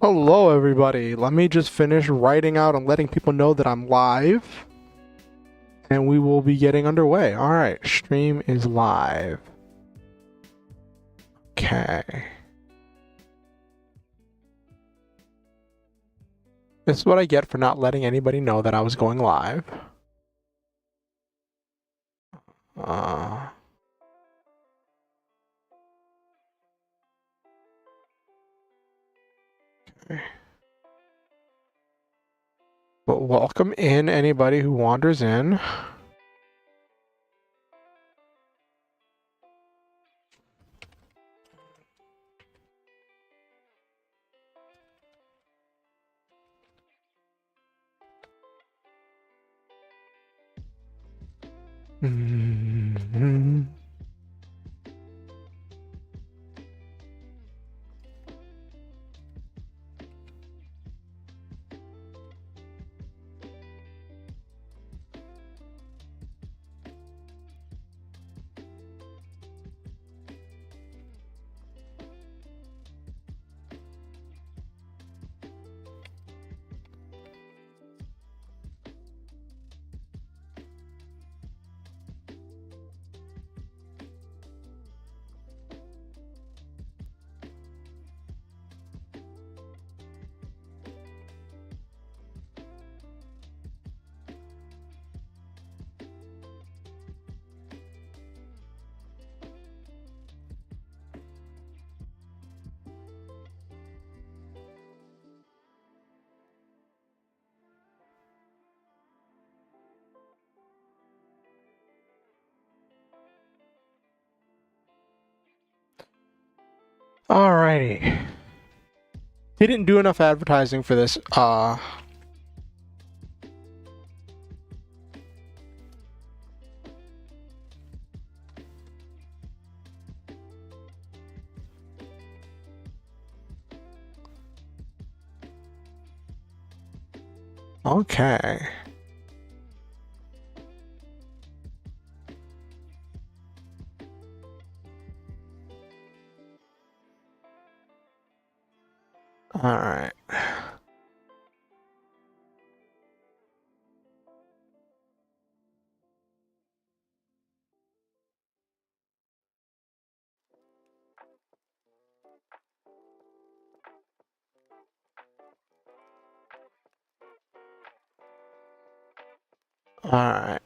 Hello, everybody. Let me just finish writing out and letting people know that I'm live. And we will be getting underway. All right, stream is live. Okay. This is what I get for not letting anybody know that I was going live. Okay. But welcome in anybody who wanders in. Mm-hmm. Alrighty. Didn't do enough advertising for this. Okay. Alright. Alright.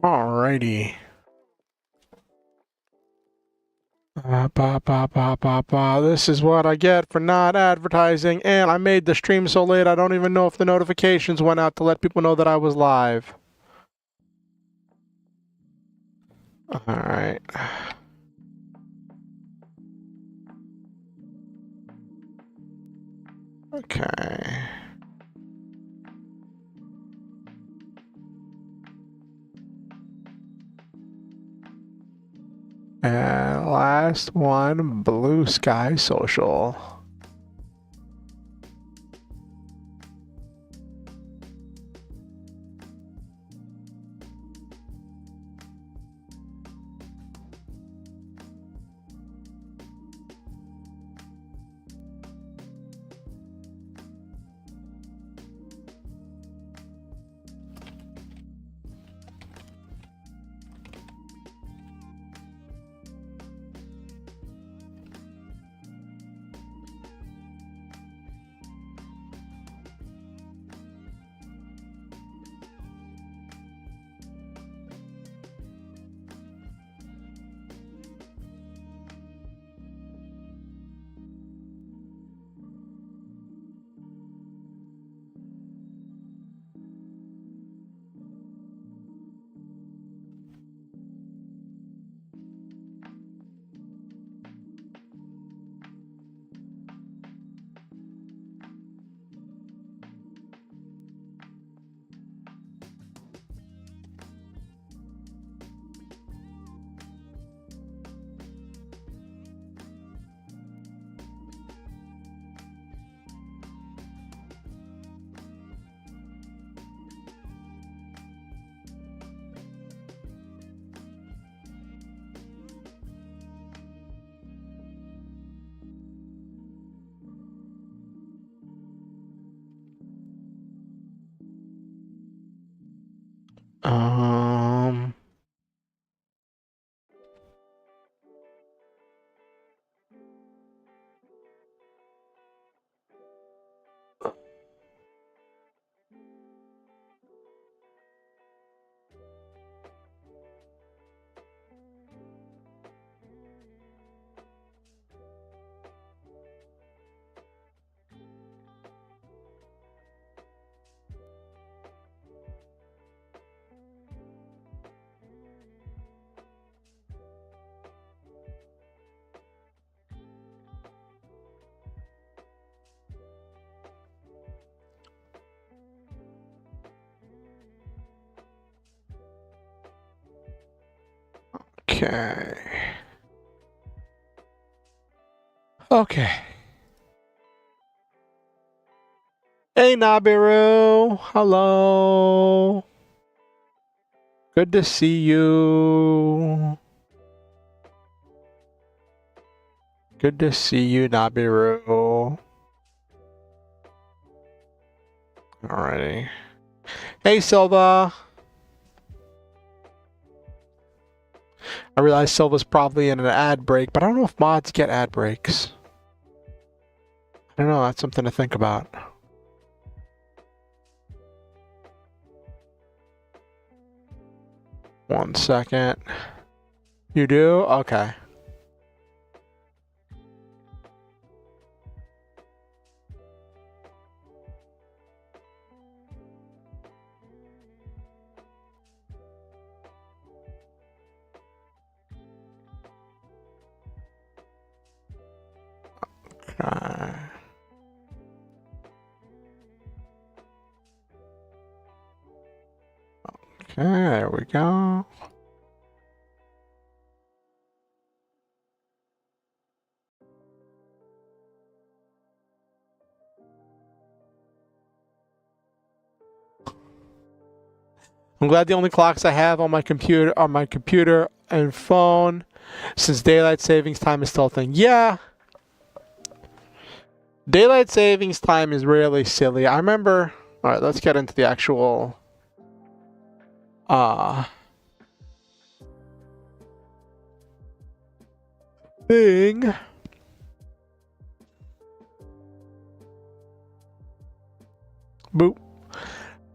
Alrighty. This is what I get for not advertising, and I made the stream so late I don't even know if the notifications went out to let people know that I was live. Alright. Okay. And last one, Blue Sky Social. Um. Okay. Okay. Hey, Nabiru. Hello. Good to see you. Good to see you, Nabiru. Alrighty. Hey, Silva. I realize Silva's probably in an ad break, but I don't know if mods get ad breaks. I don't know. That's something to think about. One second. You do? Okay. Okay. Okay, there we go. I'm glad the only clocks I have on my computer are my computer and phone, since daylight savings time is still a thing. Yeah. Daylight savings time is really silly. I remember... Alright, let's get into the actual... thing. Boop.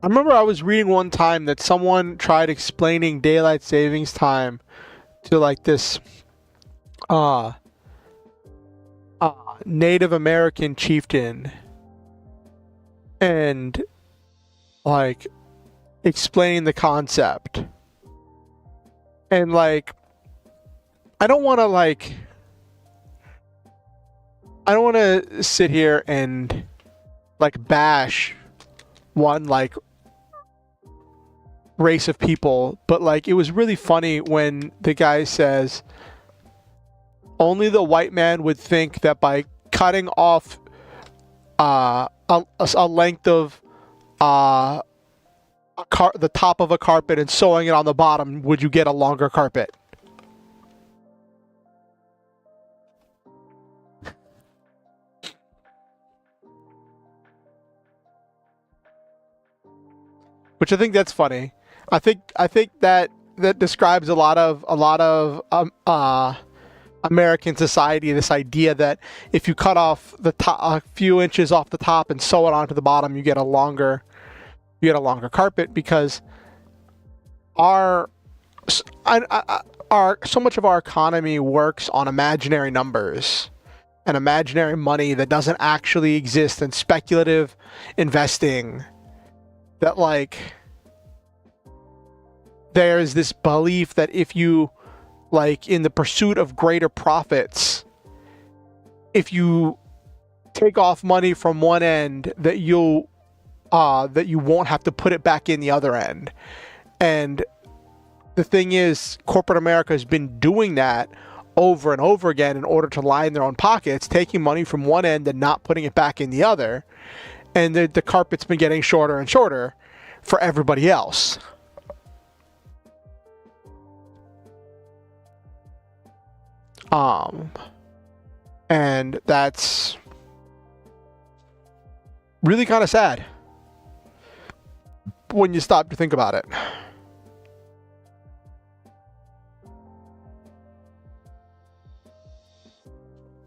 I remember I was reading one time that someone tried explaining daylight savings time to like this Native American chieftain, and like explaining the concept, and like I don't want to sit here and like bash one like race of people, but like it was really funny when the guy says only the white man would think that by cutting off a length of the top of a carpet and sewing it on the bottom would you get a longer carpet. Which I think that's funny. I think that describes a lot of American society. This idea that if you cut off the top, a few inches off the top and sew it onto the bottom, you get a longer carpet, because our so much of our economy works on imaginary numbers and imaginary money that doesn't actually exist, and speculative investing. That like there's this belief that if you like in the pursuit of greater profits, if you take off money from one end, that you won't have to put it back in the other end. And the thing is, corporate America has been doing that over and over again in order to line their own pockets, taking money from one end and not putting it back in the other. And the carpet's been getting shorter and shorter for everybody else. And that's really kind of sad when you stop to think about it.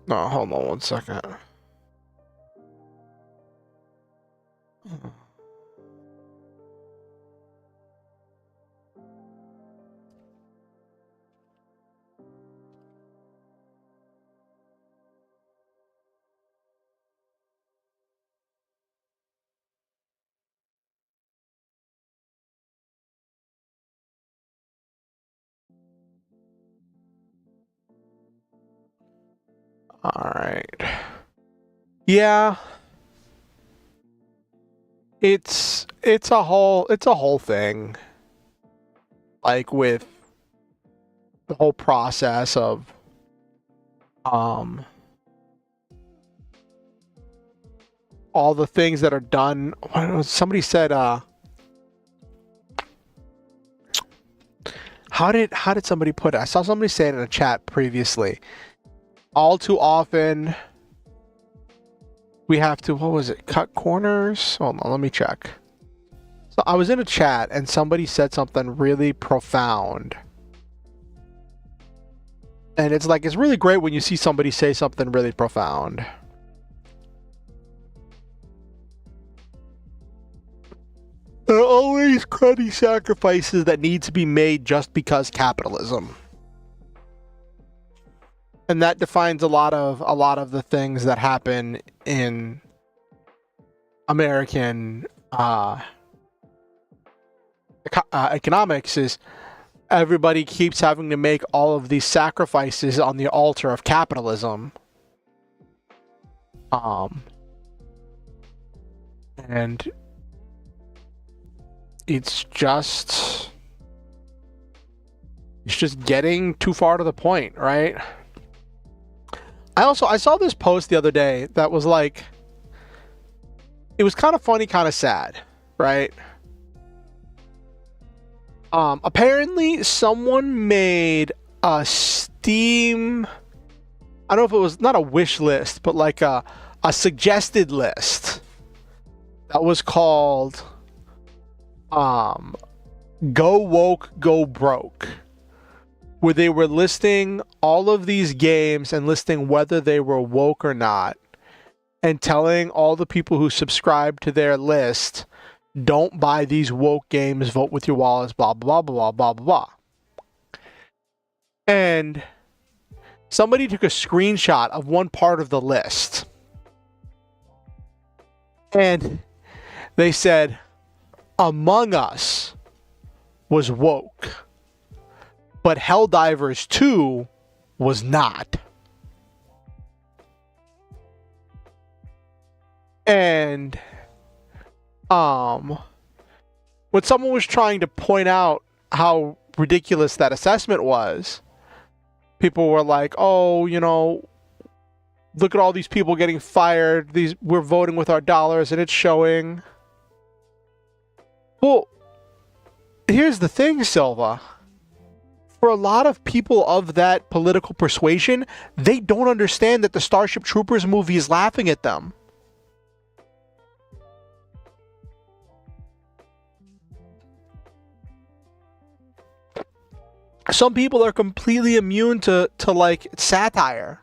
No, hold on one second. All right. Yeah. It's a whole thing. Like with the whole process of all the things that are done. Somebody said how did somebody put it? I saw somebody say it in a chat previously. All too often we have to, what was it, cut corners? Hold on, let me check. So I was in a chat and somebody said something really profound. And it's like, it's really great when you see somebody say something really profound. There are always cruddy sacrifices that need to be made just because capitalism. And that defines a lot of the things that happen in American economics. Is everybody keeps having to make all of these sacrifices on the altar of capitalism. And it's just getting too far to the point, right? I saw this post the other day that was like, it was kind of funny, kind of sad, right? Apparently someone made a Steam, I don't know if it was not a wish list, but like a suggested list that was called Go Woke, Go Broke, where they were listing all of these games and listing whether they were woke or not, and telling all the people who subscribe to their list, don't buy these woke games, vote with your wallets, blah, blah, blah, blah, blah, blah. And somebody took a screenshot of one part of the list. And they said, Among Us was woke, but Helldivers 2 was not. And um when someone was trying to point out how ridiculous that assessment was, people were like, "Oh, look at all these people getting fired. We're voting with our dollars and it's showing." Well, here's the thing, Silva. For a lot of people of that political persuasion, they don't understand that the Starship Troopers movie is laughing at them. Some people are completely immune to like satire.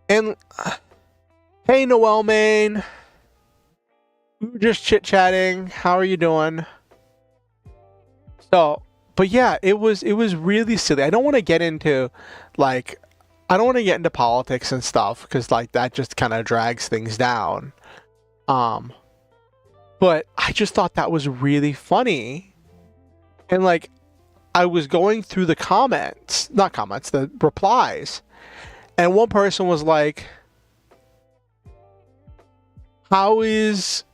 And hey, Noel Main. We were just chit-chatting. How are you doing? So, but yeah, it was really silly. I don't want to get into politics and stuff because like that just kind of drags things down. But I just thought that was really funny. And like I was going through the the replies. And one person was like, how is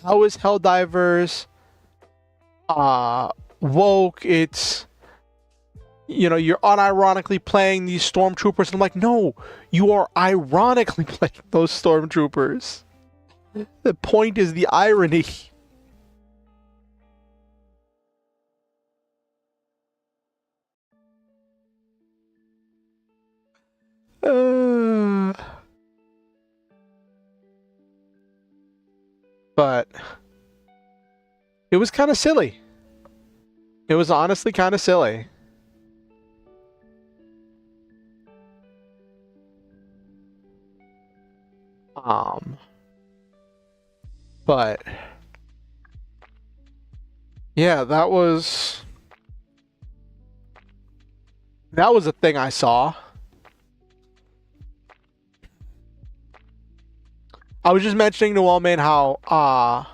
Helldivers woke? It's you're unironically playing these stormtroopers. And I'm like, no, you are ironically playing those stormtroopers. The point is the irony. But it was kind of silly. It was honestly kind of silly. But yeah, that was a thing I saw. I was just mentioning to Wellman how I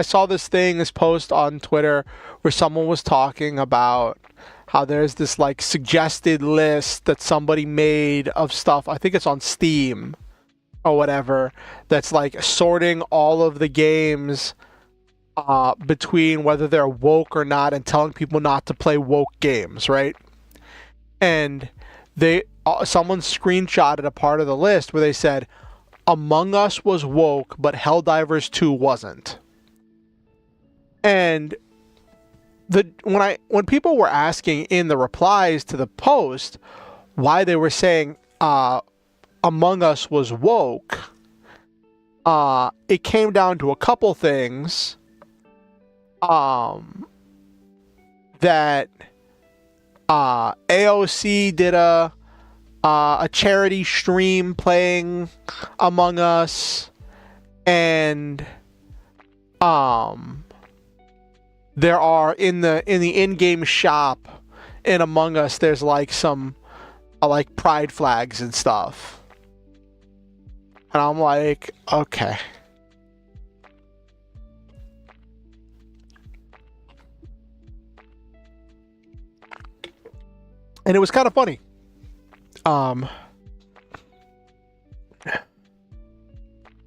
saw this post on Twitter where someone was talking about how there's this like suggested list that somebody made of stuff. I think it's on Steam or whatever, that's like sorting all of the games between whether they're woke or not and telling people not to play woke games, right? And someone screenshotted a part of the list where they said Among Us was woke, but Helldivers 2 wasn't. And when people were asking in the replies to the post why they were saying Among Us was woke, it came down to a couple things that AOC did a charity stream playing Among Us, and there are in the in-game shop in Among Us, there's like some like pride flags and stuff. And I'm like, okay. And it was kind of funny.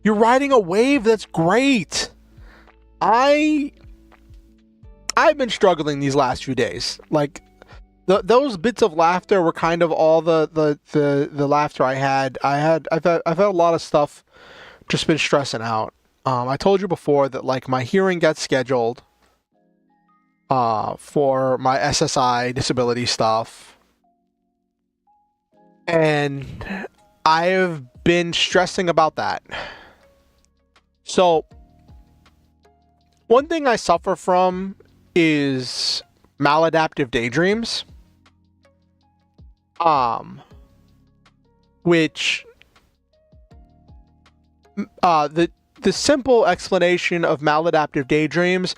You're riding a wave. That's great. I've been struggling these last few days. Like those bits of laughter were kind of all the laughter I had. I've had a lot of stuff just been stressing out. I told you before that like my hearing got scheduled for my SSI disability stuff. And I've been stressing about that. So, one thing I suffer from is maladaptive daydreams. Which the simple explanation of maladaptive daydreams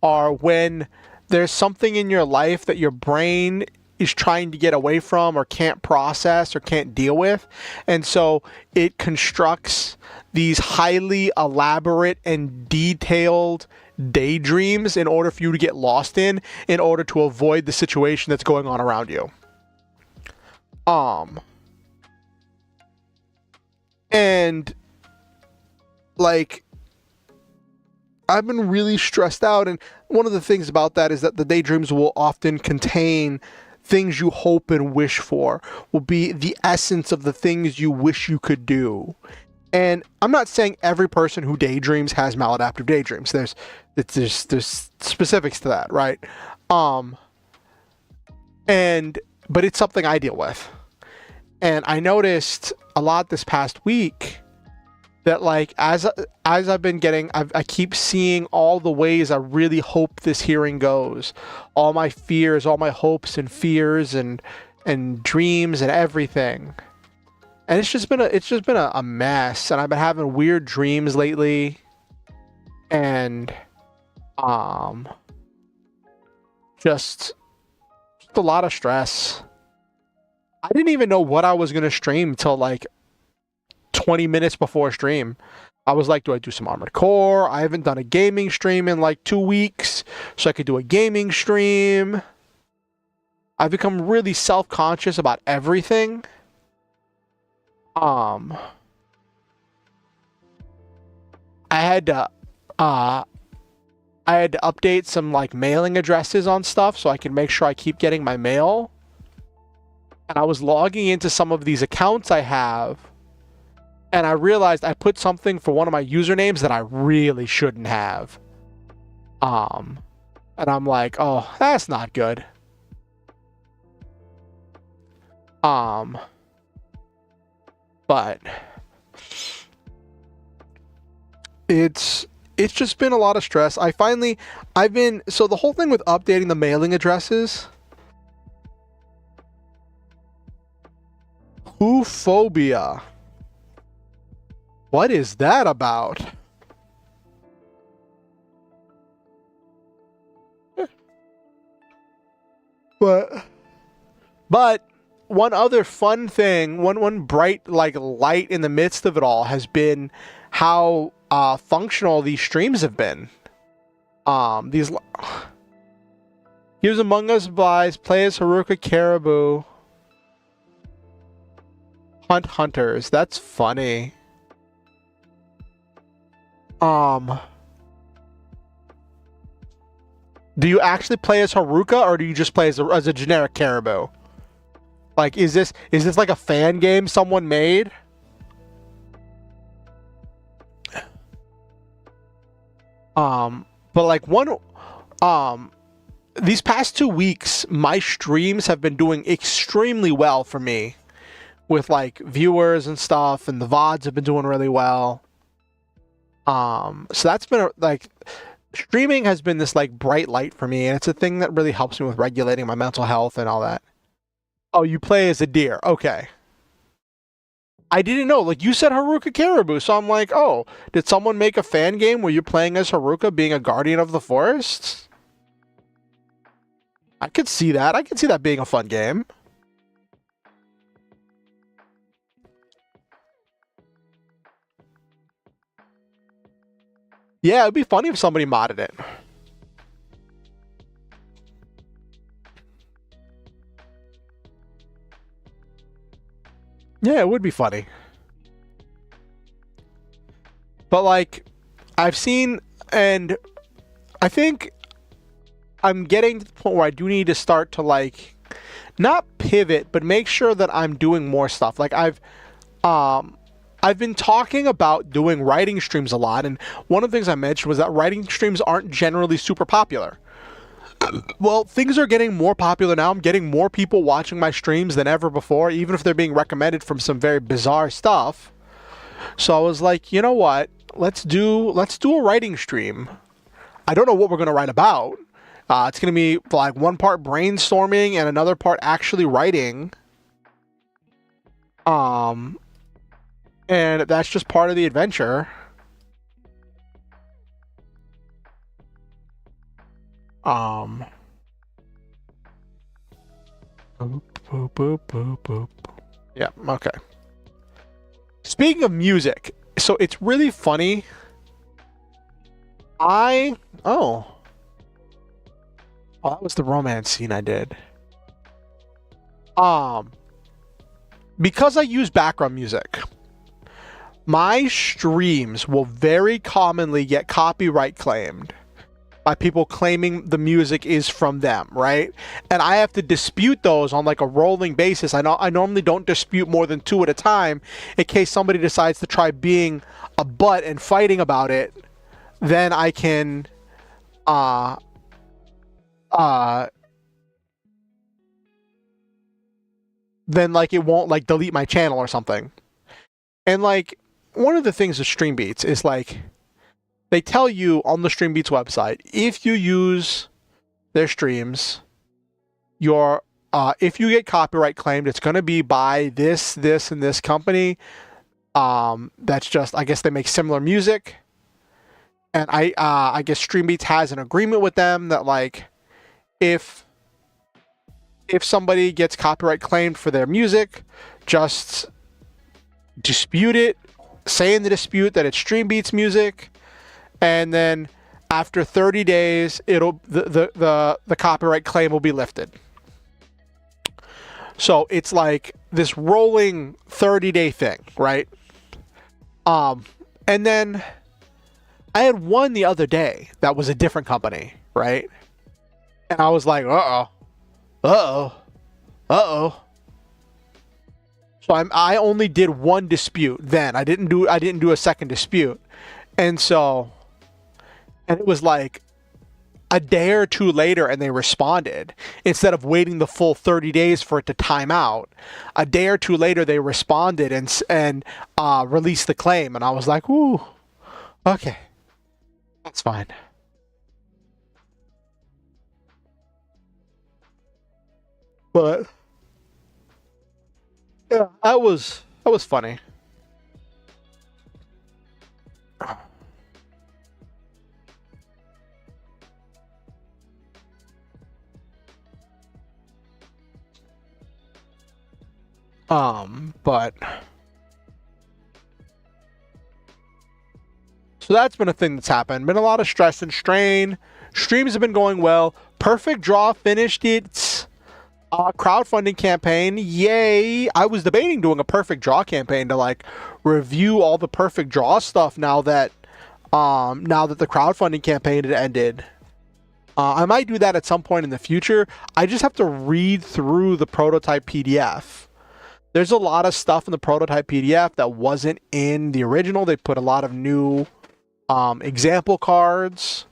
are when there's something in your life that your brain is trying to get away from or can't process or can't deal with, and so it constructs these highly elaborate and detailed daydreams in order for you to get lost in order to avoid the situation that's going on around you. Um, and like, I've been really stressed out, and one of the things about that is that the daydreams will often contain things you hope and wish for, will be the essence of the things you wish you could do. And I'm not saying every person who daydreams has maladaptive daydreams. There's specifics to that, right? But it's something I deal with. And I noticed a lot this past week that, like, as I've been getting, I keep seeing all the ways I really hope this hearing goes, all my fears, all my hopes and fears and dreams and everything. And it's just been a mess, and I've been having weird dreams lately, and just a lot of stress. I didn't even know what I was gonna stream till like 20 minutes before stream. I was like, do I do some Armored Core? I haven't done a gaming stream in like 2 weeks, so I could do a gaming stream. I've become really self-conscious about everything. I had to update some like mailing addresses on stuff so I can make sure I keep getting my mail. And I was logging into some of these accounts I have, and I realized I put something for one of my usernames that I really shouldn't have. And I'm like, oh, that's not good. But it's just been a lot of stress. So the whole thing with updating the mailing addresses, whophobia. What is that about? But one other fun thing, one bright like light in the midst of it all has been how functional these streams have been. These Here's Among Us Buys, play as Haruka Caribou. Hunt Hunters. That's funny. Do you actually play as Haruka, or do you just play as a generic Caribou? Like, is this like a fan game someone made? But like these past 2 weeks, my streams have been doing extremely well for me with like viewers and stuff, and the VODs have been doing really well. So that's been like, streaming has been this like bright light for me, and it's a thing that really helps me with regulating my mental health and all that. Oh, you play as a deer. Okay. I didn't know. Like, you said Haruka Caribou, so I'm like, oh, did someone make a fan game where you're playing as Haruka being a guardian of the forest? I could see that. I could see that being a fun game. Yeah, it'd be funny if somebody modded it. Yeah, it would be funny. But like, I've seen, and I think I'm getting to the point where I do need to start to like, not pivot, but make sure that I'm doing more stuff. Like I've been talking about doing writing streams a lot, and one of the things I mentioned was that writing streams aren't generally super popular. Well, things are getting more popular now. I'm getting more people watching my streams than ever before, even if they're being recommended from some very bizarre stuff. So I was like, you know what? Let's do a writing stream. I don't know what we're going to write about. It's going to be like one part brainstorming and another part actually writing. And that's just part of the adventure. Boop, boop, boop, boop, boop. Yeah, okay. Speaking of music, so it's really funny. Oh, that was the romance scene I did. because I use background music, my streams will very commonly get copyright claimed by people claiming the music is from them, right? And I have to dispute those on like a rolling basis. I normally don't dispute more than 2 at a time in case somebody decides to try being a butt and fighting about it. Then I can then like it won't like delete my channel or something. And like one of the things with Stream Beats is like they tell you on the Stream Beats website, if you use their streams, your if you get copyright claimed, it's going to be by this, and this company. That's just, I guess they make similar music. And I guess Stream Beats has an agreement with them that like if somebody gets copyright claimed for their music, just dispute it, say in the dispute that it's Stream Beats music, and then after 30 days, the copyright claim will be lifted. So it's like this rolling 30-day thing, right? And then I had one the other day that was a different company, right? And I was like, uh-oh. So I only did one dispute then. I didn't do a second dispute. And it was like a day or 2 later and they responded. Instead of waiting the full 30 days for it to time out, a day or 2 later they responded and released the claim. And I was like, ooh, okay, that's fine. But yeah, that was funny. But so that's been a thing that's happened. Been a lot of stress and strain. Streams have been going well. Perfect Draw finished its crowdfunding campaign. Yay! I was debating doing a Perfect Draw campaign to like review all the Perfect Draw stuff now that the crowdfunding campaign had ended. I might do that at some point in the future. I just have to read through the prototype PDF. There's a lot of stuff in the prototype PDF that wasn't in the original. They put a lot of new example cards.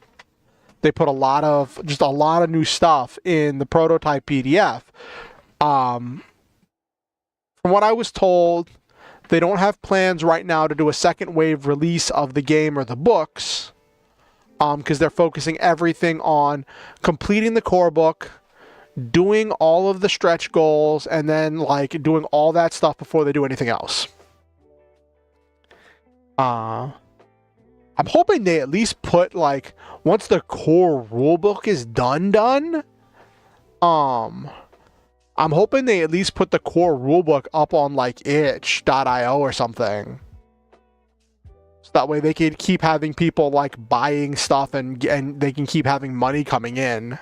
They put a lot of new stuff in the prototype PDF. From what I was told, they don't have plans right now to do a second wave release of the game or the books, because they're focusing everything on completing the core book, doing all of the stretch goals, and then like doing all that stuff before they do anything else. I'm hoping they at least put like, once the core rulebook is done, I'm hoping they at least put the core rulebook up on like itch.io or something. So that way they can keep having people like buying stuff and they can keep having money coming in.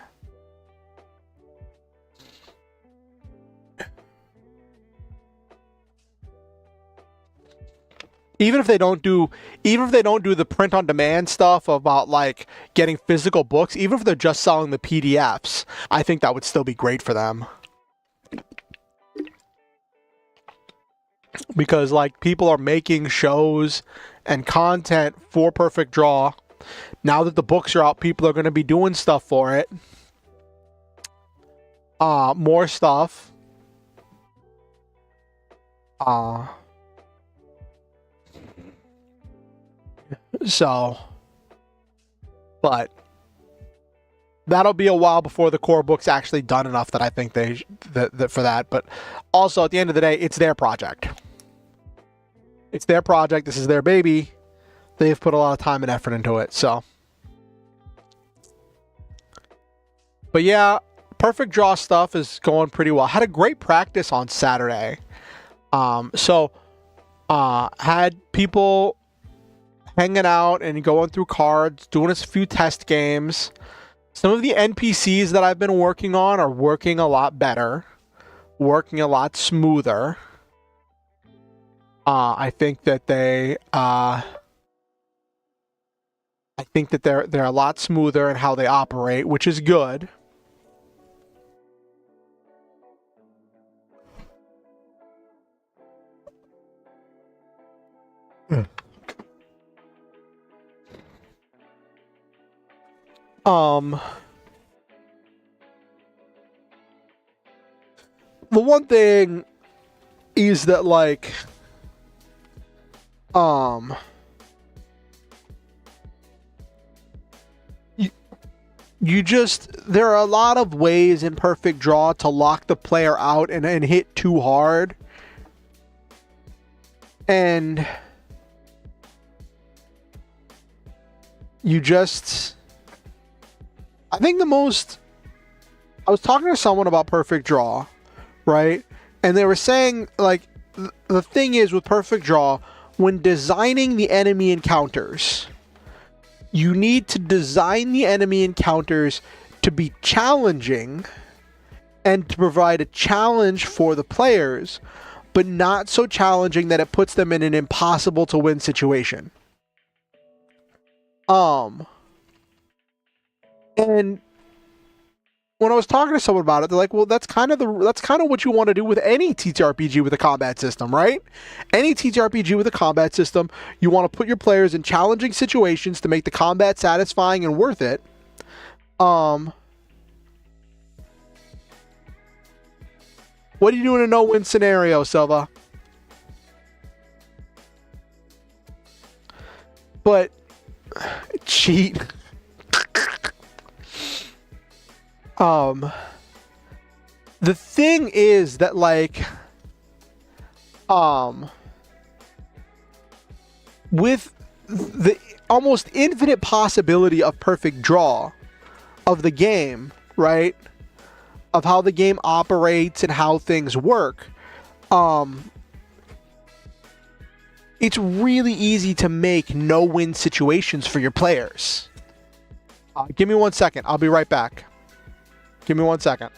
Even if they don't do the print on demand stuff about like getting physical books, even if they're just selling the PDFs, I think that would still be great for them. Because like people are making shows and content for Perfect Draw. Now that the books are out, people are going to be doing stuff for it. More stuff. So, but that'll be a while before the core book's actually done enough that I think that for that. But also, at the end of the day, it's their project. It's their project. This is their baby. They've put a lot of time and effort into it. So, but yeah, Perfect Draw stuff is going pretty well. Had a great practice on Saturday. Had people hanging out and going through cards, doing a few test games. Some of the NPCs that I've been working on are working a lot better, working a lot smoother. I think that they're a lot smoother in how they operate, which is good. Um, the one thing is that like um you, you just there are a lot of ways in perfect draw to lock the player out and hit too hard. And you just I think the most I was talking to someone about perfect draw, right? And they were saying like the thing is with perfect draw, when designing the enemy encounters, you need to design the enemy encounters to be challenging and to provide a challenge for the players, but not so challenging that it puts them in an impossible to win situation. And when I was talking to someone about it, they're like, "Well, that's kind of what you want to do with any TTRPG with a combat system, right? Any TTRPG with a combat system, you want to put your players in challenging situations to make the combat satisfying and worth it." What do you do in a no-win scenario, Silva? But cheat. The thing is that like with the almost infinite possibility of perfect draw of the game, right? Of how the game operates and how things work, it's really easy to make no-win situations for your players. Give me 1 second. I'll be right back. Give me 1 second.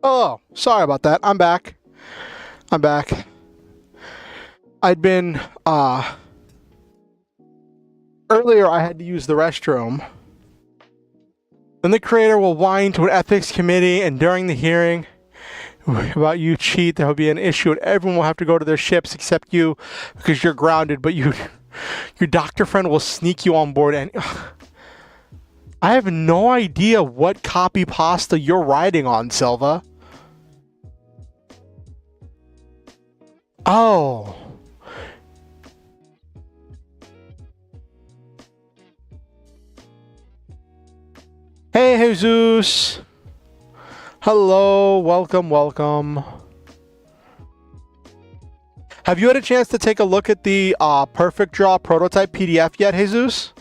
Oh, sorry about that. I'm back. I'm back. I'd been, earlier I had to use the restroom. Then the creator will whine to an ethics committee, and during the hearing about you cheat, there will be an issue, and everyone will have to go to their ships except you because you're grounded, but your doctor friend will sneak you on board, and I have no idea what copy pasta you're riding on, Silva. Oh. Hey, Jesus. Hello, welcome, welcome. Have you had a chance to take a look at the Perfect Draw prototype PDF yet, Jesus?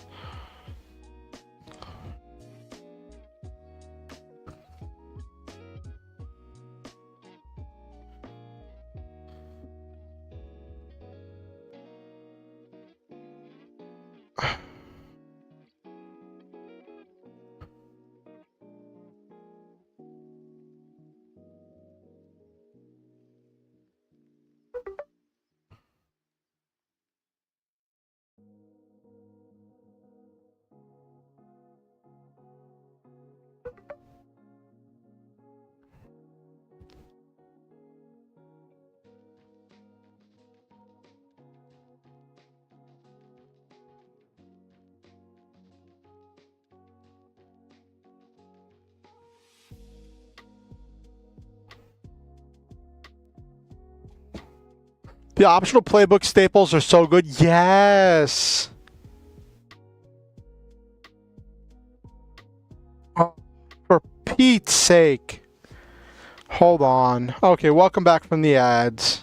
The optional playbook staples are so good. Yes. Oh, for Pete's sake. Hold on. Okay, welcome back from the ads.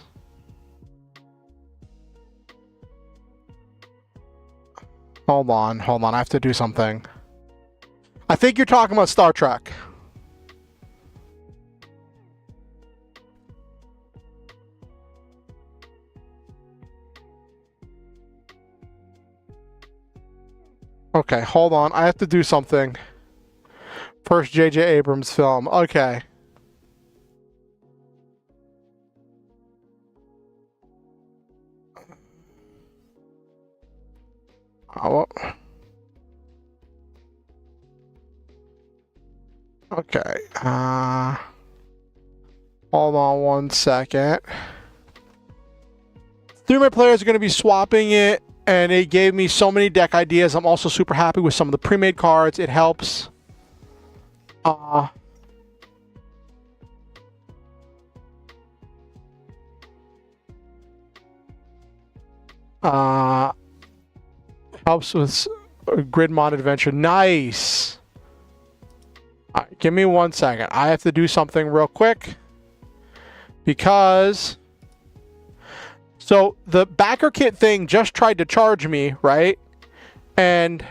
Hold on. I have to do something. I think you're talking about Star Trek. Okay, hold on. I have to do something. First J.J. Abrams film. Okay. Oh. Okay. Hold on one second. 3 of my players are going to be swapping it, and it gave me so many deck ideas. I'm also super happy with some of the pre-made cards. It helps. Helps with grid mod adventure. Nice. All right, give me 1 second. I have to do something real quick because so the backer kit thing just tried to charge me, right? And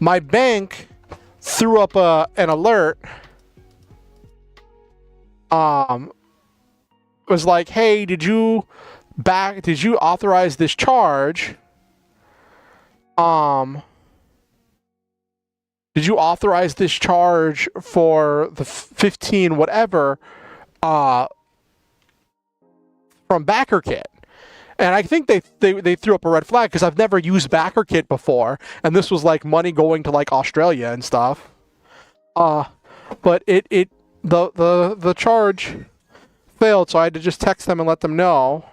my bank threw up an alert. Was like, hey, did you authorize this charge? Did you authorize this charge for the 15 whatever from backer kit? And I think they threw up a red flag because I've never used BackerKit before, and this was like money going to like Australia and stuff. but the charge failed, so I had to just text them and let them know.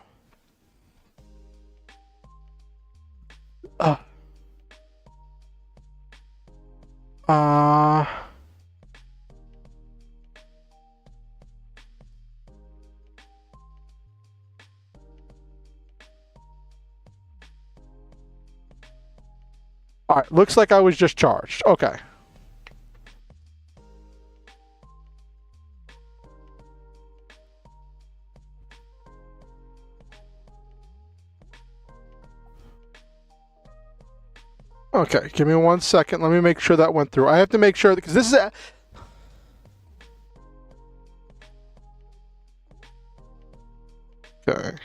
Uh, uh all right, looks like I was just charged. Okay. Okay, give me 1 second. Let me make sure that went through. I have to make sure, because this is a... Okay.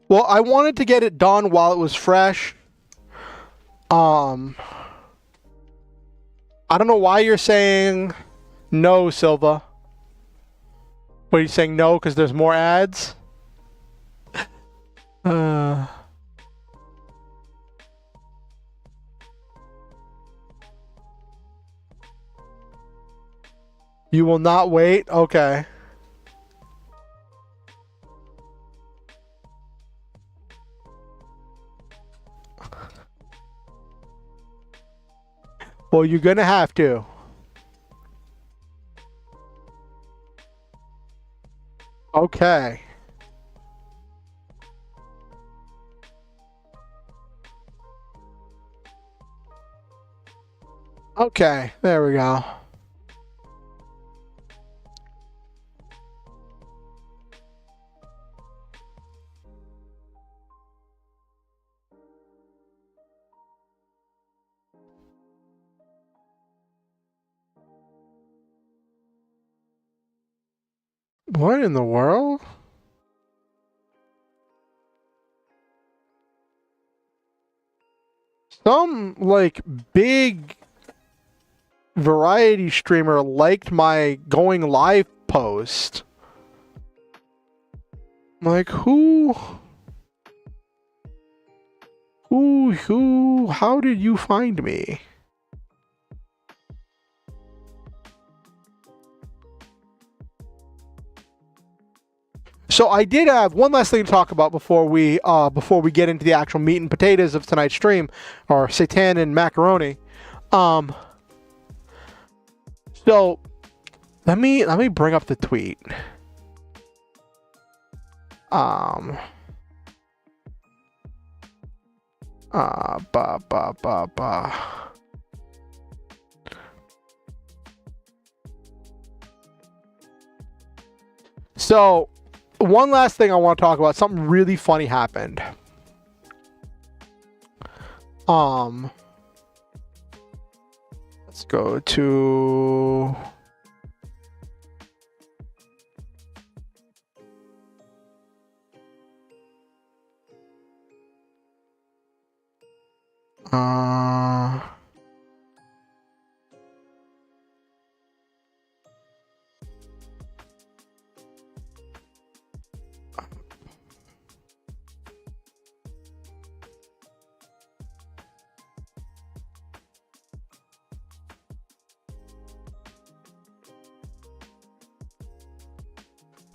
Well, I wanted to get it done while it was fresh. I don't know why you're saying no, Silva. What, are you saying no because there's more ads? You will not wait? Okay. Well, you're gonna have to. Okay. Okay, there we go. What in the world? Some, like, big variety streamer liked my going live post. Like, who, how did you find me? So I did have one last thing to talk about before we get into the actual meat and potatoes of tonight's stream, or seitan and macaroni. So let me bring up the tweet. Ba ba ba ba. So one last thing I want to talk about. Something really funny happened. Let's go to...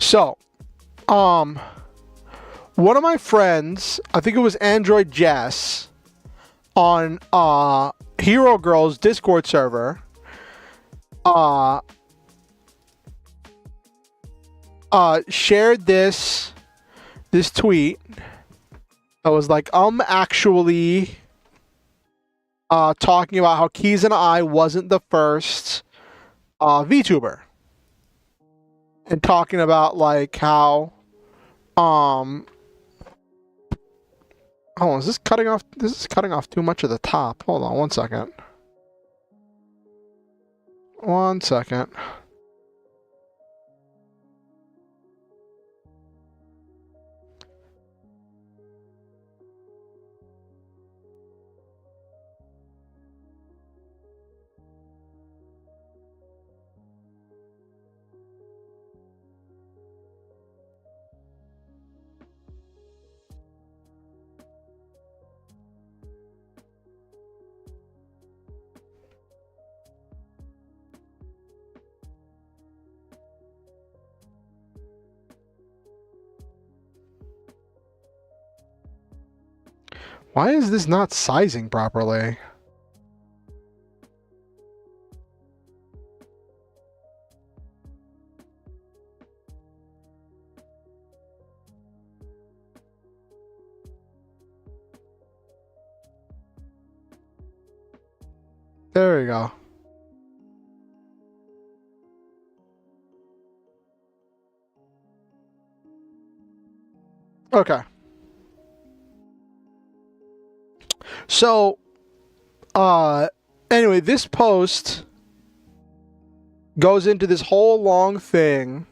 So, one of my friends, I think it was Android Jess, on Hero Girl's Discord server, shared this tweet. I was like, actually talking about how Keys and I wasn't the first VTuber. And talking about like how hold on, is this cutting off? This is cutting off too much of the top. Hold on 1 second. 1 second. Why is this not sizing properly? There we go. Okay. So, anyway, this post goes into this whole long thing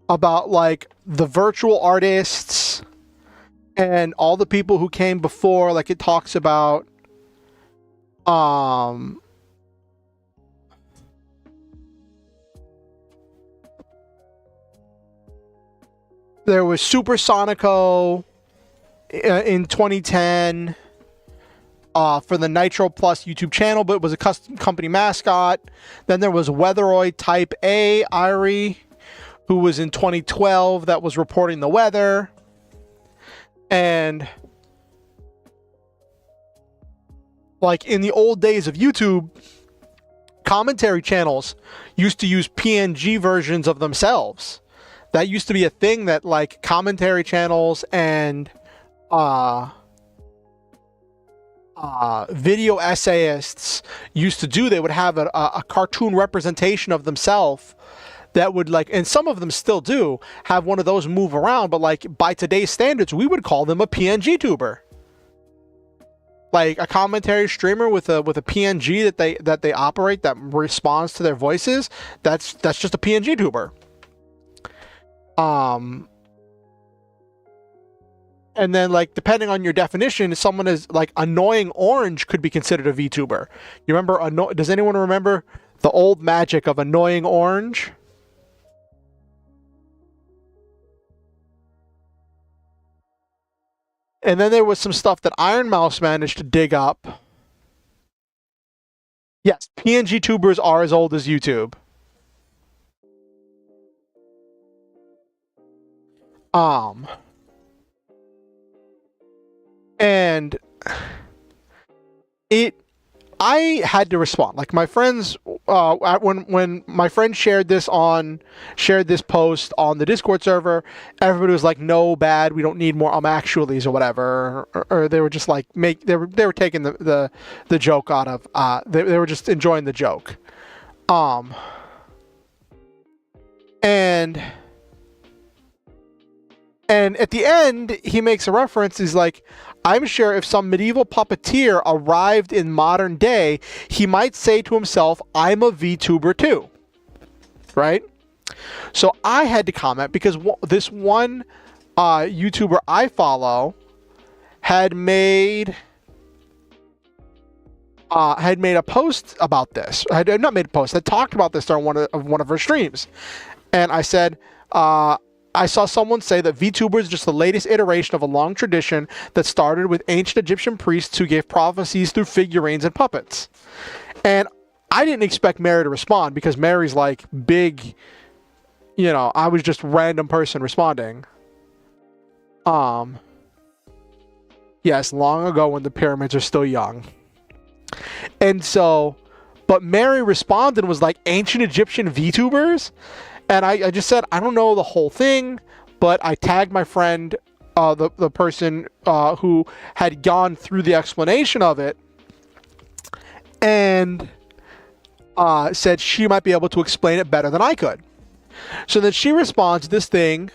about, like, the virtual artists and all the people who came before. Like, it talks about, there was Supersonico in 2010 for the Nitro Plus YouTube channel, but it was a custom company mascot. Then there was Weatheroid Type A, Irie, who was in 2012 that was reporting the weather. And like in the old days of YouTube, commentary channels used to use PNG versions of themselves. That used to be a thing that like commentary channels and video essayists used to do. They would have a cartoon representation of themselves that would, like, and some of them still do have one of those move around, but like by today's standards, we would call them a PNG tuber. Like a commentary streamer with a PNG that they operate that responds to their voices. That's just a PNG tuber. And then, like, depending on your definition, someone is like Annoying Orange could be considered a VTuber. You remember? Does anyone remember the old magic of Annoying Orange? And then there was some stuff that Iron Mouse managed to dig up. Yes, PNG tubers are as old as YouTube. And I had to respond. Like my friends, when my friend shared this post on the Discord server, everybody was like, "No, bad. We don't need more actuallys or whatever," or they were just like they were taking the joke out of. They were just enjoying the joke, and at the end he makes a reference. He's like, I'm sure if some medieval puppeteer arrived in modern day, he might say to himself, I'm a VTuber too. Right? So I had to comment because this one YouTuber I follow had made a post about this. Had not made a post. Had talked about this during one of her streams. And I said, I saw someone say that VTuber is just the latest iteration of a long tradition that started with ancient Egyptian priests who gave prophecies through figurines and puppets. And I didn't expect Mary to respond because Mary's like big, I was just random person responding. Yes, long ago when the pyramids are still young. And so, but Mary responded and was like, ancient Egyptian VTubers? And I just said, I don't know the whole thing, but I tagged my friend, the person who had gone through the explanation of it, and said she might be able to explain it better than I could. So then she responds to this thing.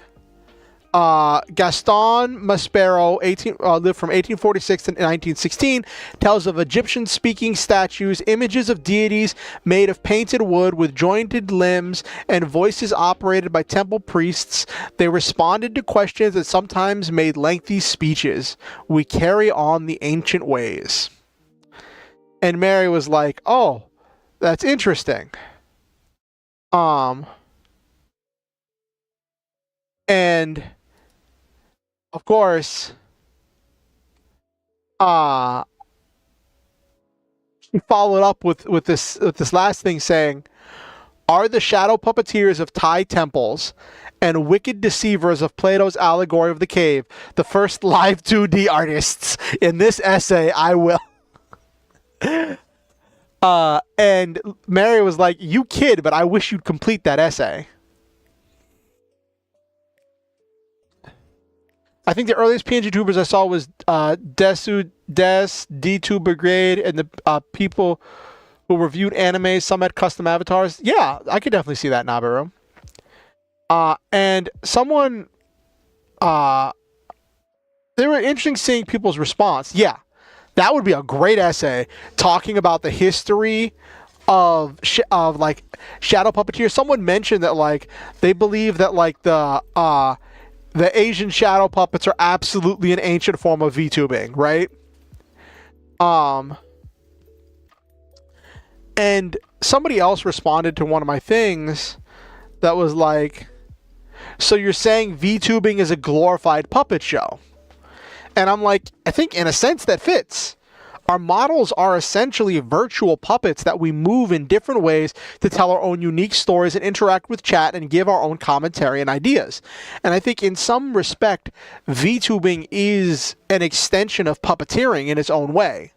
Gaston Maspero, lived from 1846 to 1916, tells of Egyptian-speaking statues, images of deities made of painted wood with jointed limbs, and voices operated by temple priests. They responded to questions and sometimes made lengthy speeches. We carry on the ancient ways. And Mary was like, oh, that's interesting. And of course, she followed up with this last thing saying, are the shadow puppeteers of Thai temples and wicked deceivers of Plato's allegory of the cave the first live 2D artists. In this essay, I will. And Mary was like, you kid, but I wish you'd complete that essay. I think the earliest PNG tubers I saw was DTuber Grade, and the people who reviewed anime, some had custom avatars. Yeah, I could definitely see that, Nabaru. And someone, they were interesting seeing people's response. Yeah, that would be a great essay talking about the history of like shadow puppeteers. Someone mentioned that like they believe that like the Asian shadow puppets are absolutely an ancient form of VTubing, right? And somebody else responded to one of my things that was like, so you're saying VTubing is a glorified puppet show? And I'm like, I think in a sense that fits. Our models are essentially virtual puppets that we move in different ways to tell our own unique stories and interact with chat and give our own commentary and ideas. And I think in some respect, VTubing is an extension of puppeteering in its own way.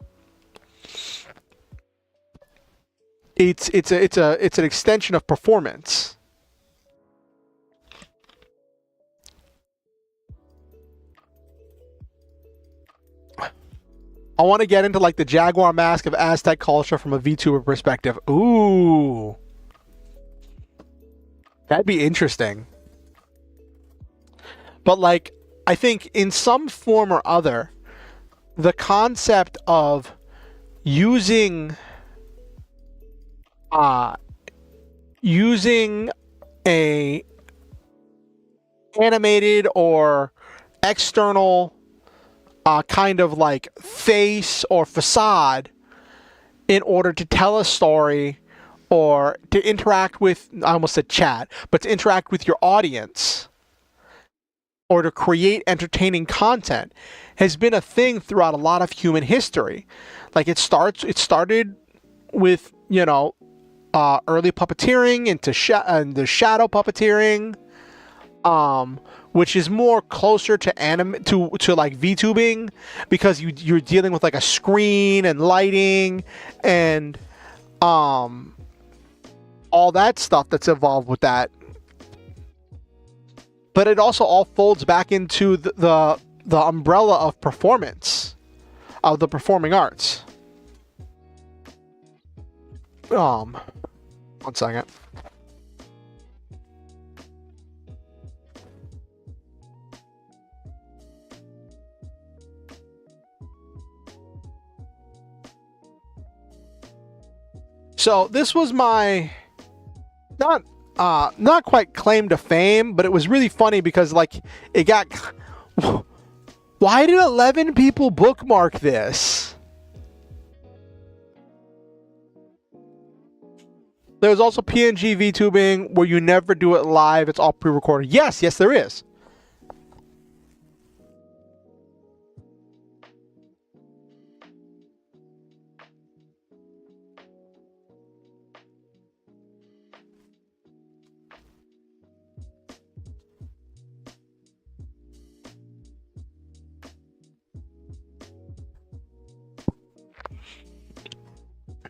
It's an extension of performance. I want to get into like the jaguar mask of Aztec culture from a VTuber perspective. Ooh. That'd be interesting. But like, I think in some form or other, the concept of using a animated or external kind of like face or facade in order to tell a story or to interact with, I almost said chat, but to interact with your audience or to create entertaining content has been a thing throughout a lot of human history. Like it started with, you know, early puppeteering into the shadow puppeteering, which is more closer to to like VTubing, because you're dealing with like a screen and lighting and all that stuff that's involved with that. But it also all folds back into the umbrella of performance, of the performing arts. One second. So this was my not quite claim to fame, but it was really funny because like it got. Why did 11 people bookmark this? There's also PNG VTubing where you never do it live; it's all pre-recorded. Yes, there is.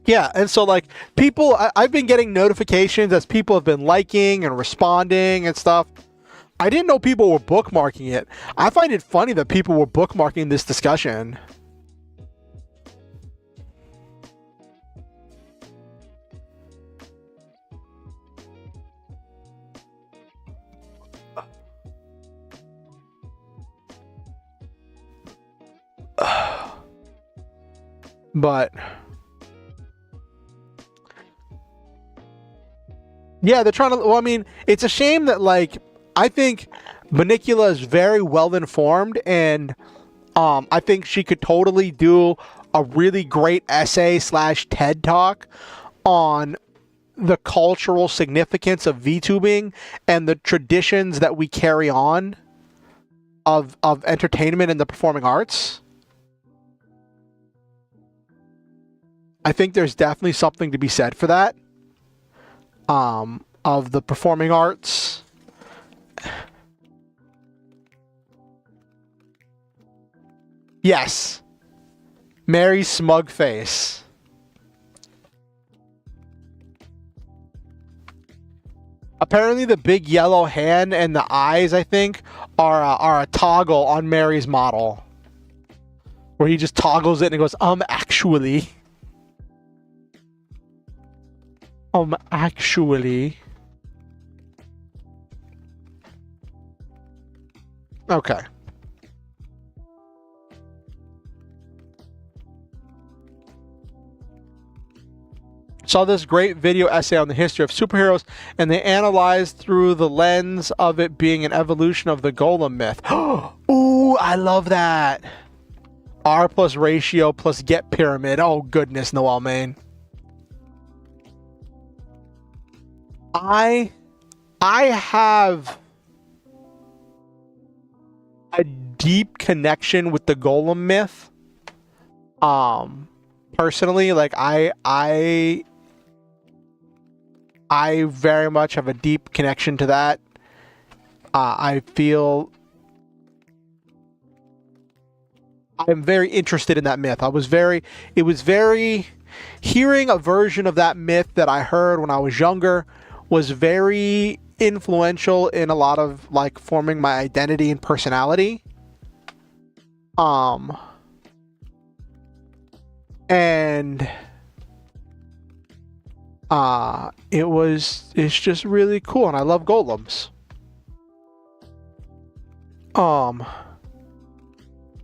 Yeah, and so like people, I've been getting notifications as people have been liking and responding and stuff. I didn't know people were bookmarking it. I find it funny that people were bookmarking this discussion. But yeah, they're trying to. Well, I mean, it's a shame that like I think Manicula is very well informed, and I think she could totally do a really great essay / TED talk on the cultural significance of VTubing and the traditions that we carry on of entertainment and the performing arts. I think there's definitely something to be said for that. of the performing arts. Yes. Mary's smug face. Apparently the big yellow hand and the eyes, I think, are a toggle on Mary's model. Where he just toggles it and he goes, actually. Actually. Okay. Saw this great video essay on the history of superheroes, and they analyzed through the lens of it being an evolution of the golem myth. Ooh, I love that. R plus ratio plus get pyramid. Oh goodness, Noel, man. I have a deep connection with the golem myth. Personally, like I very much have a deep connection to that. I feel I'm very interested in that myth. It was very, hearing a version of that myth that I heard when I was younger was very influential in a lot of like forming my identity and personality. And it's just really cool, and I love golems. But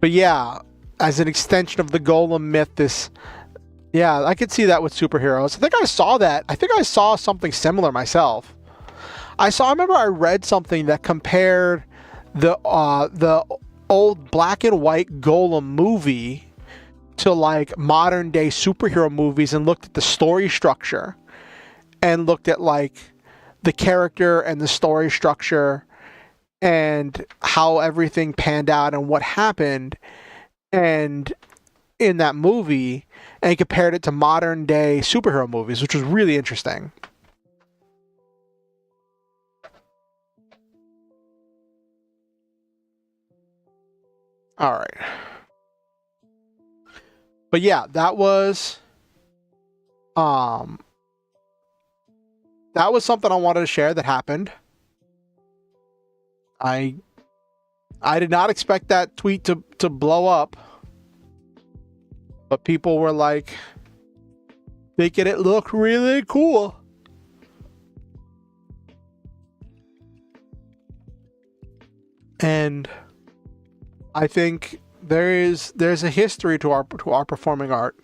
yeah, as an extension of the golem myth, I could see that with superheroes. I think I saw that. I think I saw something similar myself. I remember I read something that compared the old black and white golem movie to like modern day superhero movies and looked at the story structure and looked at like the character and the story structure and how everything panned out and what happened and in that movie, and compared it to modern day superhero movies, which was really interesting. All right. But yeah, that was something I wanted to share that happened. I did not expect that tweet to blow up. But people were like making it look really cool. And I think there's a history to our performing art.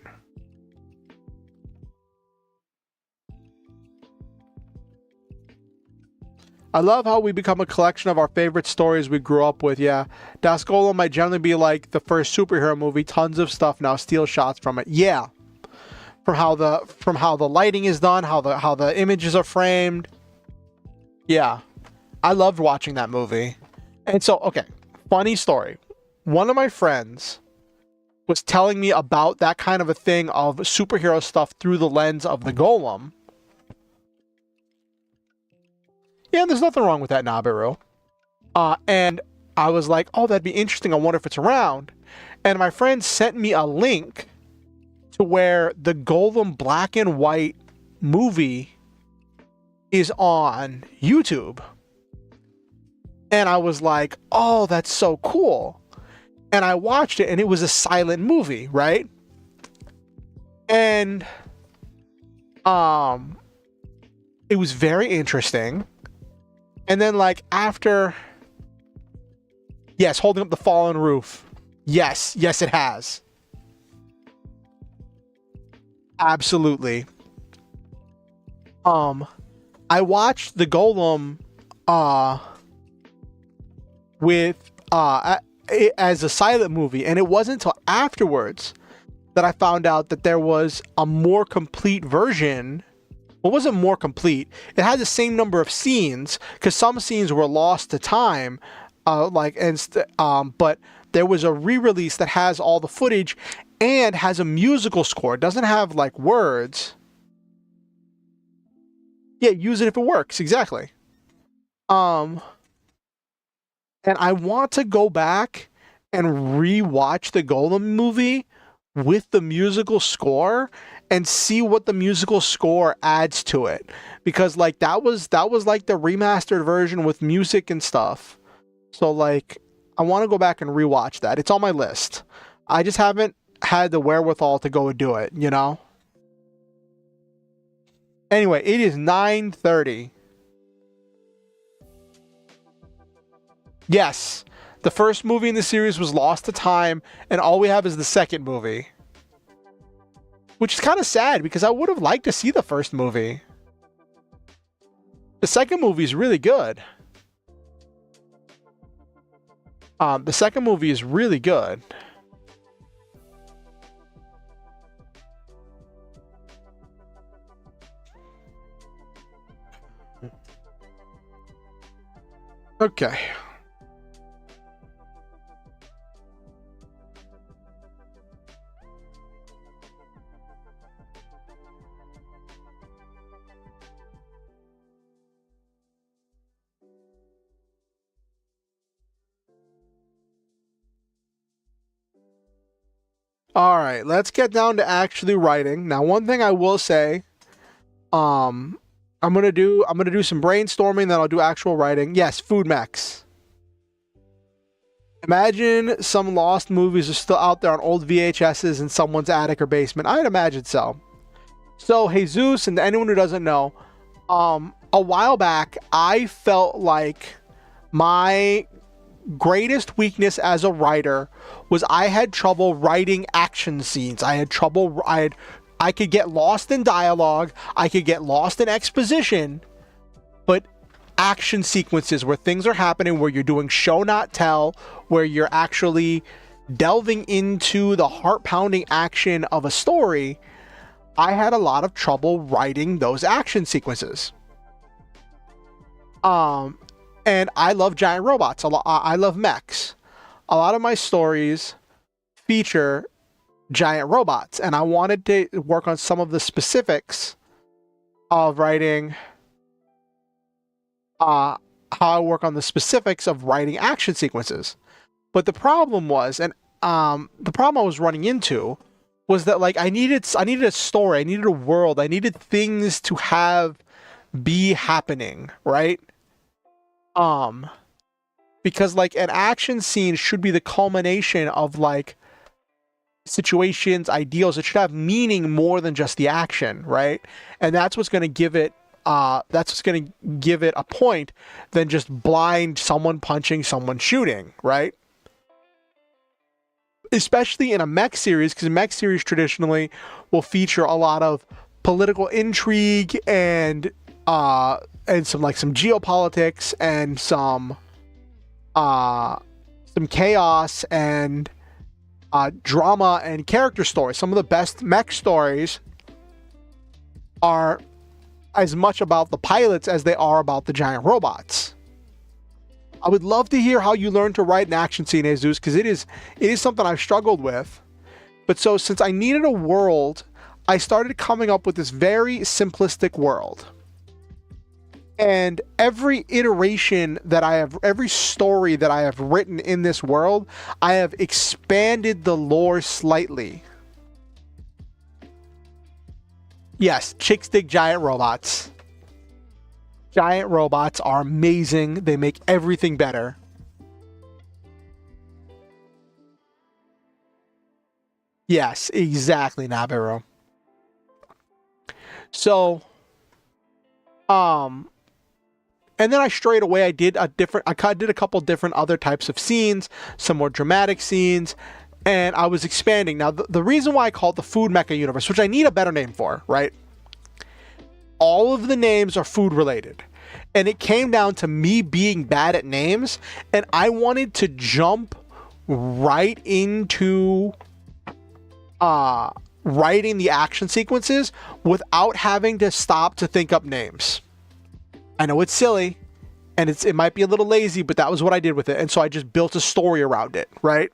I love how we become a collection of our favorite stories we grew up with. Yeah, Das Golem might generally be like the first superhero movie. Tons of stuff now steal shots from it. Yeah, from how the lighting is done, how the images are framed. Yeah, I loved watching that movie. And so, okay, funny story. One of my friends was telling me about that kind of a thing of superhero stuff through the lens of the golem. Yeah, there's nothing wrong with that, Nabiru. And I was like, oh, that'd be interesting. I wonder if it's around. And my friend sent me a link to where the Golem black and white movie is on YouTube. And I was like, oh, that's so cool. And I watched it, and it was a silent movie, right? And it was very interesting. And then like after, yes, holding up the fallen roof. Yes, it has. Absolutely. I watched the Golem with as a silent movie, and it wasn't until afterwards that I found out that there was a more complete version. Well, it wasn't more complete. It had the same number of scenes because some scenes were lost to time, but there was a re-release that has all the footage and has a musical score. It doesn't have like words. Yeah, use it if it works. Exactly. And I want to go back and rewatch the Golem movie with the musical score and see what the musical score adds to it, because like that was like the remastered version with music and stuff. So like I want to go back and rewatch that. It's on my list. I just haven't had the wherewithal to go and do it, you know? Anyway, it is 9:30. Yes. The first movie in the series was lost to time, and all we have is the second movie. Which is kind of sad, because I would have liked to see the first movie. The second movie is really good. The second movie is really good. Okay. All right, let's get down to actually writing. Now, one thing I will say, I'm gonna do some brainstorming, then I'll do actual writing. Yes, food mechs. Imagine some lost movies are still out there on old VHSs in someone's attic or basement. I'd imagine so. So, Jesus, and anyone who doesn't know, a while back, I felt like my greatest weakness as a writer was I had trouble writing action scenes. I could get lost in dialogue, I could get lost in exposition, but action sequences where things are happening, where you're doing show not tell, where you're actually delving into the heart-pounding action of a story, I had a lot of trouble writing those action sequences. And I love giant robots. I love mechs. A lot of my stories feature giant robots, and I wanted to work on some of the specifics of writing. How I work on the specifics of writing action sequences. But the problem was, and the problem I was running into was that like I needed a story, I needed a world, I needed things to have be happening, right? Because like an action scene should be the culmination of like situations, ideals. It should have meaning more than just the action, right? And that's what's going to give it a point than just blind someone punching, someone shooting, right? Especially in a mech series, because mech series traditionally will feature a lot of political intrigue and some geopolitics and some chaos and drama and character stories. Some of the best mech stories are as much about the pilots as they are about the giant robots. I would love to hear how you learned to write an action scene, Jesus, because it is something I've struggled with. But so since I needed a world, I started coming up with this very simplistic world. And every iteration that I have, every story that I have written in this world, I have expanded the lore slightly. Yes, chicks dig giant robots. Giant robots are amazing. They make everything better. Yes, exactly, Nabiru. So, and then I straight away I did a couple different other types of scenes, some more dramatic scenes, and I was expanding. Now, the reason why I call it the Food Mecha Universe, which I need a better name for, right? All of the names are food related. And it came down to me being bad at names, and I wanted to jump right into writing the action sequences without having to stop to think up names. I know it's silly, and it might be a little lazy, but that was what I did with it. And so I just built a story around it, right?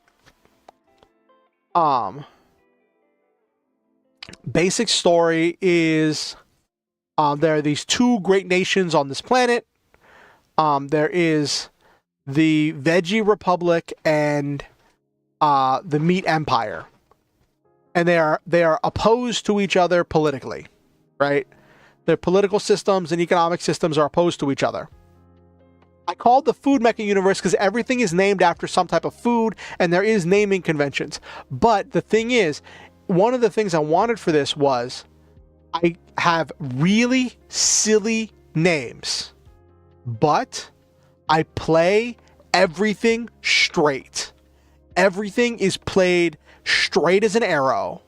Basic story is There are these two great nations on this planet. There is the Veggie Republic and the Meat Empire, and they are opposed to each other politically, right? Their political systems and economic systems are opposed to each other. I called the food mecha universe because everything is named after some type of food, and there is naming conventions. But the thing is, one of the things I wanted for this was I have really silly names, but I play everything straight. Everything is played straight as an arrow.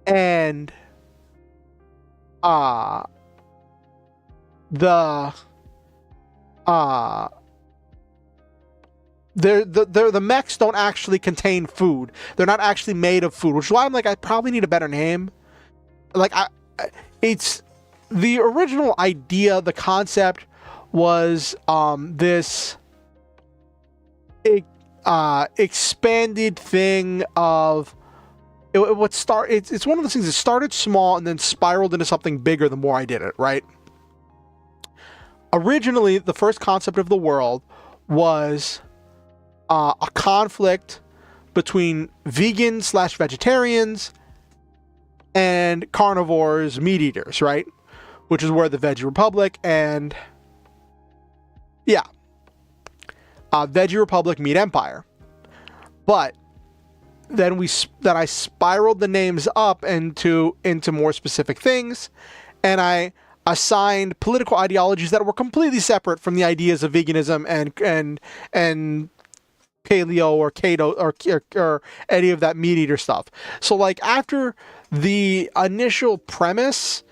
And the mechs don't actually contain food. They're not actually made of food, which is why I'm like, I probably need a better name. Like, it's the original idea, the concept was this expanded thing of it's one of those things that started small and then spiraled into something bigger the more I did it, right? Originally, the first concept of the world was a conflict between vegans/vegetarians and carnivores, meat eaters, right? Which is where the Veggie Republic and Veggie Republic, Meat Empire. But then I spiraled the names up into more specific things, and I assigned political ideologies that were completely separate from the ideas of veganism and paleo or keto or any of that meat eater stuff. So like after the initial premise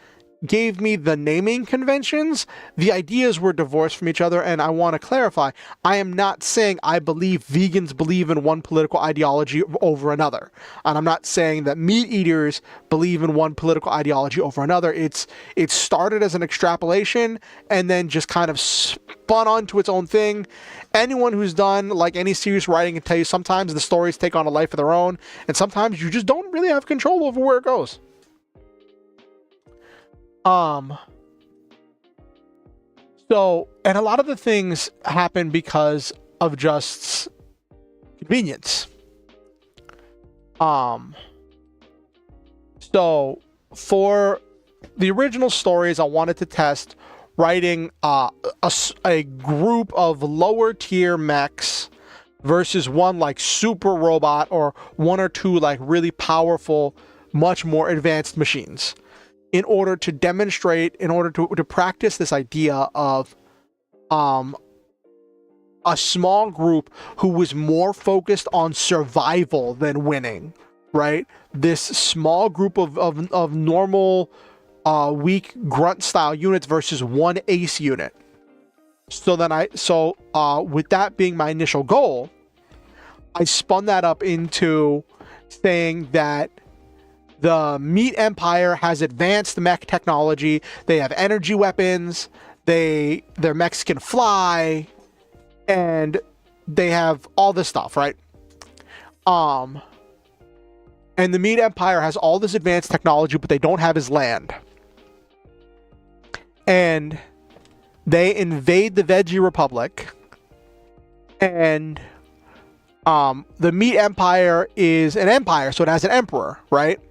gave me the naming conventions, the ideas were divorced from each other. And I want to clarify, I am not saying I believe vegans believe in one political ideology over another. And I'm not saying that meat eaters believe in one political ideology over another. It started as an extrapolation and then just kind of spun onto its own thing. Anyone who's done like any serious writing can tell you sometimes the stories take on a life of their own, and sometimes you just don't really have control over where it goes. So, and a lot of the things happen because of just convenience. So for the original stories, I wanted to test writing a group of lower tier mechs versus one like super robot or one or two like really powerful, much more advanced machines, in order to demonstrate, in order to practice this idea of a small group who was more focused on survival than winning, right? This small group of normal, weak grunt style units versus one ace unit. So then with that being my initial goal, I spun that up into saying that the Meat Empire has advanced mech technology. They have energy weapons. Their mechs can fly, and they have all this stuff, right? And the Meat Empire has all this advanced technology, but they don't have his land. And they invade the Veggie Republic, and the Meat Empire is an empire, so it has an emperor, right?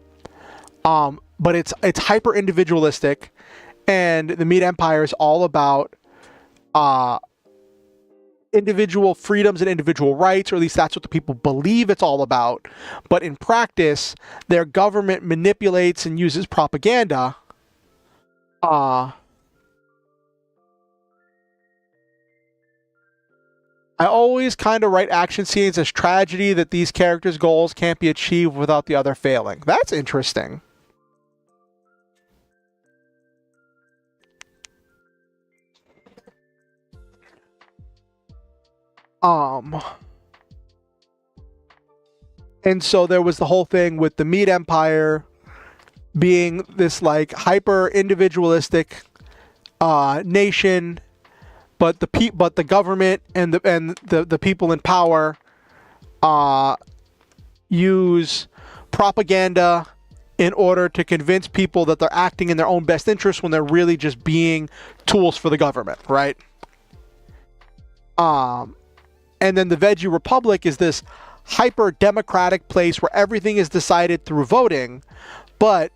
But it's hyper individualistic, and the Meat Empire is all about individual freedoms and individual rights, or at least that's what the people believe it's all about. But in practice, their government manipulates and uses propaganda I always kind of write action scenes as tragedy that these characters' goals can't be achieved without the other failing. That's interesting. And so there was the whole thing with the Meat Empire being this like hyper individualistic nation, but the government and the people in power use propaganda in order to convince people that they're acting in their own best interest when they're really just being tools for the government, right? And then the Veggie Republic is this hyper-democratic place where everything is decided through voting, but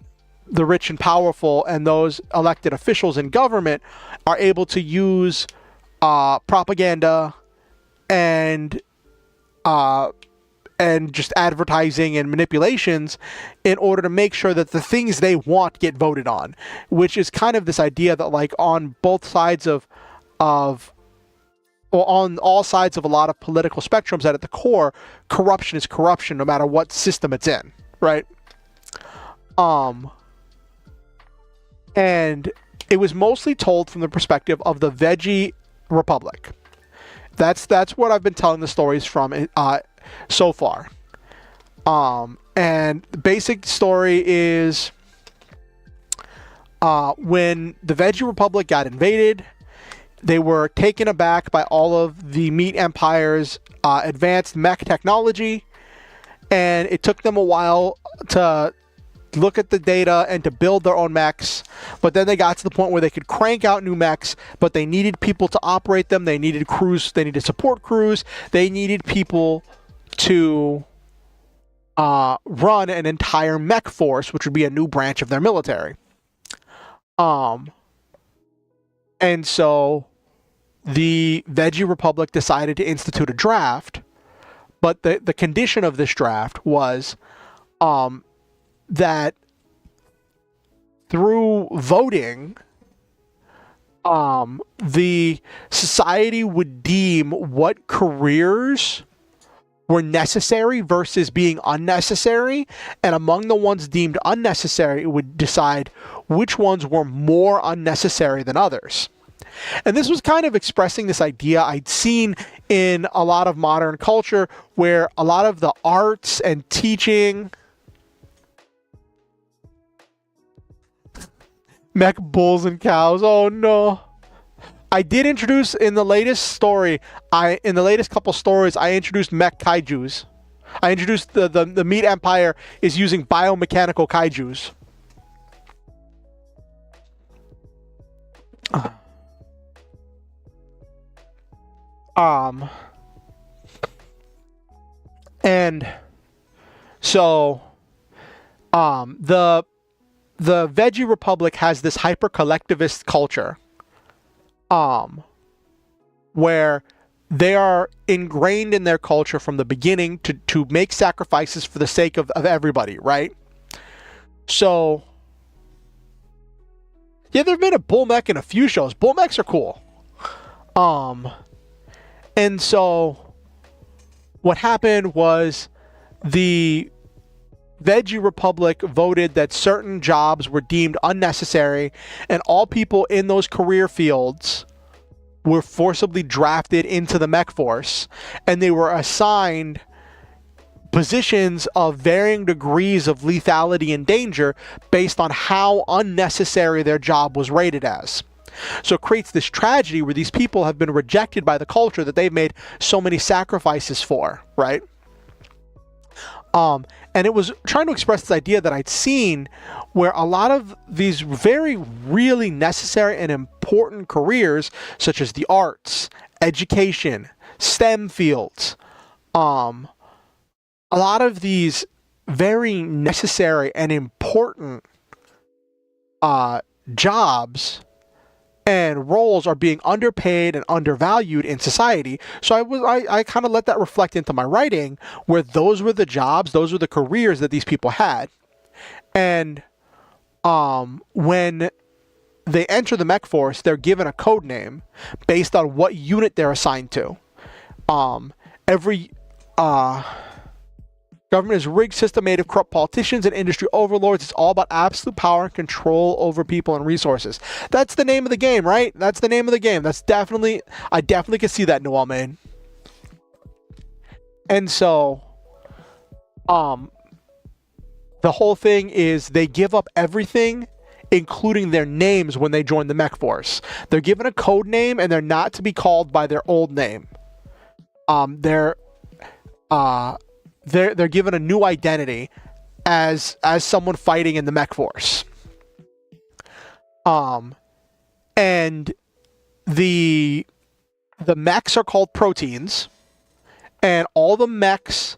the rich and powerful and those elected officials in government are able to use propaganda and just advertising and manipulations in order to make sure that the things they want get voted on, which is kind of this idea that, like, on both sides on all sides of a lot of political spectrums, that at the core, corruption is corruption no matter what system it's in, right? And it was mostly told from the perspective of the Veggie Republic. That's what I've been telling the stories from so far. And the basic story is when the Veggie Republic got invaded, they were taken aback by all of the Meat Empire's advanced mech technology, and it took them a while to look at the data and to build their own mechs. But then they got to the point where they could crank out new mechs, but they needed people to operate them. They needed crews. They needed support crews. They needed people to run an entire mech force, which would be a new branch of their military. And so the Veggie Republic decided to institute a draft, but the condition of this draft was that through voting, the society would deem what careers were necessary versus being unnecessary, and among the ones deemed unnecessary, it would decide which ones were more unnecessary than others. And this was kind of expressing this idea I'd seen in a lot of modern culture, where a lot of the arts and teaching, mech bulls and cows, oh no. I did introduce in the latest story, in the latest couple stories, I introduced mech kaijus. I introduced the Meat Empire is using biomechanical kaijus. And so, the Veggie Republic has this hyper-collectivist culture, where they are ingrained in their culture from the beginning to make sacrifices for the sake of everybody, right? So, yeah, there have been a bull mech in a few shows. Bull mechs are cool. And so what happened was the Veggie Republic voted that certain jobs were deemed unnecessary, and all people in those career fields were forcibly drafted into the mech force, and they were assigned positions of varying degrees of lethality and danger based on how unnecessary their job was rated as. So it creates this tragedy where these people have been rejected by the culture that they've made so many sacrifices for, right? And it was trying to express this idea that I'd seen where a lot of these really necessary and important careers, such as the arts, education, STEM fields, a lot of these very necessary and important jobs and roles are being underpaid and undervalued in society. So I kind of let that reflect into my writing, where those were the jobs, those were the careers that these people had. And when they enter the mech force, they're given a code name based on what unit they're assigned to. Every government is a rigged system made of corrupt politicians and industry overlords. It's all about absolute power and control over people and resources. That's the name of the game, right? That's the name of the game. I definitely can see that, Noel, man. And so, the whole thing is they give up everything, including their names, when they join the mech force. They're given a code name, and they're not to be called by their old name. They're given a new identity, as someone fighting in the mech force. And the mechs are called proteins, and all the mechs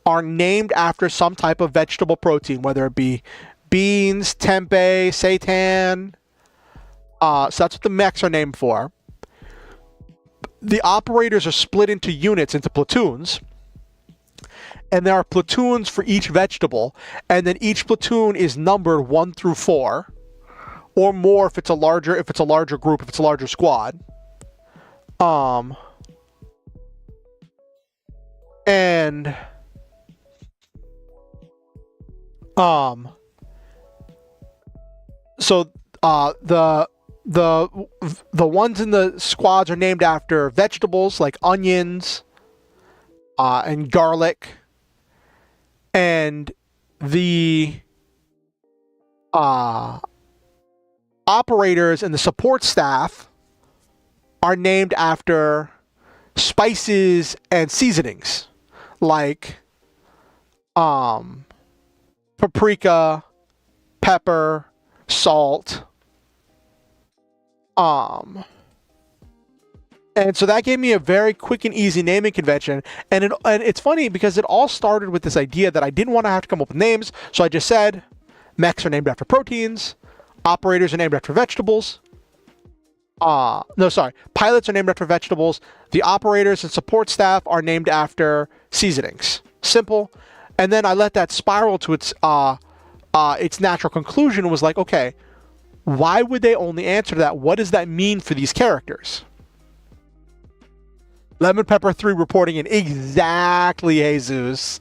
are named after some type of vegetable protein, whether it be beans, tempeh, seitan. So that's what the mechs are named for. The operators are split into units, into platoons. And there are platoons for each vegetable, and then each platoon is numbered 1 through 4, or more if it's a larger group, if it's a larger squad. And so the ones in the squads are named after vegetables like onions and garlic. And the operators and the support staff are named after spices and seasonings like paprika, pepper, salt. And so that gave me a very quick and easy naming convention. And it's funny because it all started with this idea that I didn't want to have to come up with names. So I just said, mechs are named after proteins. Operators are named after vegetables. Pilots are named after vegetables. The operators and support staff are named after seasonings. Simple. And then I let that spiral to its natural conclusion and was like, okay, why would they only answer that? What does that mean for these characters? Lemon Pepper 3 reporting in exactly, Jesus.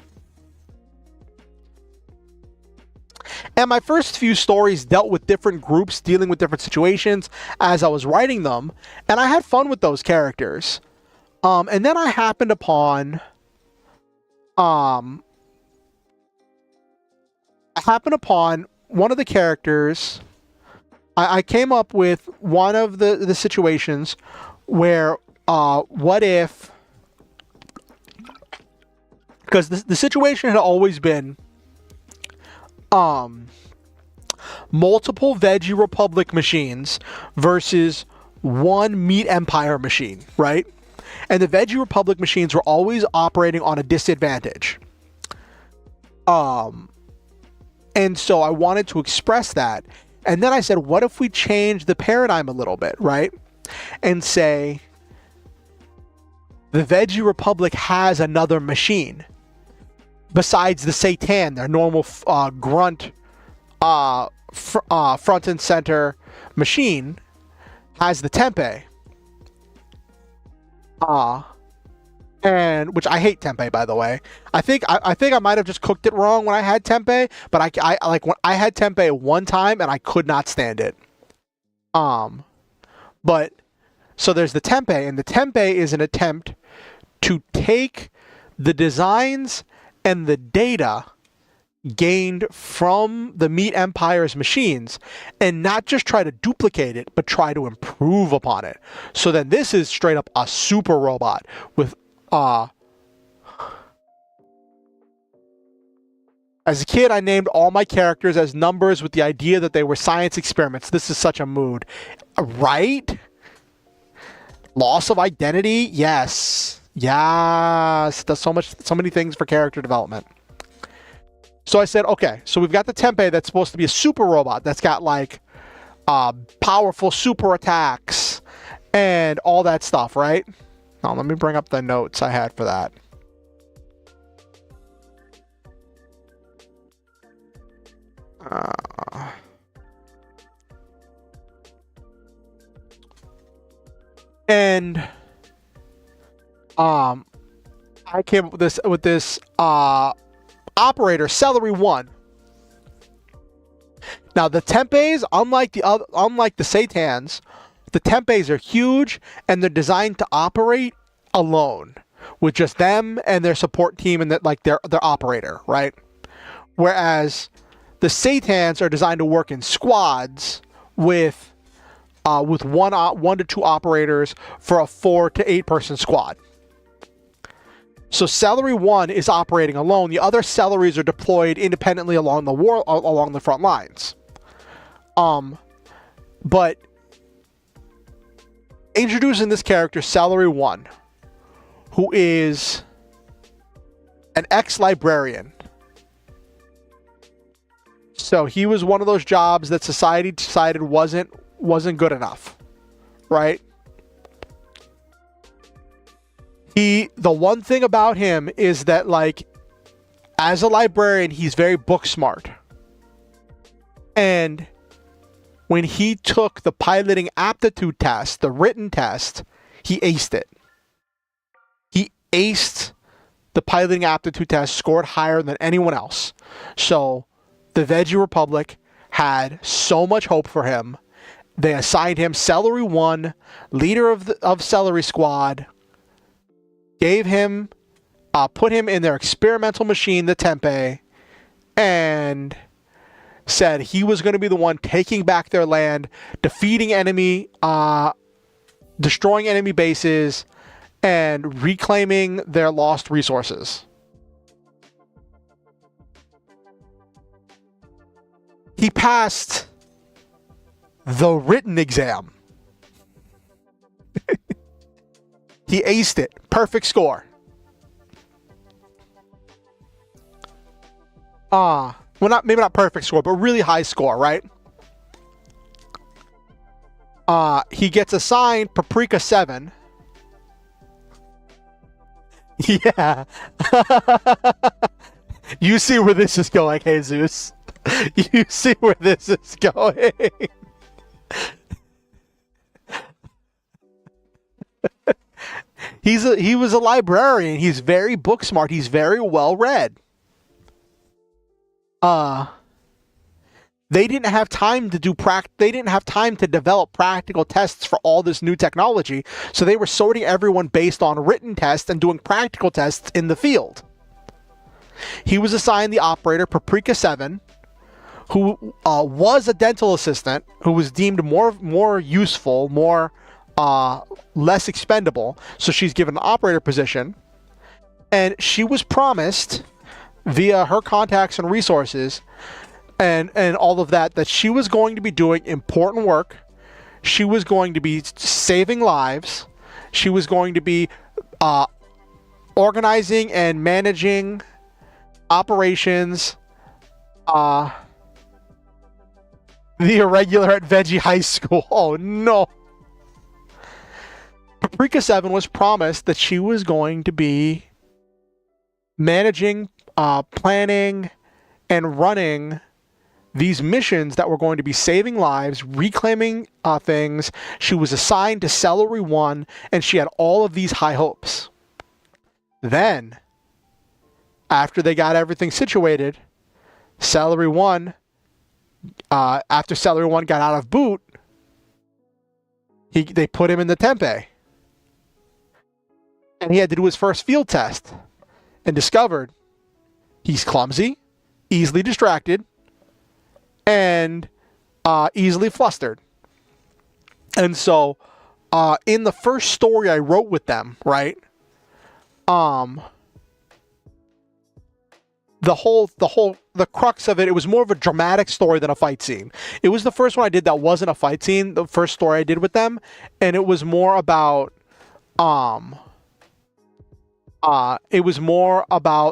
And my first few stories dealt with different groups dealing with different situations as I was writing them, and I had fun with those characters. And then I happened upon one of the characters. I came up with one of the situations where what if, because the situation had always been multiple Veggie Republic machines versus one Meat Empire machine, right? And the Veggie Republic machines were always operating on a disadvantage. And so I wanted to express that. And then I said, what if we change the paradigm a little bit, right? And say, the Veggie Republic has another machine besides the Seitan, their normal grunt front and center machine, has the tempeh. And which I hate tempeh, by the way. I think I might have just cooked it wrong when I had tempeh, but I like when I had tempeh one time and I could not stand it. But so there's the tempeh, and the tempeh is an attempt to take the designs and the data gained from the Meat Empire's machines and not just try to duplicate it, but try to improve upon it. So then this is straight up a super robot with as a kid, I named all my characters as numbers with the idea that they were science experiments. This is such a mood, right? Loss of identity, yes. Yes, does so many things for character development. So I said, okay, so we've got the tempeh that's supposed to be a super robot that's got like powerful super attacks and all that stuff, right? Now let me bring up the notes I had for that. And I came up with this operator, Celery 1. Now the tempehs, unlike the Seitans, the tempehs are huge and they're designed to operate alone with just them and their support team and their operator, right? Whereas the Seitans are designed to work in squads with 1 to 2 operators for a 4 to 8 person squad. So Celery 1 is operating alone. The other celeries are deployed independently along the front lines. But introducing this character, Celery 1, who is an ex-librarian. So he was one of those jobs that society decided wasn't good enough, right? The one thing about him is that, like, as a librarian, he's very book smart. And when he took the piloting aptitude test, the written test, he aced it. He aced the piloting aptitude test, scored higher than anyone else. So the Veggie Republic had so much hope for him. They assigned him Celery 1, leader of Celery Squad, gave him, put him in their experimental machine, the Tempeh, and said he was going to be the one taking back their land, defeating enemy, destroying enemy bases, and reclaiming their lost resources. He passed the written exam. He aced it. Perfect score. Well, maybe not perfect score, but really high score, right? He gets assigned Paprika 7. Yeah. You see where this is going, Jesus. You see where this is going. He was a librarian. He's very book smart. He's very well read. They didn't have time to they didn't have time to develop practical tests for all this new technology, so they were sorting everyone based on written tests and doing practical tests in the field. He was assigned the operator Paprika 7, who was a dental assistant, who was deemed more useful, less expendable, so she's given an operator position, and she was promised via her contacts and resources and all of that she was going to be doing important work. She was going to be saving lives. She was going to be organizing and managing operations, the irregular at Veggie High School. Oh no. Paprika 7 was promised that she was going to be managing, planning, and running these missions that were going to be saving lives, reclaiming things. She was assigned to Celery 1, and she had all of these high hopes. Then, after they got everything situated, Celery 1, after Celery 1 got out of boot, they put him in the Tempeh. And he had to do his first field test and discovered he's clumsy, easily distracted, and easily flustered. And so in the first story I wrote with them, right, the crux of it was more of a dramatic story than a fight scene. It was the first one I did that wasn't a fight scene, the first story I did with them, and it was more about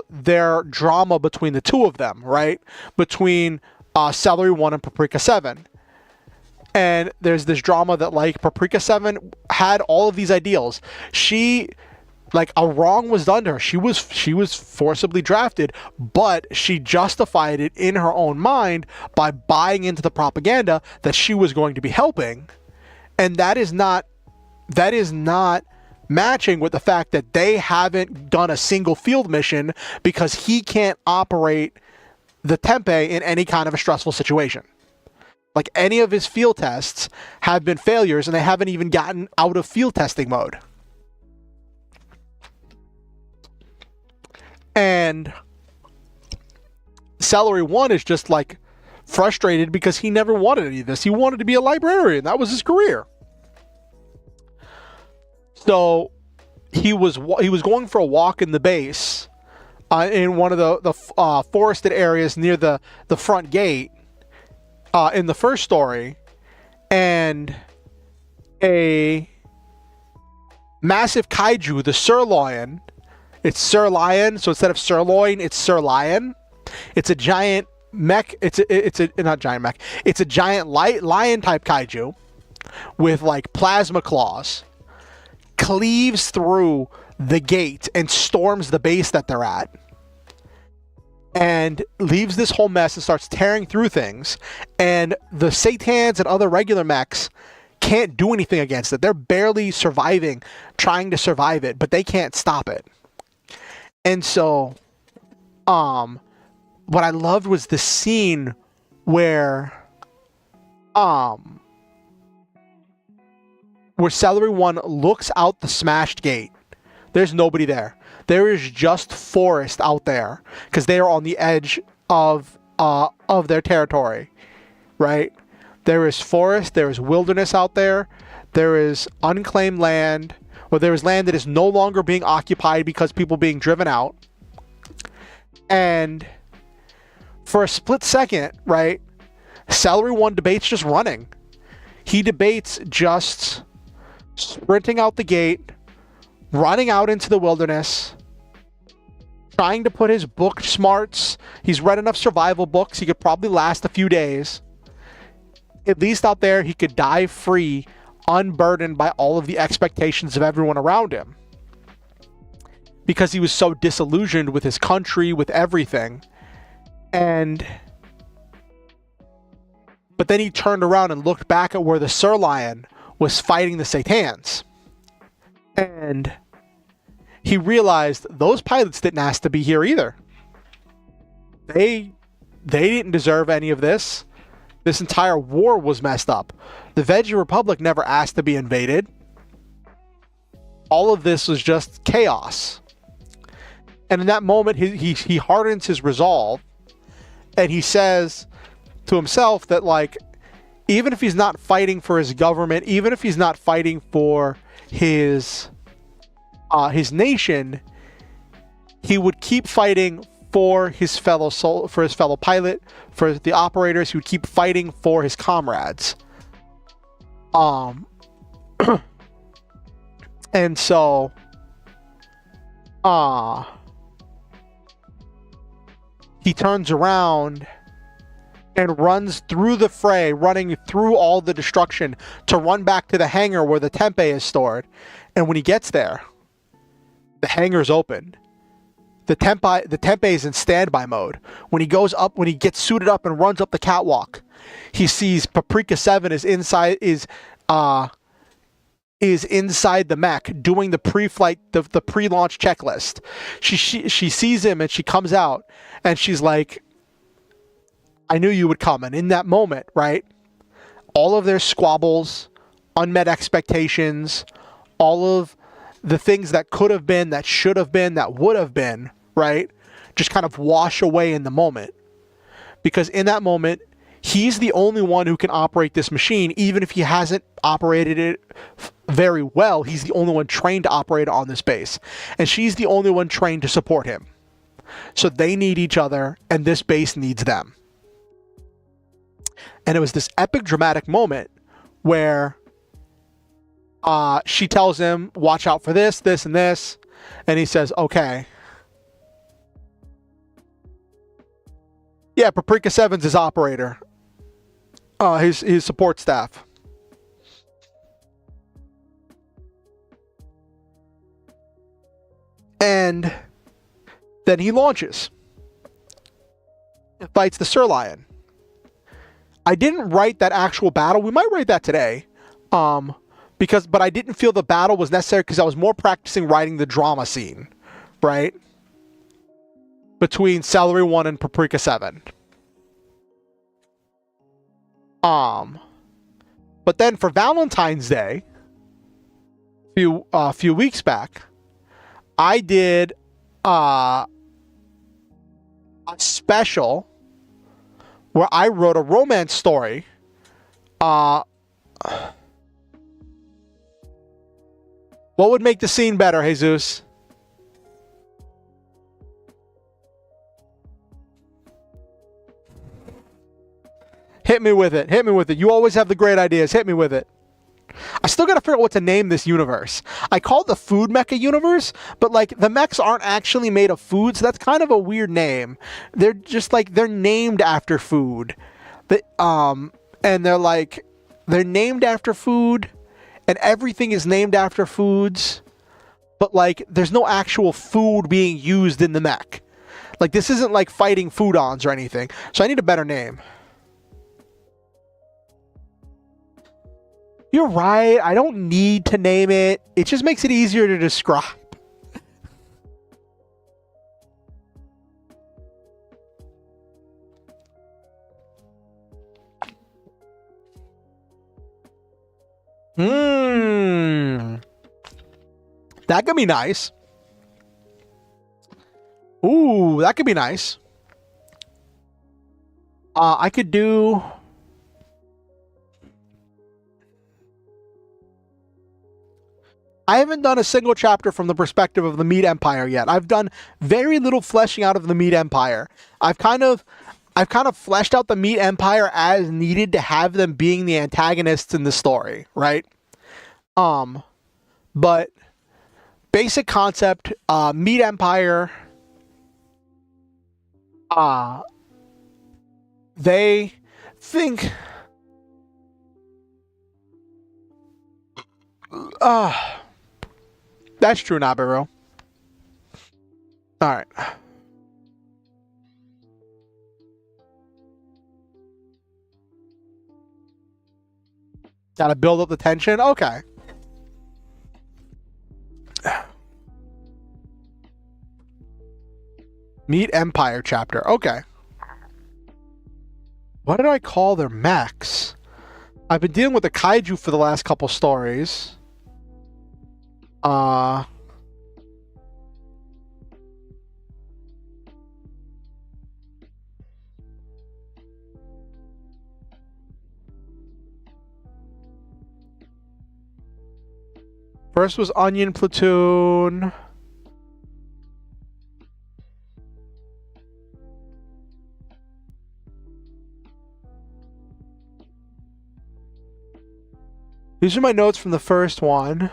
their drama between the two of them, right? Between Celery 1 and Paprika 7. And there's this drama that, like, Paprika 7 had all of these ideals. She, like, a wrong was done to her. She was forcibly drafted, but she justified it in her own mind by buying into the propaganda that she was going to be helping. And that is not matching with the fact that they haven't done a single field mission because he can't operate the Tempeh in any kind of a stressful situation. Like, any of his field tests have been failures, and they haven't even gotten out of field testing mode. And Celery 1 is just, like, frustrated because he never wanted any of this. He wanted to be a librarian. That was his career. So he was going for a walk in the base, in one of the forested areas near the front gate, in the first story, and a massive kaiju, the sirloin. It's sirlion, so instead of sirloin, it's sirlion. It's a giant mech. It's a not giant mech. It's a giant lion type kaiju with like plasma claws. Cleaves through the gate and storms the base that they're at, and leaves this whole mess and starts tearing through things. And the Satans and other regular mechs can't do anything against it. They're barely surviving, trying to survive it, but they can't stop it. And so, what I loved was the scene where Celery One looks out the smashed gate. There's nobody there. There is just forest out there because they are on the edge of their territory, right? There is forest. There is wilderness out there. There is unclaimed land, or there is land that is no longer being occupied because people being driven out. And for a split second, right, Celery One debates just running. He debates just sprinting out the gate, running out into the wilderness, trying to put his book smarts. He's read enough survival books. He could probably last a few days. At least out there, he could die free, unburdened by all of the expectations of everyone around him. Because he was so disillusioned with his country, with everything. But then he turned around and looked back at where the Sirlion was fighting the Satans. And he realized those pilots didn't ask to be here either. They didn't deserve any of this. This entire war was messed up. The Veggie Republic never asked to be invaded. All of this was just chaos. And in that moment, he hardens his resolve, and he says to himself that, like, even if he's not fighting for his government, even if he's not fighting for his nation, he would keep fighting for his fellow pilot, for the operators. He would keep fighting for his comrades. And so, he turns around and runs through the fray, running through all the destruction to run back to the hangar where the Tempeh is stored. And when he gets there, the hangar's open. The Tempeh is in standby mode. When he gets suited up and runs up the catwalk, he sees Paprika 7 is inside the mech doing the pre-flight, the pre-launch checklist. She sees him and she comes out and she's like, I knew you would come. And in that moment, right, all of their squabbles, unmet expectations, all of the things that could have been, that should have been, that would have been, right, just kind of wash away in the moment. Because in that moment, he's the only one who can operate this machine, even if he hasn't operated it very well. He's the only one trained to operate on this base. And she's the only one trained to support him. So they need each other, and this base needs them. And it was this epic dramatic moment where she tells him, watch out for this, this, and this. And he says, okay. Yeah, Paprika 7's his operator. His support staff. And then he launches. And fights the Sirlion. I didn't write that actual battle. We might write that today. But I didn't feel the battle was necessary because I was more practicing writing the drama scene, right? Between Celery 1 and Paprika 7. But then for Valentine's Day, a few weeks back, I did a special where I wrote a romance story. What would make the scene better, Jesus? Hit me with it. Hit me with it. You always have the great ideas. Hit me with it. I still gotta figure out what to name this universe. I call it the food mecha universe, but like the mechs aren't actually made of food, so that's kind of a weird name. They're just like they're named after food. And they're named after food, and everything is named after foods, but like there's no actual food being used in the mech. Like this isn't like fighting foodons or anything. So I need a better name. You're right. I don't need to name it. It just makes it easier to describe. That could be nice. Ooh, that could be nice. I could do... I haven't done a single chapter from the perspective of the Meat Empire yet. I've done very little fleshing out of the Meat Empire. I've kind of fleshed out the Meat Empire as needed to have them being the antagonists in the story, right? But basic concept, Meat Empire, they think that's true, Nabiru. Alright. Gotta build up the tension? Okay. Meat Empire chapter. Okay. What did I call their mechs? I've been dealing with the kaiju for the last couple stories. First was Onion Platoon. These are my notes from the first one.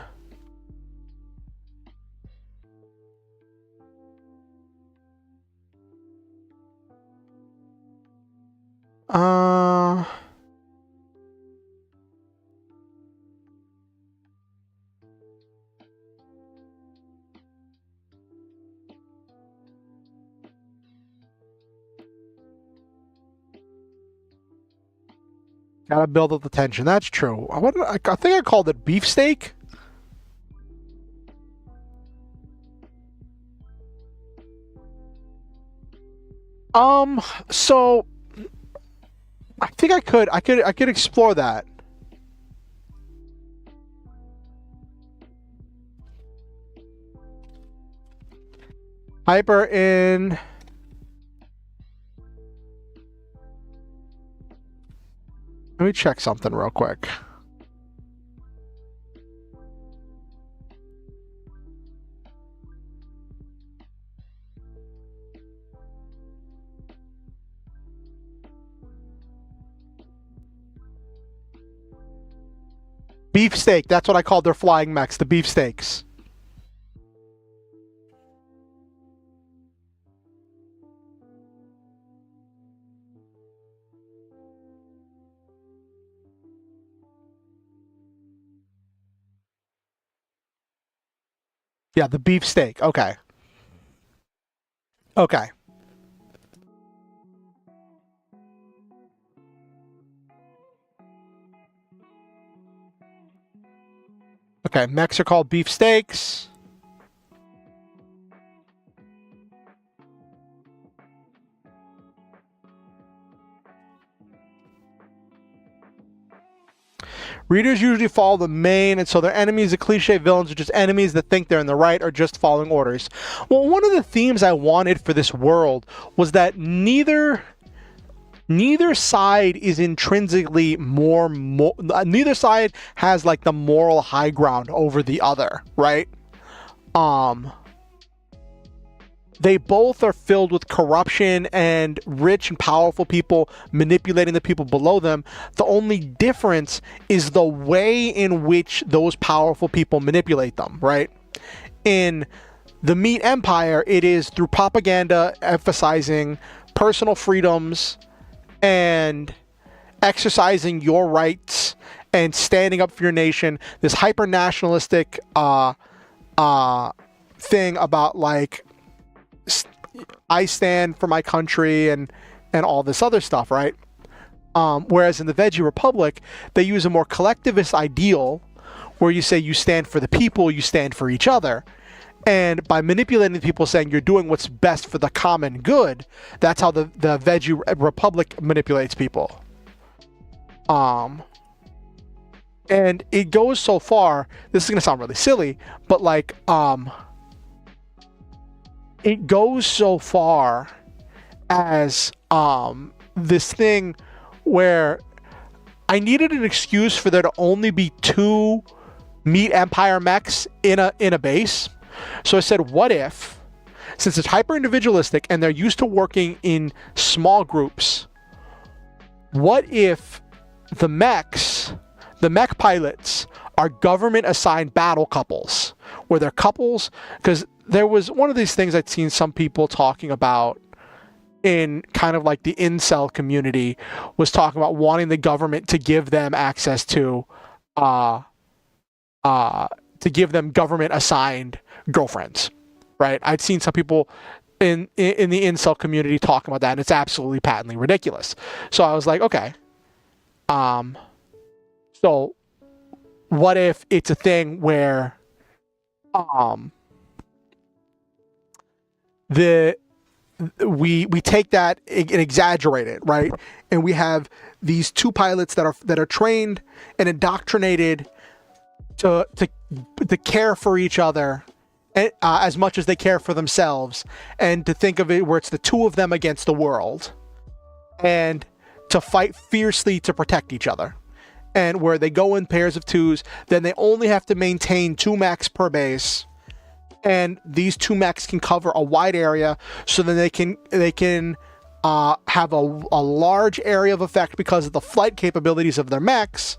Gotta build up the tension. That's true. I think I called it beefsteak. So I think I could explore that. Hyper in. Let me check something real quick. Beefsteak, that's what I called their flying mechs, the beefsteaks. Yeah, the beefsteak. Okay. Okay. Okay, mechs are called beefsteaks. Readers usually follow the main, and so their enemies, the cliche villains, are just enemies that think they're in the right or just following orders. Well, one of the themes I wanted for this world was that neither neither side is intrinsically neither side has like the moral high ground over the other, right? They both are filled with corruption and rich and powerful people manipulating the people below them. The only difference is the way in which those powerful people manipulate them, right? In the meat empire, it is through propaganda emphasizing personal freedoms and exercising your rights and standing up for your nation. This hyper nationalistic thing about like, I stand for my country and all this other stuff, right? Whereas in the Veggie Republic, they use a more collectivist ideal where you say you stand for the people, you stand for each other. And by manipulating the people, saying you're doing what's best for the common good, that's how the Veggie Republic manipulates people. And it goes so far, this is going to sound really silly, but like, it goes so far as this thing where I needed an excuse for there to only be 2 Meat Empire mechs in a base. So I said, what if, since it's hyper individualistic and they're used to working in small groups, what if the mech pilots are government assigned battle couples, where they're couples? Because there was one of these things I'd seen some people talking about in kind of like the incel community, was talking about wanting the government to give them access to give them government assigned girlfriends, right? I'd seen some people in the incel community talking about that, and it's absolutely patently ridiculous. So I was like, okay, so what if it's a thing where we take that and exaggerate it, right? And we have these 2 pilots that are trained and indoctrinated to care for each other as much as they care for themselves, and to think of it where it's the 2 of them against the world, and to fight fiercely to protect each other. And where they go in pairs of 2s, then they only have to maintain 2 mechs per base, and these 2 mechs can cover a wide area, so then they can have a large area of effect because of the flight capabilities of their mechs,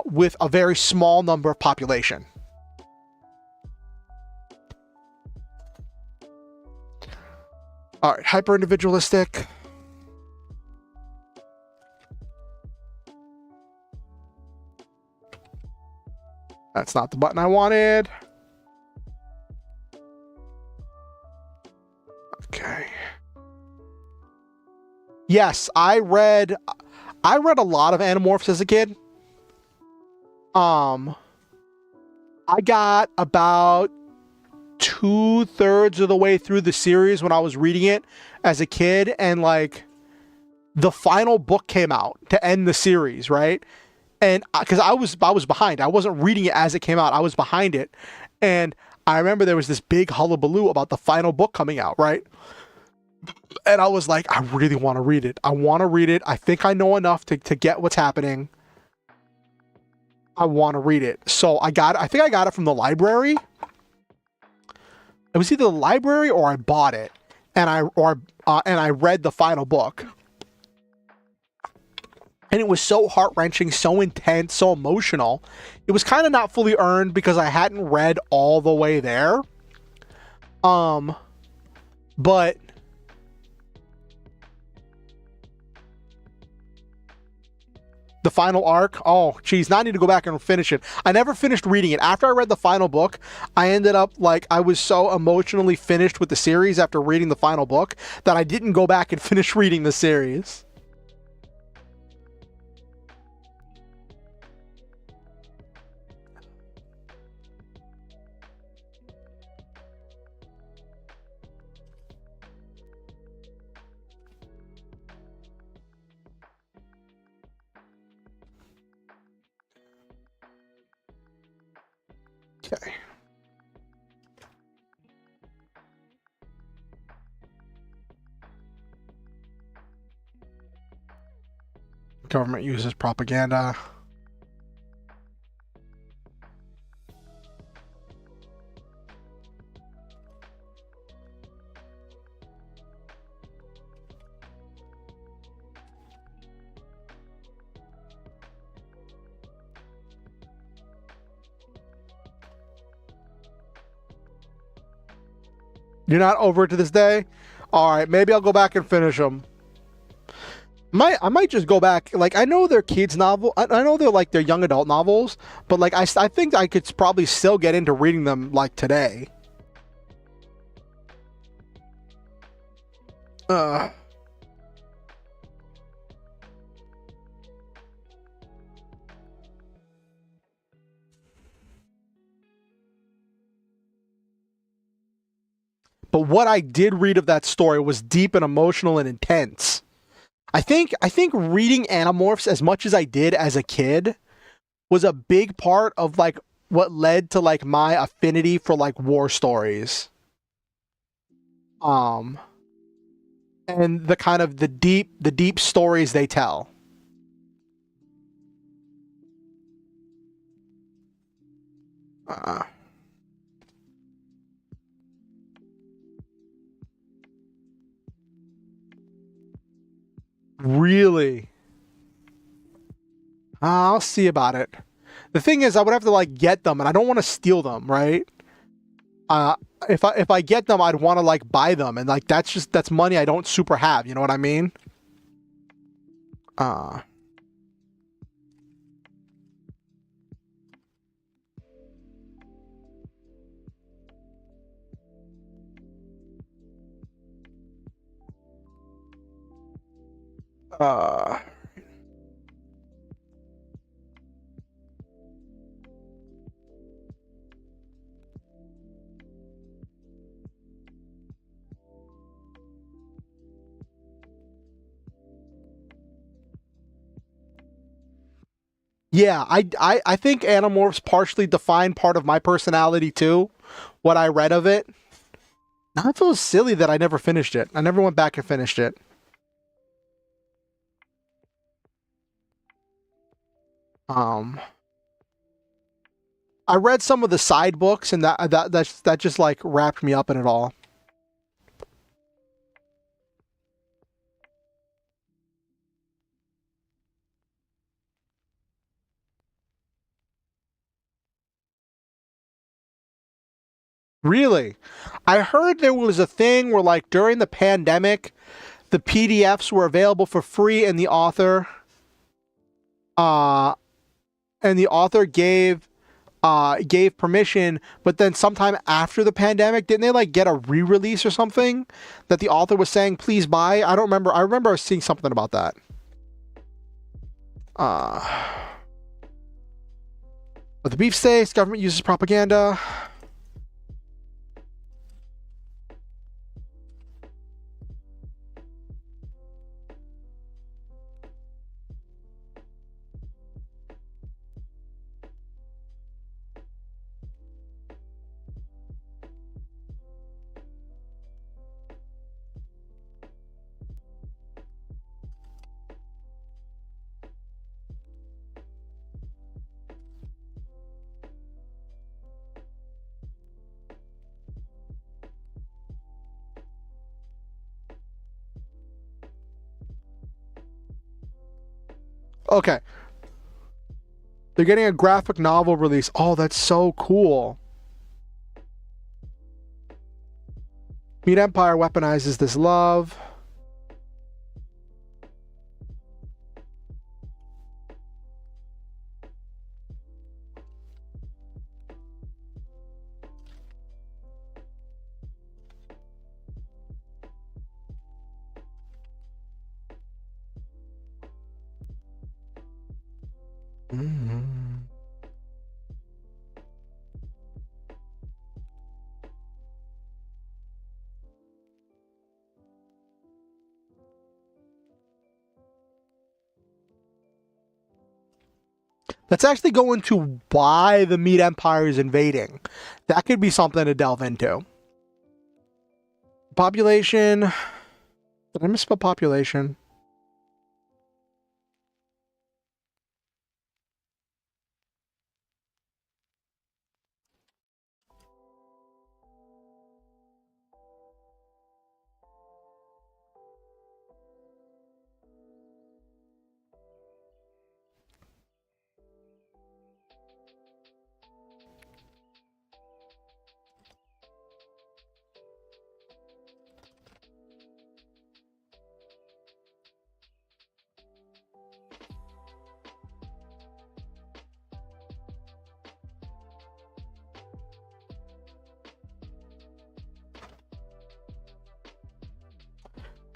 with a very small number of population. All right, hyper individualistic. That's not the button I wanted. Okay. Yes, I read a lot of Animorphs as a kid. I got about 2/3 of the way through the series when I was reading it as a kid, and like the final book came out to end the series, right? And because I was behind, I wasn't reading it as it came out, I was behind it, and I remember there was this big hullabaloo about the final book coming out, right? And I was like, I really want to read it. I want to read it. I think I know enough to get what's happening. I want to read it. So I think I got it from the library. It was either the library or I bought it, and I read the final book. And it was so heart-wrenching, so intense, so emotional. It was kind of not fully earned because I hadn't read all the way there. But the final arc, oh geez, now I need to go back and finish it. I never finished reading it. After I read the final book, I ended up like, I was so emotionally finished with the series after reading the final book that I didn't go back and finish reading the series. Okay. Government uses propaganda. You're not over it to this day? All right, maybe I'll go back and finish them. I might just go back. Like, I know they're kids novel. I know they're like they're young adult novels, but like I think I could probably still get into reading them like today. But what I did read of that story was deep and emotional and intense. I think reading Animorphs as much as I did as a kid was a big part of like what led to like my affinity for like war stories. And the kind of the deep stories they tell. Really? I'll see about it. The thing is, I would have to like get them, and I don't want to steal them, right? Uh, if I get them, I'd want to like buy them, and like that's money I don't super have. You know what I mean? Uh, uh, yeah, I think Animorphs partially define part of my personality too. What I read of it. Now it feels silly that I never finished it. I never went back and finished it. Um, I read some of the side books, and that just like wrapped me up in it all. Really, I heard there was a thing where like during the pandemic, the PDFs were available for free, uh, and the author gave permission, but then sometime after the pandemic, didn't they like get a re-release or something that the author was saying please buy? I don't remember. I remember I was seeing something about that. Uh, but the beefsteaks, government uses propaganda. Okay, they're getting a graphic novel release. Oh, that's so cool. Meat Empire weaponizes this love. Mm-hmm. Let's actually go into why the Meat Empire is invading. That could be something to delve into. Population. Did I misspell population?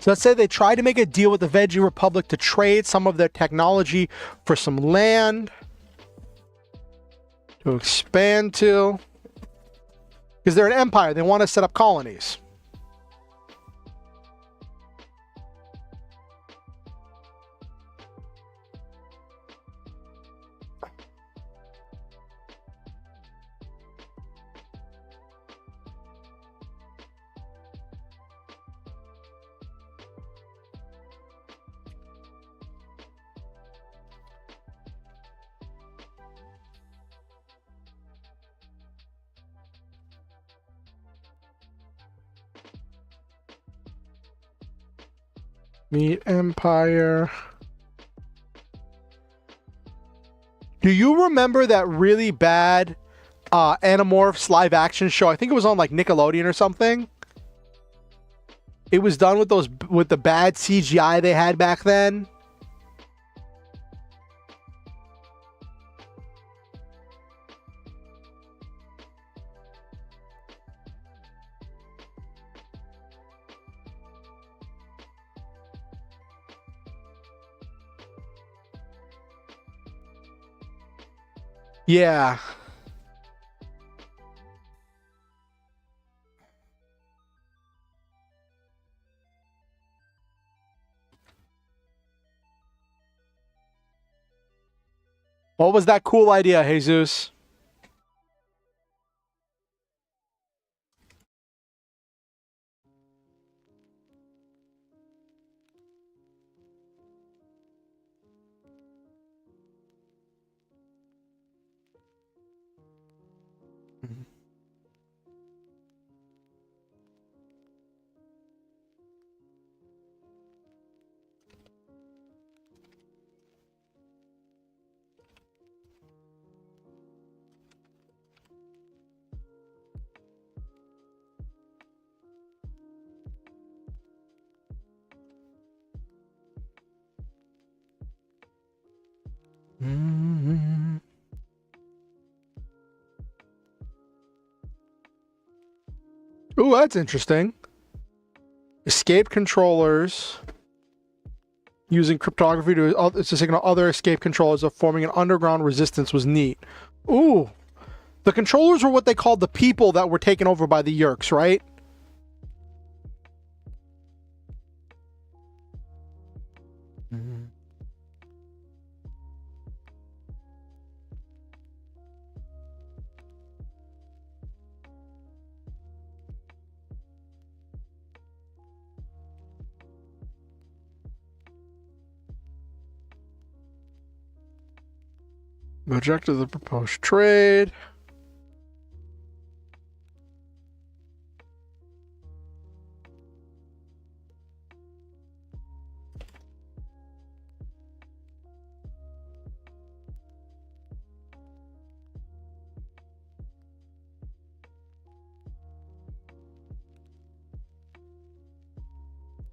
So let's say they tried to make a deal with the Veggie Republic to trade some of their technology for some land to expand to. Because they're an empire. They want to set up colonies. Meet Empire. Do you remember that really bad Animorphs live action show? I think it was on like Nickelodeon or something. It was done with the bad CGI they had back then. Yeah. What was that cool idea, Jesus? Ooh, that's interesting. Escape controllers using cryptography to signal other escape controllers of forming an underground resistance was neat. Ooh. The controllers were what they called the people that were taken over by the Yeerks, right? Rejected the proposed trade.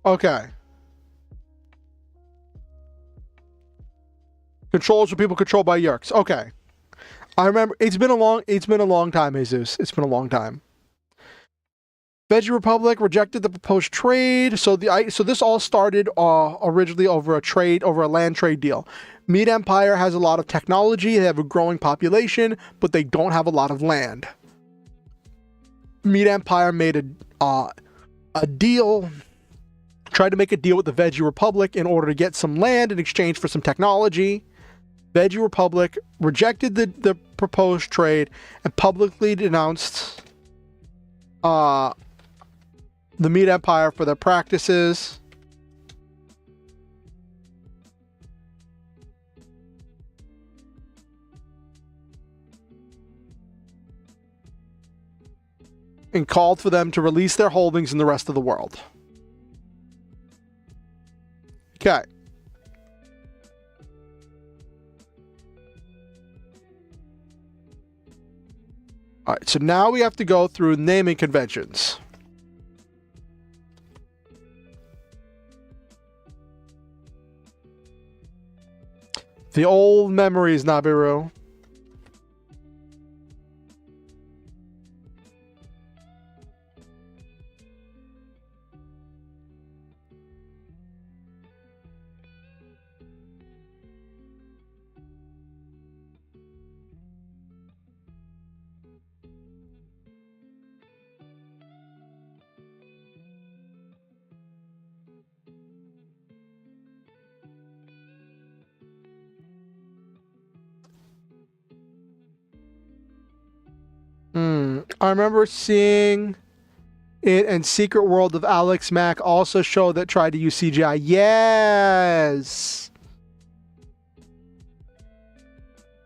Okay. Controls for people controlled by Yeerks. Okay. I remember it's been a long time, Jesus. It's been a long time. Veggie Republic rejected the proposed trade. So this all started originally over a land trade deal. Meat Empire has a lot of technology. They have a growing population, but they don't have a lot of land. Meat Empire made a deal, tried to make a deal with the Veggie Republic in order to get some land in exchange for some technology. Veggie Republic rejected the proposed trade and publicly denounced the Meat Empire for their practices. And called for them to release their holdings in the rest of the world. Okay. All right, so now we have to go through naming conventions. The old memories, Nabiru. I remember seeing it, and Secret World of Alex Mack also show that tried to use CGI. Yes.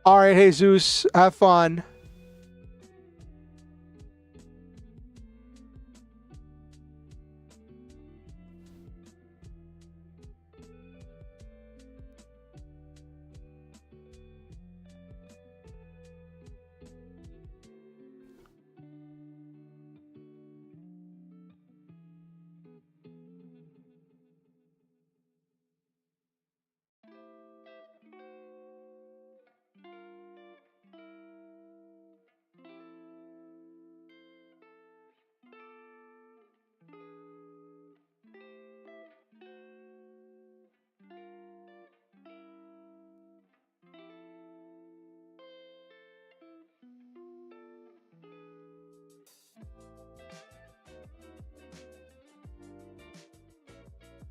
All right, Jesus, have fun.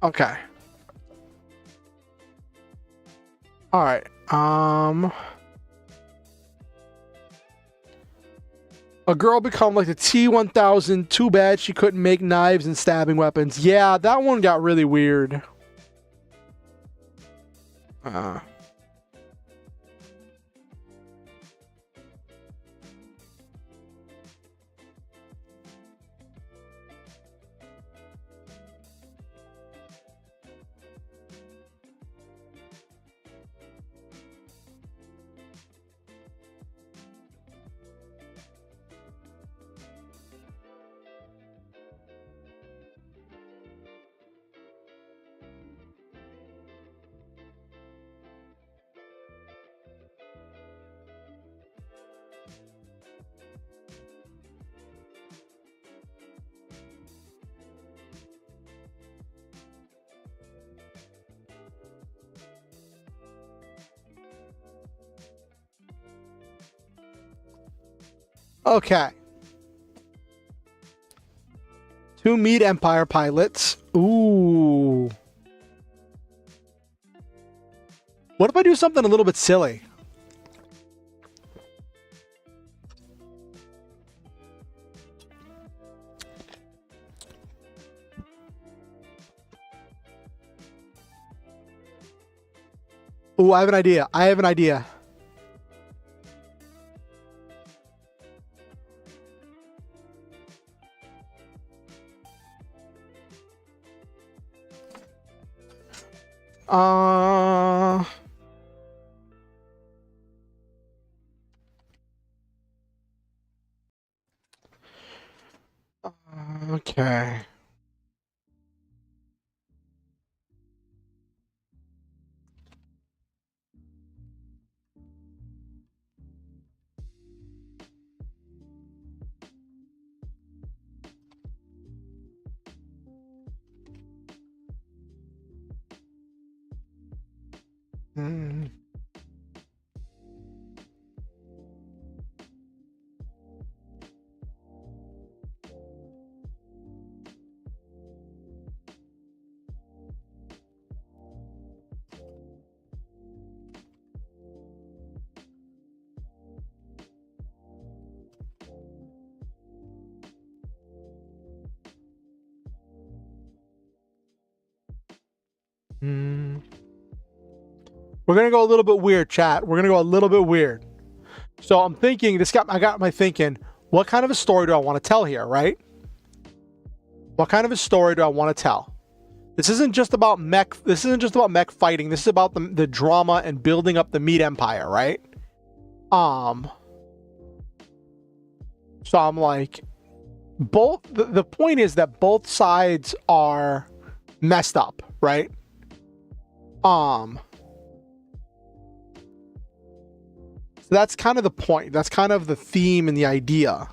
Okay. All right. A girl become like the T-1000. Too bad she couldn't make knives and stabbing weapons. Yeah, that one got really weird. Okay. 2 Meat Empire pilots. Ooh. What if I do something a little bit silly? Ooh, I have an idea. I have an idea. Okay. Hmm. We're gonna go a little bit weird, chat. We're gonna go a little bit weird. So I'm thinking, I got my thinking, what kind of a story do I want to tell here, right? What kind of a story do I want to tell? This isn't just about mech fighting. This is about the drama and building up the meat empire, right? So I'm like, the point is that both sides are messed up, right? So that's kind of the point. That's kind of the theme and the idea.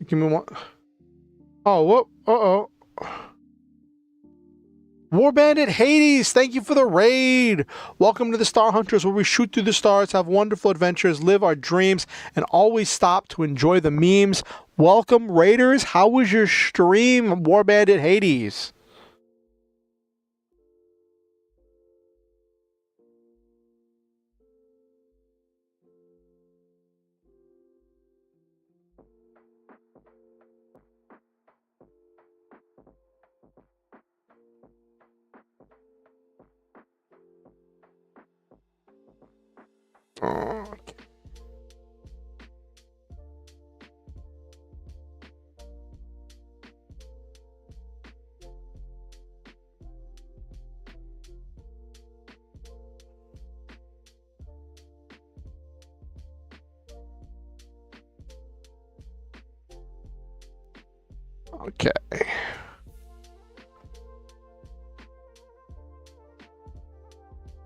Give me one. Oh, whoop. Uh-oh. War Bandit Hades, thank you for the raid. Welcome to the Star Hunters, where we shoot through the stars, have wonderful adventures, live our dreams, and always stop to enjoy the memes. Welcome, Raiders. How was your stream, War Bandit Hades? Okay.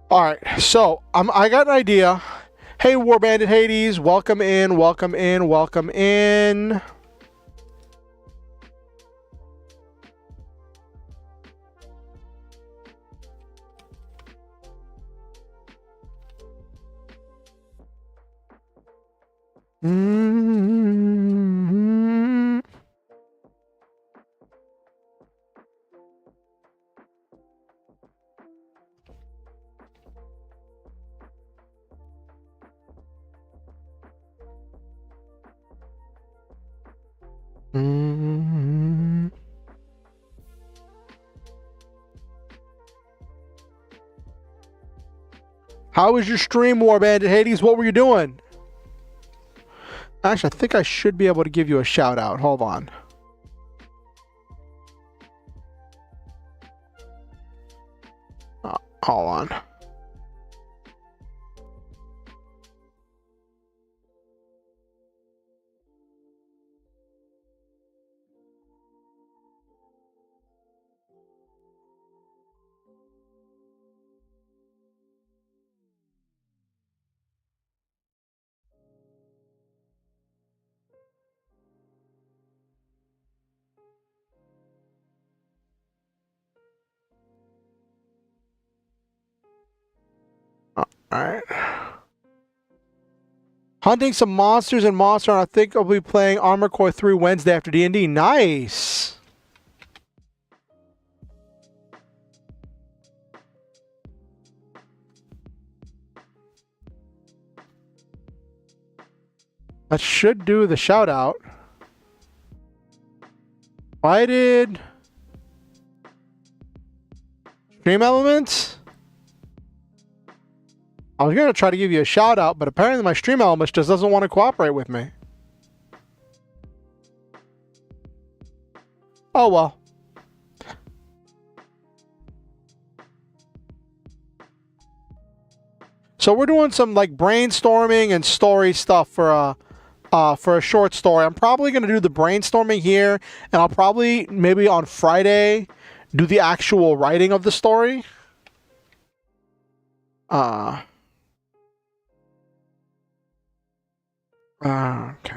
All right, so I got an idea. Hey, War Bandit Hades, welcome in, welcome in, welcome in. How was your stream, War Bandit Hades? What were you doing? Actually, I think I should be able to give you a shout out. Hold on. Hold on. Alright. Hunting some monsters in Monster, and I think I'll be playing Armor Core 3 Wednesday after D&D. Nice! That should do the shout out. Why did Stream Elements? I was going to try to give you a shout out, but apparently my Stream Elements just doesn't want to cooperate with me. Oh well. So we're doing some like brainstorming and story stuff for a short story. I'm probably going to do the brainstorming here, and I'll probably maybe on Friday do the actual writing of the story. Okay.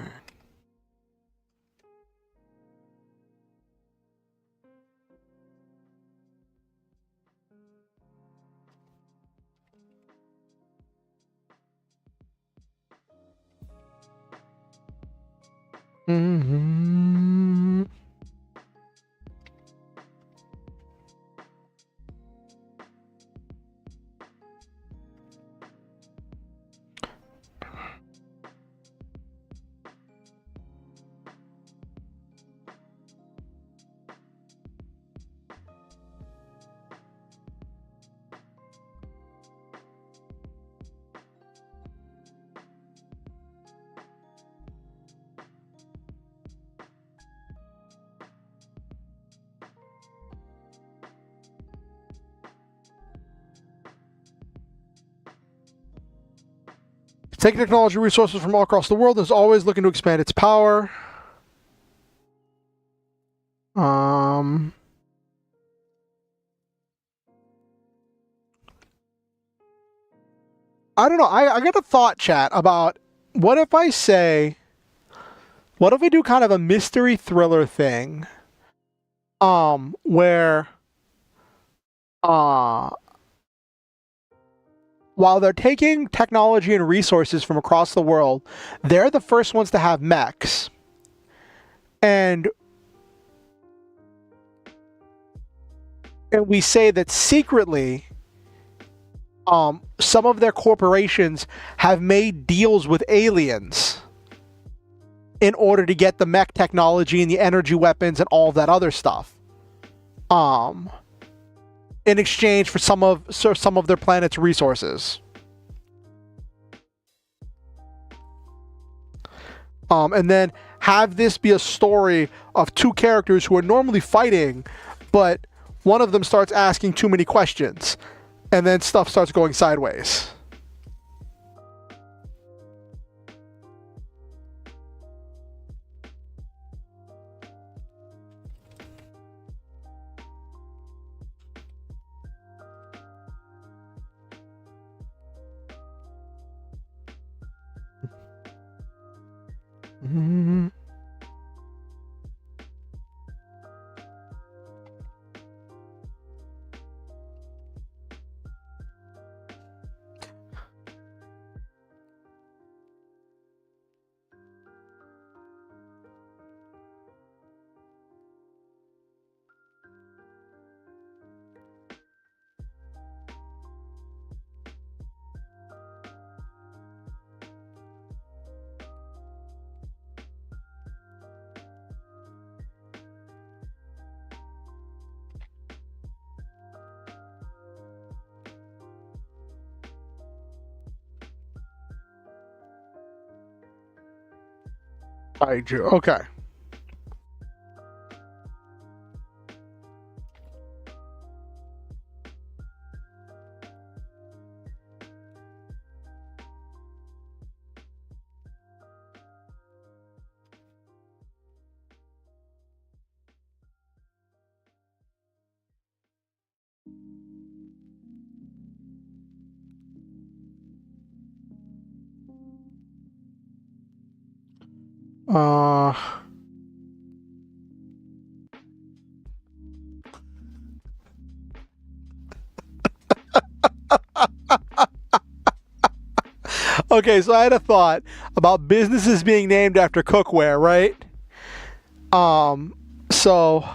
Taking technology resources from all across the world is always looking to expand its power. I don't know. I got a thought chat about what if I say, what if we do kind of a mystery thriller thing, where, while they're taking technology and resources from across the world, they're the first ones to have mechs. And we say that secretly, some of their corporations have made deals with aliens in order to get the mech technology and the energy weapons and all that other stuff. In exchange for some of their planet's resources. And then have this be a story of two characters who are normally fighting, but one of them starts asking too many questions, and then stuff starts going sideways. Mm-hmm. Kaiju. Okay. Uh. Okay, so I had a thought about businesses being named after cookware, right? So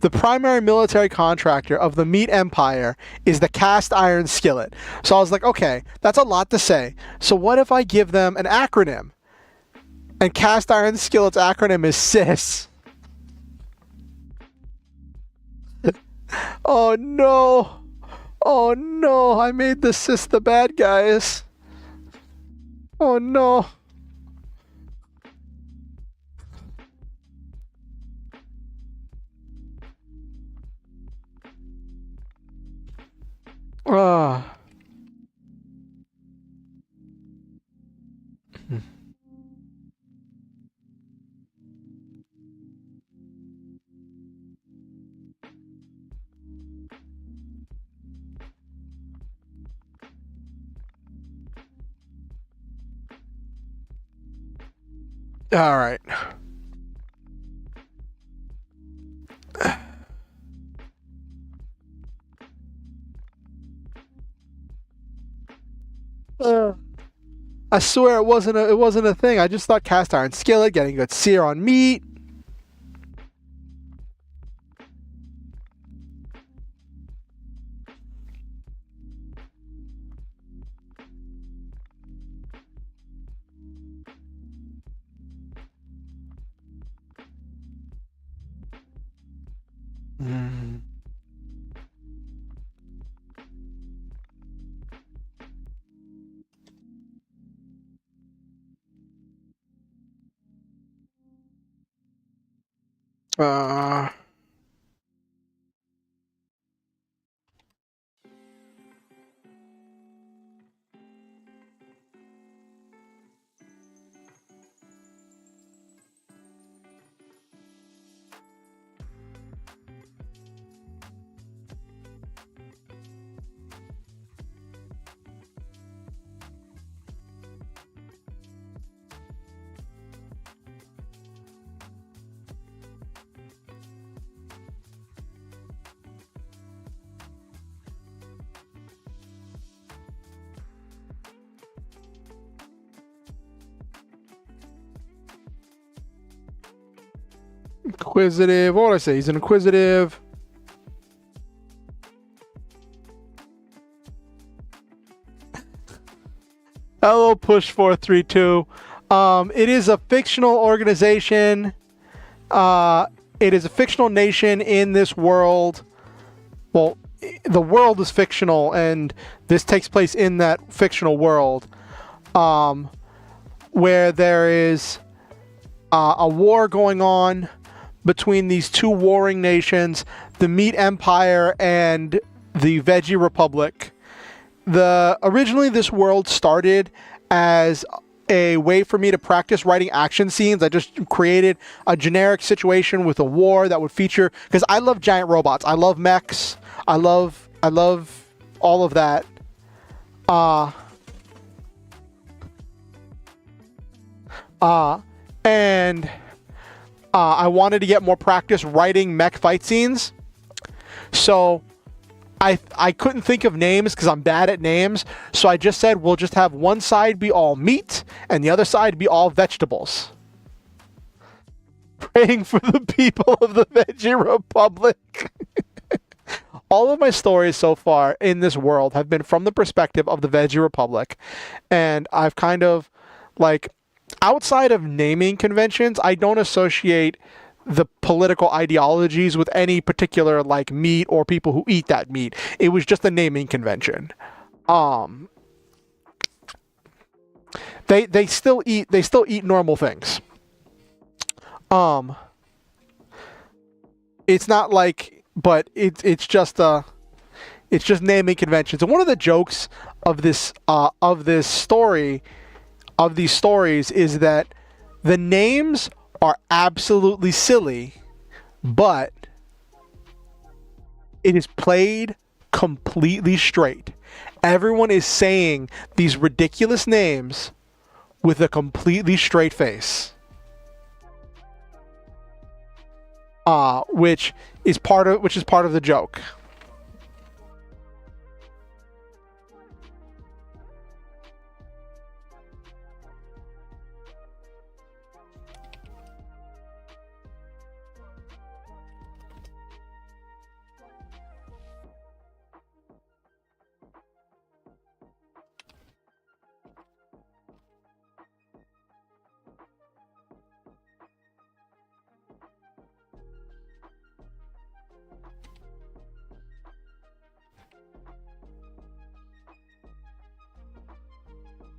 the primary military contractor of the meat empire is the cast iron skillet. So I was like, okay, that's a lot to say. So what if I give them an acronym? And cast iron skillet's acronym is CIS. Oh no. Oh no, I made the CIS the bad guys. Oh no. Ah. All right. I swear it wasn't a thing. I just thought cast iron skillet, getting good sear on meat. Mm. Uh, Inquisitive. What would I say? He's an inquisitive. Hello, Push 432. It is a fictional organization. It is a fictional nation in this world. Well, the world is fictional, and this takes place in that fictional world, where there is a war going on between these two warring nations, the Meat Empire and the Veggie Republic. Originally, this world started as a way for me to practice writing action scenes. I just created a generic situation with a war that would feature, because I love giant robots. I love mechs. I love all of that. And I wanted to get more practice writing mech fight scenes. So I couldn't think of names because I'm bad at names. So I just said, we'll just have one side be all meat and the other side be all vegetables. Praying for the people of the Veggie Republic. All of my stories so far in this world have been from the perspective of the Veggie Republic. And I've kind of, like, outside of naming conventions, I don't associate the political ideologies with any particular, like, meat or people who eat that meat. It was just a naming convention. They still eat normal things. It's not like, but it's just naming conventions. And one of the jokes of these stories is that the names are absolutely silly, but it is played completely straight. Everyone is saying these ridiculous names with a completely straight face. Which is part of the joke.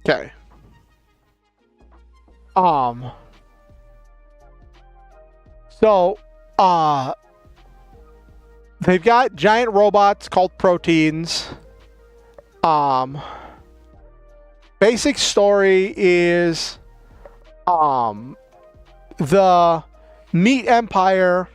Okay. So, they've got giant robots called proteins. Basic story is, the Meat Empire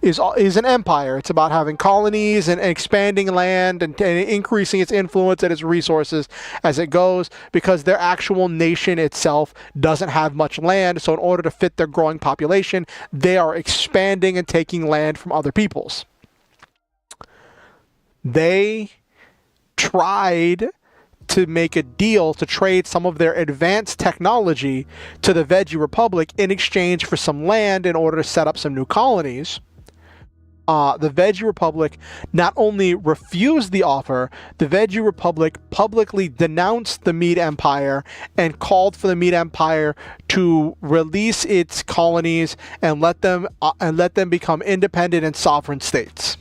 is an empire. It's about having colonies and expanding land and increasing its influence and its resources as it goes, because their actual nation itself doesn't have much land. So in order to fit their growing population, they are expanding and taking land from other peoples. They tried to make a deal to trade some of their advanced technology to the Veggie Republic in exchange for some land in order to set up some new colonies. The Veggie Republic not only refused the offer, the Veggie Republic publicly denounced the Meat Empire and called for the Meat Empire to release its colonies and let them become independent and sovereign states.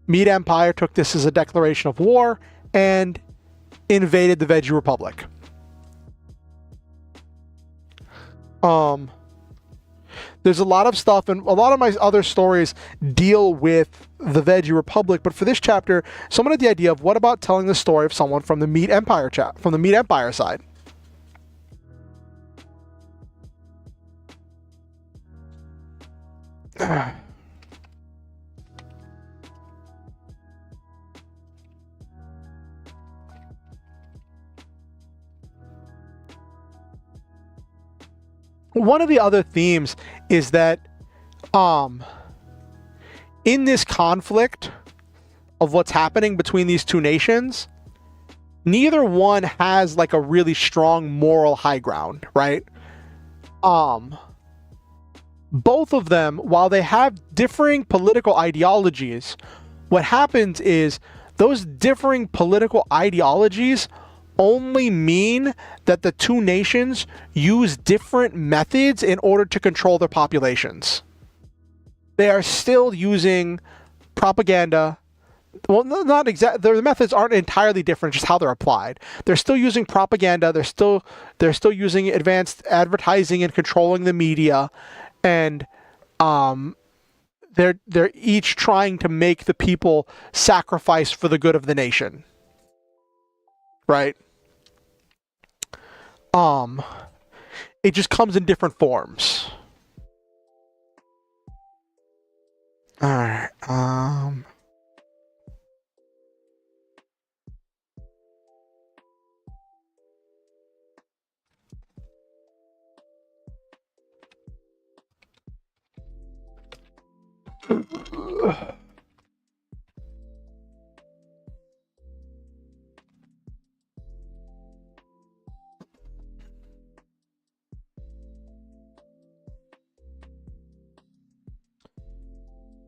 Meat Empire took this as a declaration of war and invaded the Veggie Republic. There's a lot of stuff, and a lot of my other stories deal with the Veggie Republic, but for this chapter, someone had the idea of, what about telling the story of someone from the Meat Empire from the Meat Empire side? One of the other themes is that in this conflict of what's happening between these two nations, neither one has like a really strong moral high ground, right? both of them, while they have differing political ideologies, what happens is those differing political ideologies only mean that the two nations use different methods in order to control their populations. They are still using propaganda. Well, not exact. Their methods aren't entirely different, just how they're applied. They're still using propaganda. They're still using advanced advertising and controlling the media, and they're each trying to make the people sacrifice for the good of the nation. Right? It just comes in different forms. All right.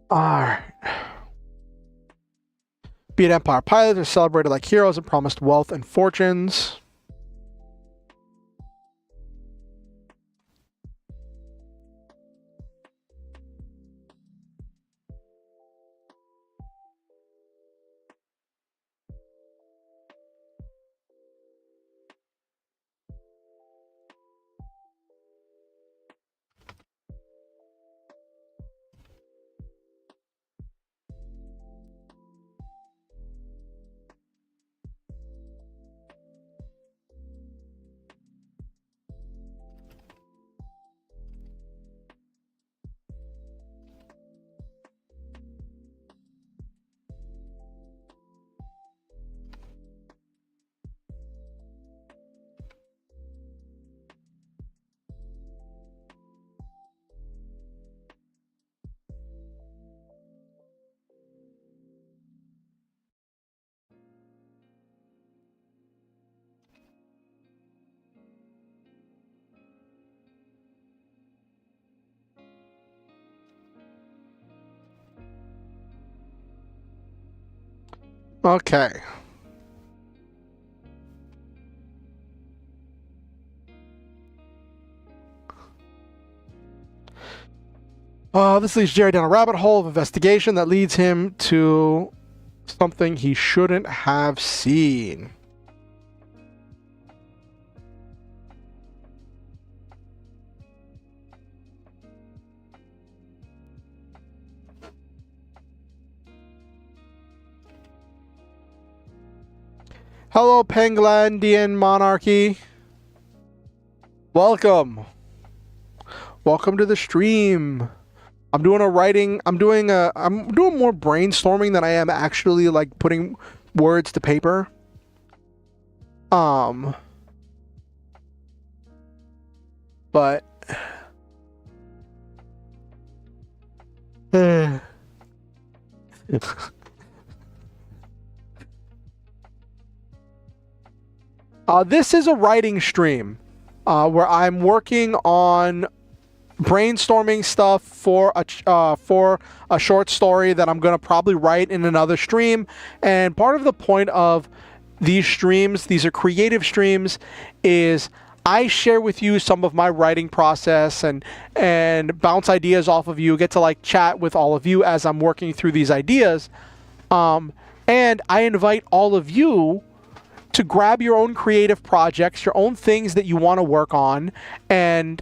Alright. Be an Empire pilots are celebrated like heroes and promised wealth and fortunes. Okay. This leads Jerry down a rabbit hole of investigation that leads him to something he shouldn't have seen. Hello, Penglandian monarchy. Welcome. Welcome to the stream. I'm doing more brainstorming than I am actually like putting words to paper. But this is a writing stream where I'm working on brainstorming stuff for a short story that I'm gonna probably write in another stream. And part of the point of these streams, these are creative streams, is I share with you some of my writing process and bounce ideas off of you, get to like chat with all of you as I'm working through these ideas. And I invite all of you to grab your own creative projects, your own things that you want to work on, and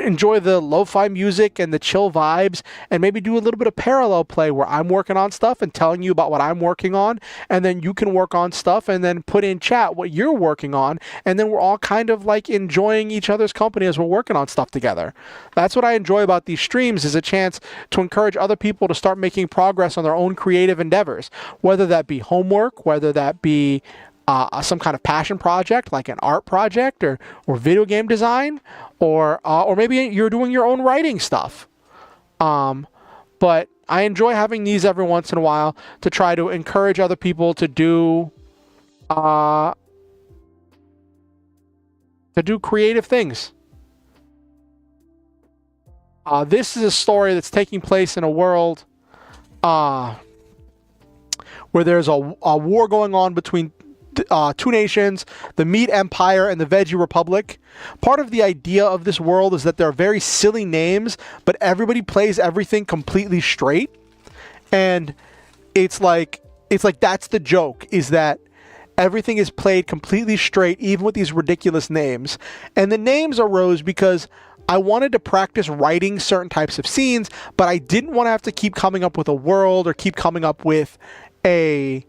enjoy the lo-fi music and the chill vibes, and maybe do a little bit of parallel play where I'm working on stuff and telling you about what I'm working on, and then you can work on stuff and then put in chat what you're working on, and then we're all kind of like enjoying each other's company as we're working on stuff together. That's what I enjoy about these streams, is a chance to encourage other people to start making progress on their own creative endeavors, whether that be homework, whether that be some kind of passion project like an art project or video game design, or maybe you're doing your own writing stuff. But I enjoy having these every once in a while to try to encourage other people to do creative things. This is a story that's taking place in a world where there's a war going on between two nations, the Meat Empire and the Veggie Republic. Part of the idea of this world is that there are very silly names, but everybody plays everything completely straight. And it's like that's the joke, is that everything is played completely straight, even with these ridiculous names. And the names arose because I wanted to practice writing certain types of scenes, but I didn't want to have to keep coming up with a world or keep coming up with a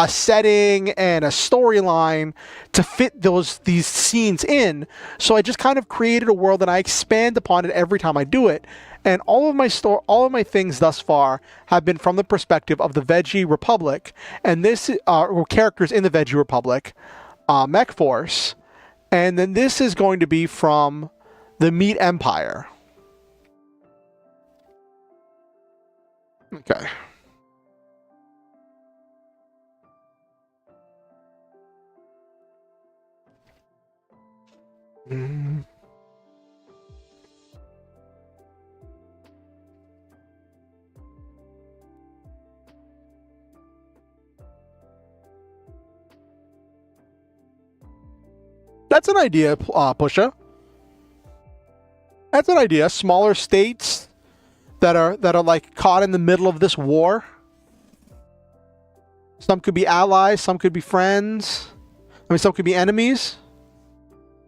setting and a storyline to fit these scenes in. So I just kind of created a world and I expand upon it every time I do it. And all of my things thus far have been from the perspective of the Veggie Republic, and this or characters in the Veggie Republic, Mech Force, and then this is going to be from the Meat Empire. Okay. That's an idea, Pusha. That's an idea. Smaller states that are like caught in the middle of this war. Some could be allies, some could be friends. I mean, some could be enemies.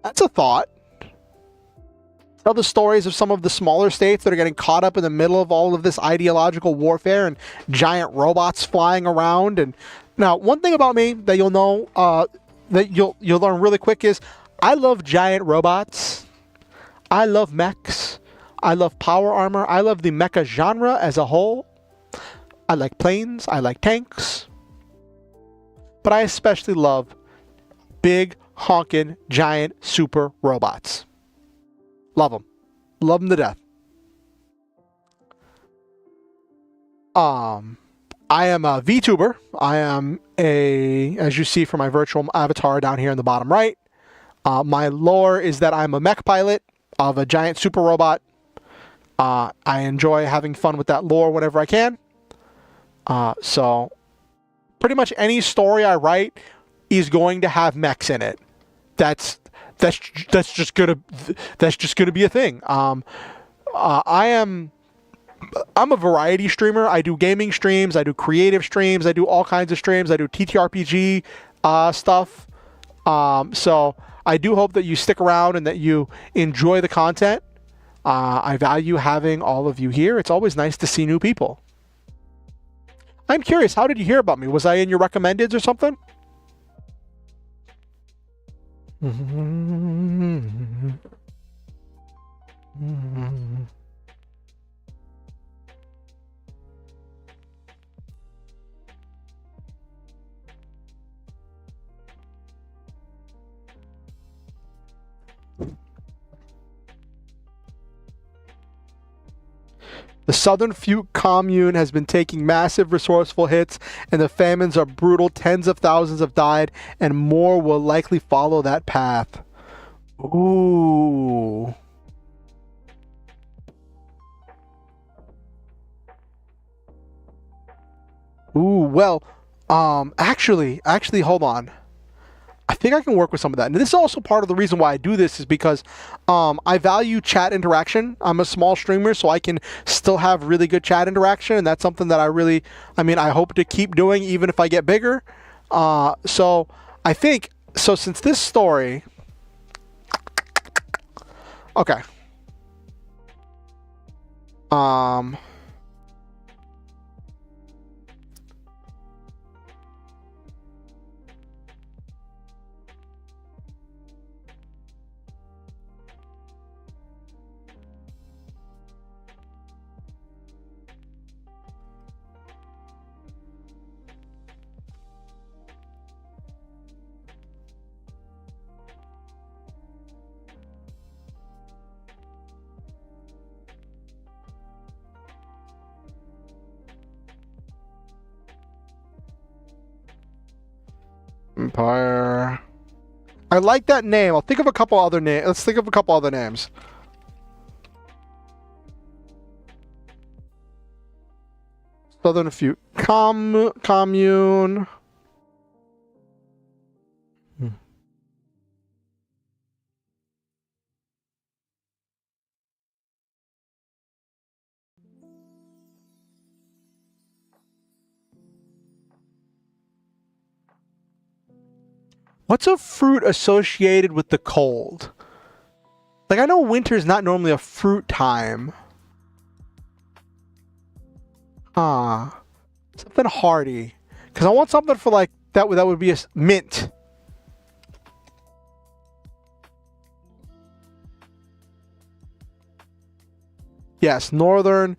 That's a thought. Tell the stories of some of the smaller states that are getting caught up in the middle of all of this ideological warfare and giant robots flying around. And now, one thing about me that you'll know, that you'll learn really quick is I love giant robots. I love mechs. I love power armor. I love the mecha genre as a whole. I like planes. I like tanks. But I especially love big, honking, giant, super robots. Love them. Love them to death. I am a VTuber. I am as you see from my virtual avatar down here in the bottom right. My lore is that I'm a mech pilot of a giant super robot. I enjoy having fun with that lore whenever I can. So pretty much any story I write is going to have mechs in it. That's just gonna be a thing. I'm a variety streamer. I do gaming streams, I do creative streams, I do all kinds of streams, I do TTRPG stuff. So I do hope that you stick around and that you enjoy the content. I value having all of you here. It's always nice to see new people. I'm curious, how did you hear about me? Was I in your recommendeds or something? The Southern Fuke commune has been taking massive resourceful hits, and the famines are brutal. Tens of thousands have died, and more will likely follow that path. Ooh. Ooh, well, actually, hold on. I think I can work with some of that. And this is also part of the reason why I do this is because I value chat interaction. I'm a small streamer, so I can still have really good chat interaction, and that's something that I hope to keep doing even if I get bigger. So I think, since this story... Okay. Empire. I like that name. I'll think of a couple other names. Let's think of a couple other names. Southern few commune. What's a fruit associated with the cold? Like, I know winter's not normally a fruit time. Something hardy. Because I want something for, like, that would be a mint. Yes, northern,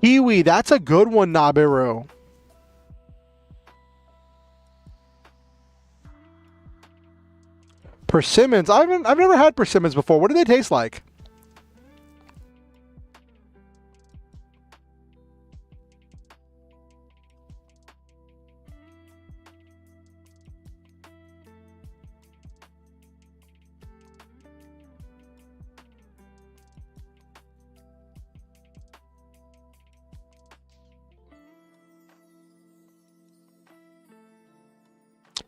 kiwi, that's a good one, Nabiru. Persimmons, I've never had persimmons before. What do they taste like?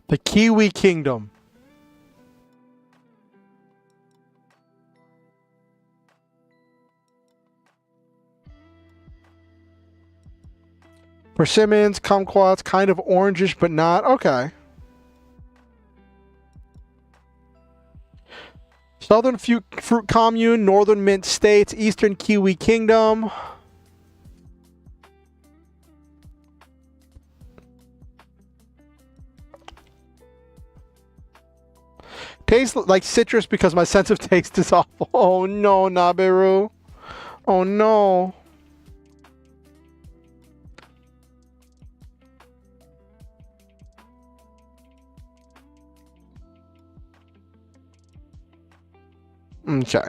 The Kiwi Kingdom. Persimmons, kumquats, kind of orangish, but not. Okay. Southern fruit commune, northern mint states, eastern Kiwi Kingdom. Tastes like citrus because my sense of taste is awful. Oh no, Nabiru. Oh no. Okay.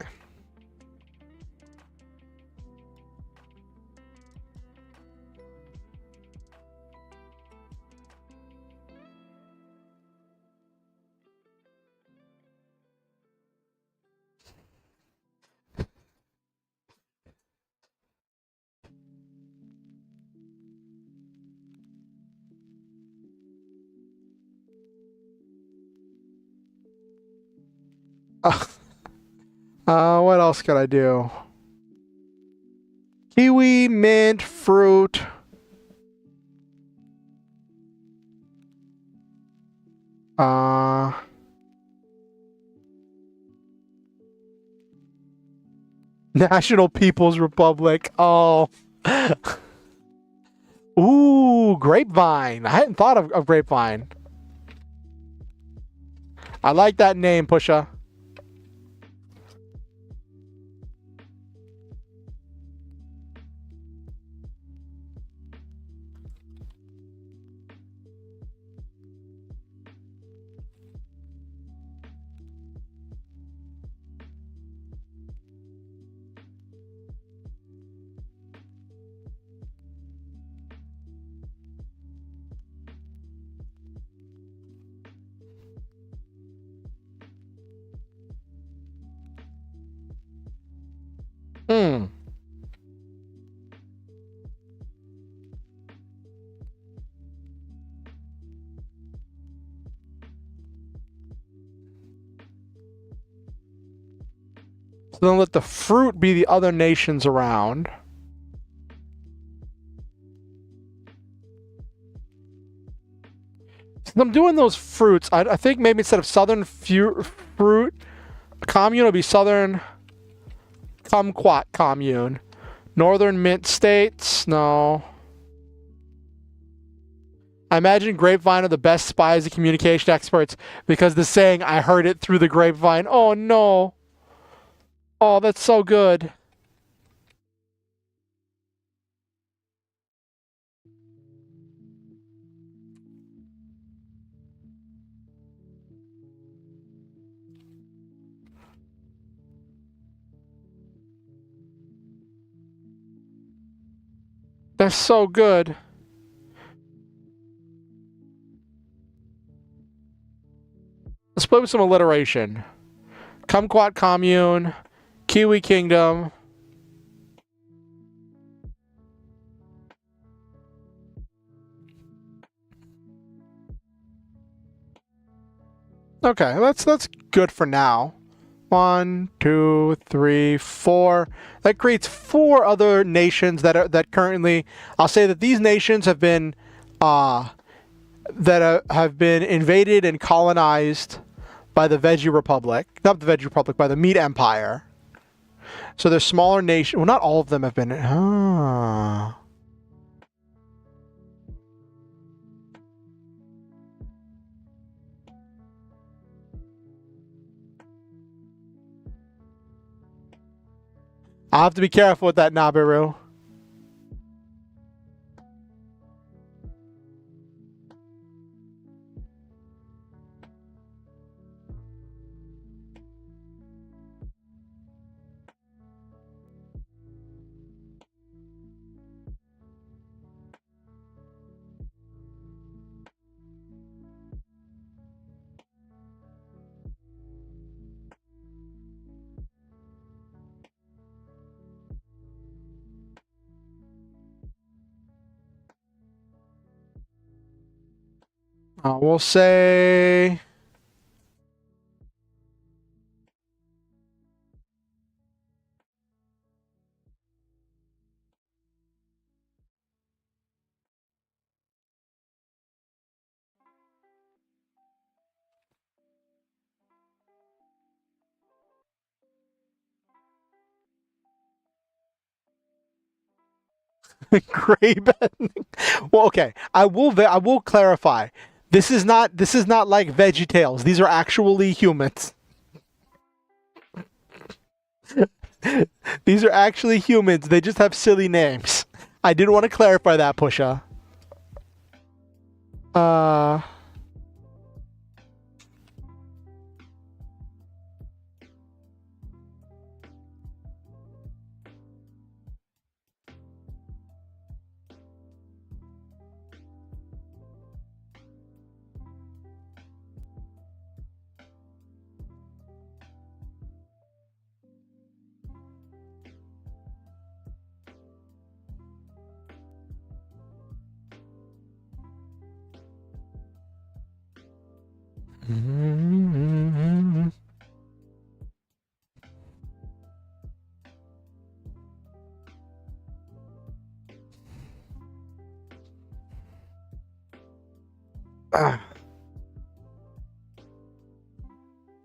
What else could I do? Kiwi, mint, fruit. National People's Republic. Oh. Ooh, grapevine. I hadn't thought of grapevine. I like that name, Pusha. Hmm. So then let the fruit be the other nations around. So I'm doing those fruits. I think maybe instead of southern fruit commune, it'll be southern kumquat commune. Northern mint states? No. I imagine grapevine are the best spies and communication experts because the saying, I heard it through the grapevine. Oh no. Oh, that's so good. That's so good. play with some alliteration. Kumquat Commune, Kiwi Kingdom. Okay, that's good for now. 1, 2, 3, 4. That creates 4 other nations that currently. I'll say that these nations have been have been invaded and colonized by the Veggie Republic, not the Veggie Republic, by the Meat Empire. So there's smaller nations. Well, not all of them have been. I'll have to be careful with that, Nabiru. We'll say. Gray bending. Well, okay. I will clarify. This is not like VeggieTales. These are actually humans. These are actually humans. They just have silly names. I did want to clarify that, Pusha.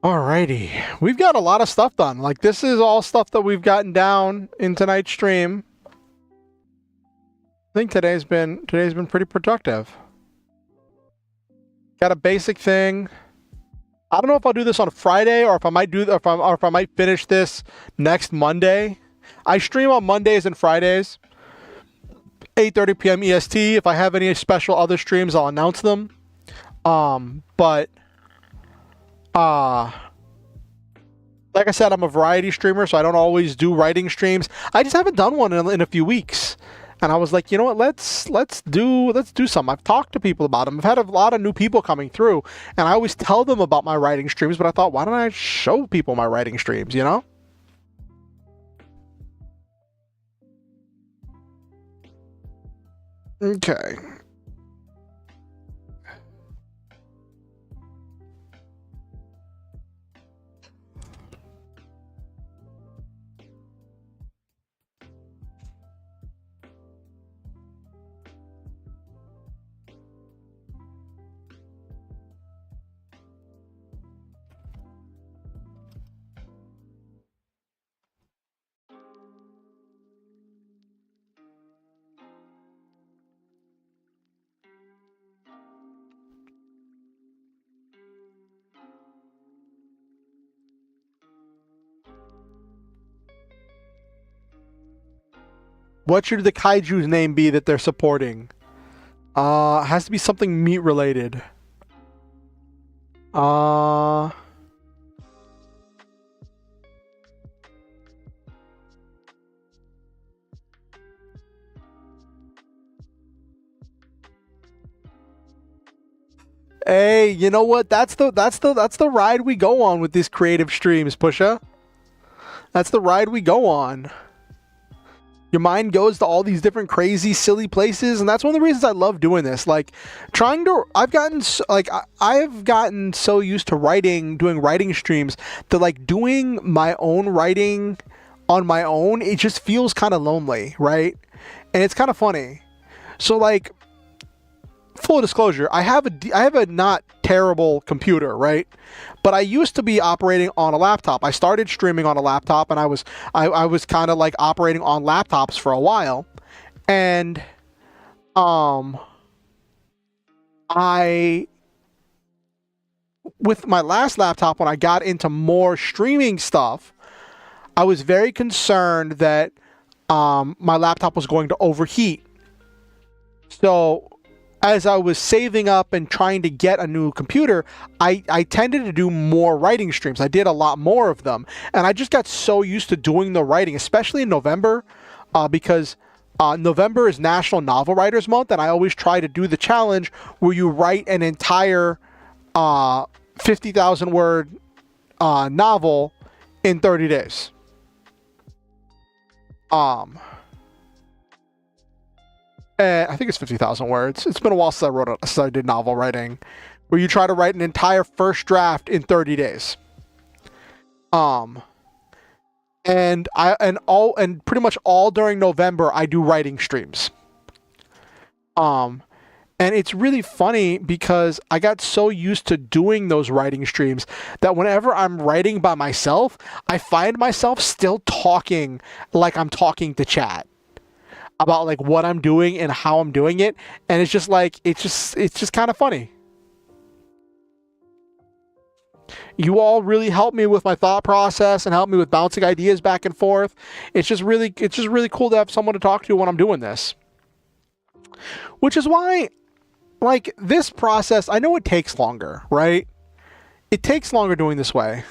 Alrighty. We've got a lot of stuff done. Like, this is all stuff that we've gotten down in tonight's stream. I think today's been pretty productive. Got a basic thing. I don't know if I'll do this on Friday or if I might if I might finish this next Monday. I stream on Mondays and Fridays, 8:30 p.m. EST. If I have any special other streams, I'll announce them. But like I said, I'm a variety streamer, so I don't always do writing streams. I just haven't done one in a few weeks. And I was like, you know what? Let's do something. I've talked to people about them. I've had a lot of new people coming through, and I always tell them about my writing streams. But I thought, why don't I show people my writing streams? You know? Okay. What should the kaiju's name be that they're supporting? It has to be something meat related. Hey, you know what? That's the ride we go on with these creative streams, Pusha. That's the ride we go on. Your mind goes to all these different crazy, silly places, and that's one of the reasons I love doing this. Like, I've gotten so used to doing writing streams, that like doing my own writing on my own, it just feels kind of lonely, right? And it's kind of funny. So like, full disclosure, I have a not terrible computer, right? But I used to be operating on a laptop. I started streaming on a laptop, and I was kind of like operating on laptops for a while. And I with my last laptop, when I got into more streaming stuff, I was very concerned that my laptop was going to overheat. So as I was saving up and trying to get a new computer, I tended to do more writing streams. I did a lot more of them. And I just got so used to doing the writing, especially in November, because November is National Novel Writers Month, and I always try to do the challenge where you write an entire 50,000 word novel in 30 days. I think it's 50,000 words. It's been a while since I did novel writing, where you try to write an entire first draft in 30 days. And pretty much all during November I do writing streams. And it's really funny because I got so used to doing those writing streams that whenever I'm writing by myself, I find myself still talking like I'm talking to chat about like what I'm doing and how I'm doing it, and it's just kind of funny. You all really help me with my thought process and help me with bouncing ideas back and forth. It's just really cool to have someone to talk to when I'm doing this. Which is why, like, this process, I know it takes longer, right? It takes longer doing this way.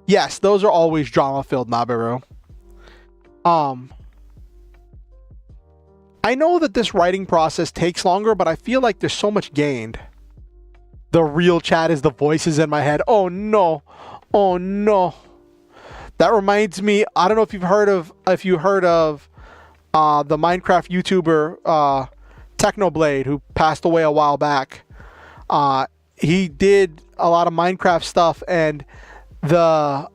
Yes, those are always drama-filled, Nabiru. I know that this writing process takes longer, but I feel like there's so much gained. The real chat is the voices in my head. Oh no. Oh no. That reminds me, I don't know if you heard of the Minecraft YouTuber Technoblade, who passed away a while back. He did a lot of Minecraft stuff, and the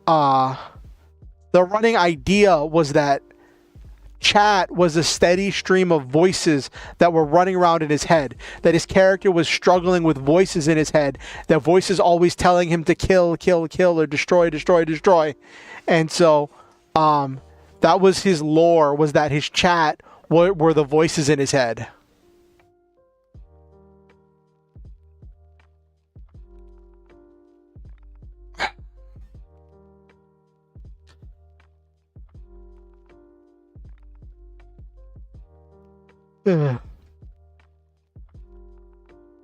running idea was that chat was a steady stream of voices that were running around in his head, that his character was struggling with voices in his head, that voices always telling him to kill, or destroy. And so that was his lore, was that his chat were the voices in his head.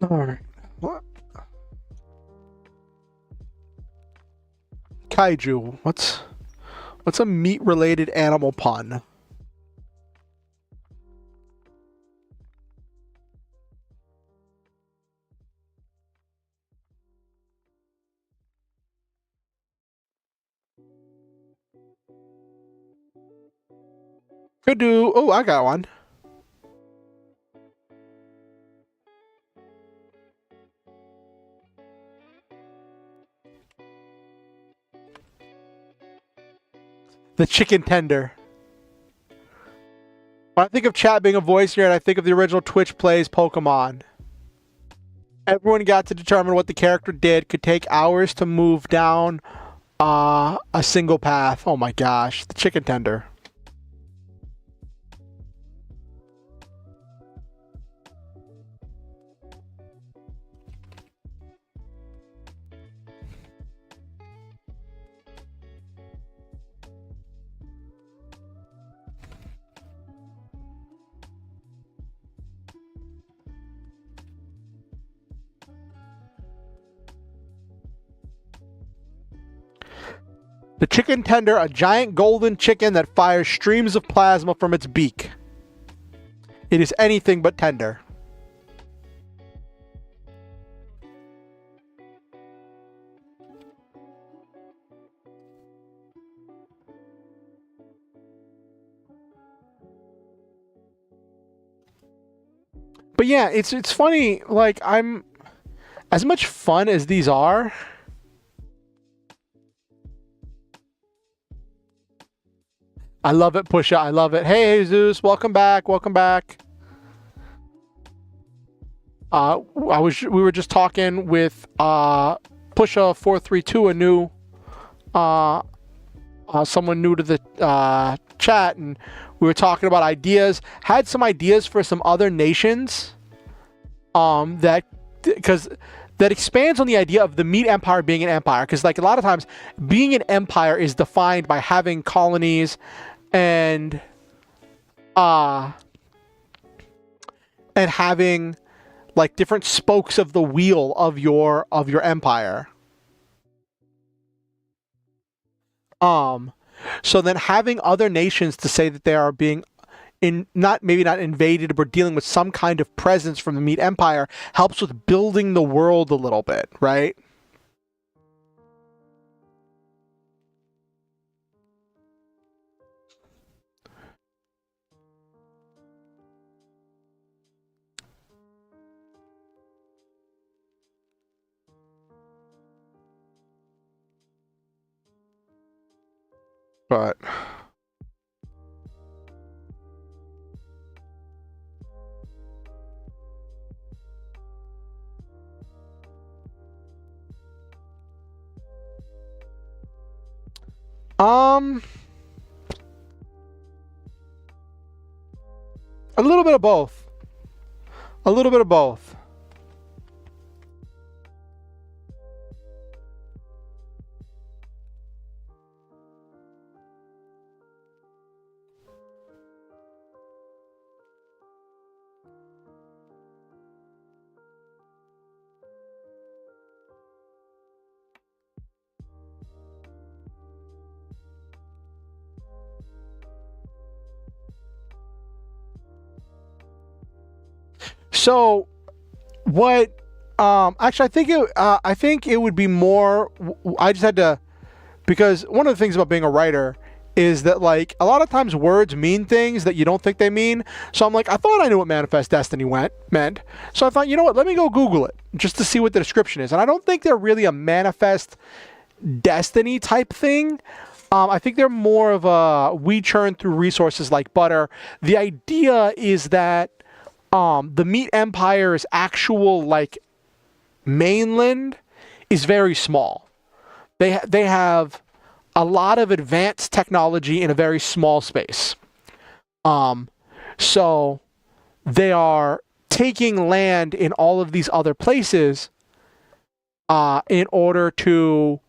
Alright. What? Kaiju. What's a meat-related animal pun? Could do. Oh, I got one. The chicken tender. When I think of chat being a voice here, and I think of the original Twitch plays Pokemon. Everyone got to determine what the character did. Could take hours to move down a single path. Oh my gosh, the chicken tender. The chicken tender, a giant golden chicken that fires streams of plasma from its beak. It is anything but tender. But yeah, it's funny. Like, I'm as much fun as these are. I love it, Pusha. I love it. Hey, Jesus, welcome back. Welcome back. We were just talking with Pusha 432, a new someone new to the chat, and we were talking about ideas. Had some ideas for some other nations, that expands on the idea of the meat empire being an empire. Because like a lot of times, being an empire is defined by having colonies and having like different spokes of the wheel of your empire. So then having other nations to say that they are being not invaded, but dealing with some kind of presence from the meat empire helps with building the world a little bit, right? But a little bit of both. A little bit of both. So, what? Actually, I think it would be more. I just had to, because one of the things about being a writer is that like a lot of times words mean things that you don't think they mean. So I'm like, I thought I knew what manifest destiny meant. So I thought, you know what? Let me go Google it just to see what the description is. And I don't think they're really a manifest destiny type thing. I think they're more of a we churn through resources like butter. The idea is that the meat empire's actual like mainland is very small. They have a lot of advanced technology in a very small space. So they are taking land in all of these other places in order to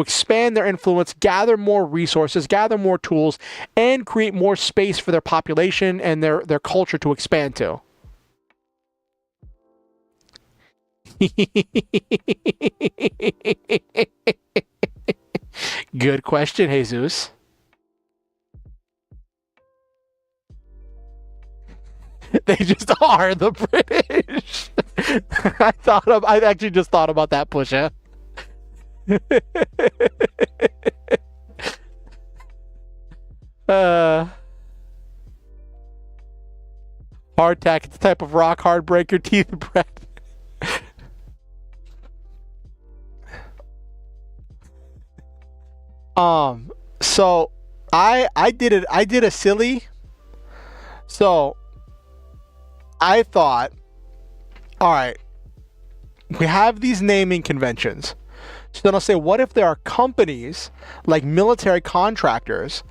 expand their influence, gather more resources, gather more tools, and create more space for their population and their culture to expand to. Good question, Jesus. They just are the British. I actually just thought about that, Pusha. Hardtack, it's the type of rock hard break your teeth, Brett. So I did a silly. So I thought, all right, we have these naming conventions. So then I'll say, what if there are companies like military contractors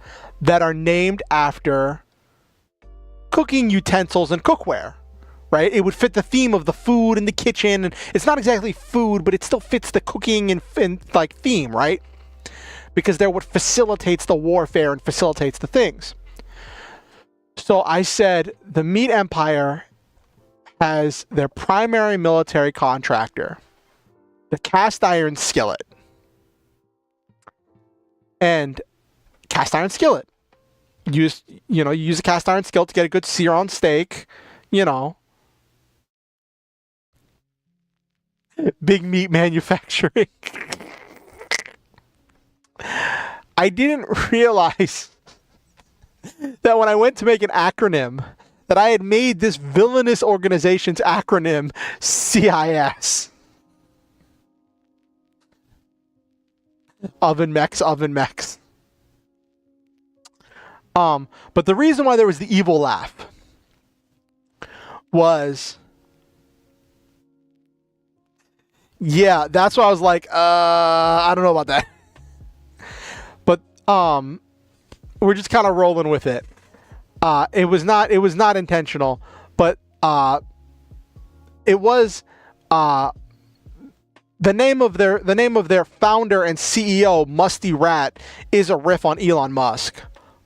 that are named after cooking utensils and cookware, right? It would fit the theme of the food in the kitchen, and it's not exactly food, but it still fits the cooking and like theme, right? Because they're what facilitates the warfare and facilitates the things. So I said the meat empire has their primary military contractor, the cast iron skillet. And cast iron skillet. You use a cast iron skillet to get a good sear on steak, Big meat manufacturing. I didn't realize that when I went to make an acronym, that I had made this villainous organization's acronym CIS. Oven mechs, oven mechs. But the reason why there was the evil laugh was, yeah, that's why I was like, I don't know about that. But we're just kind of rolling with it. It was not intentional, but it was the name of their founder and CEO, Musty Rat, is a riff on Elon Musk.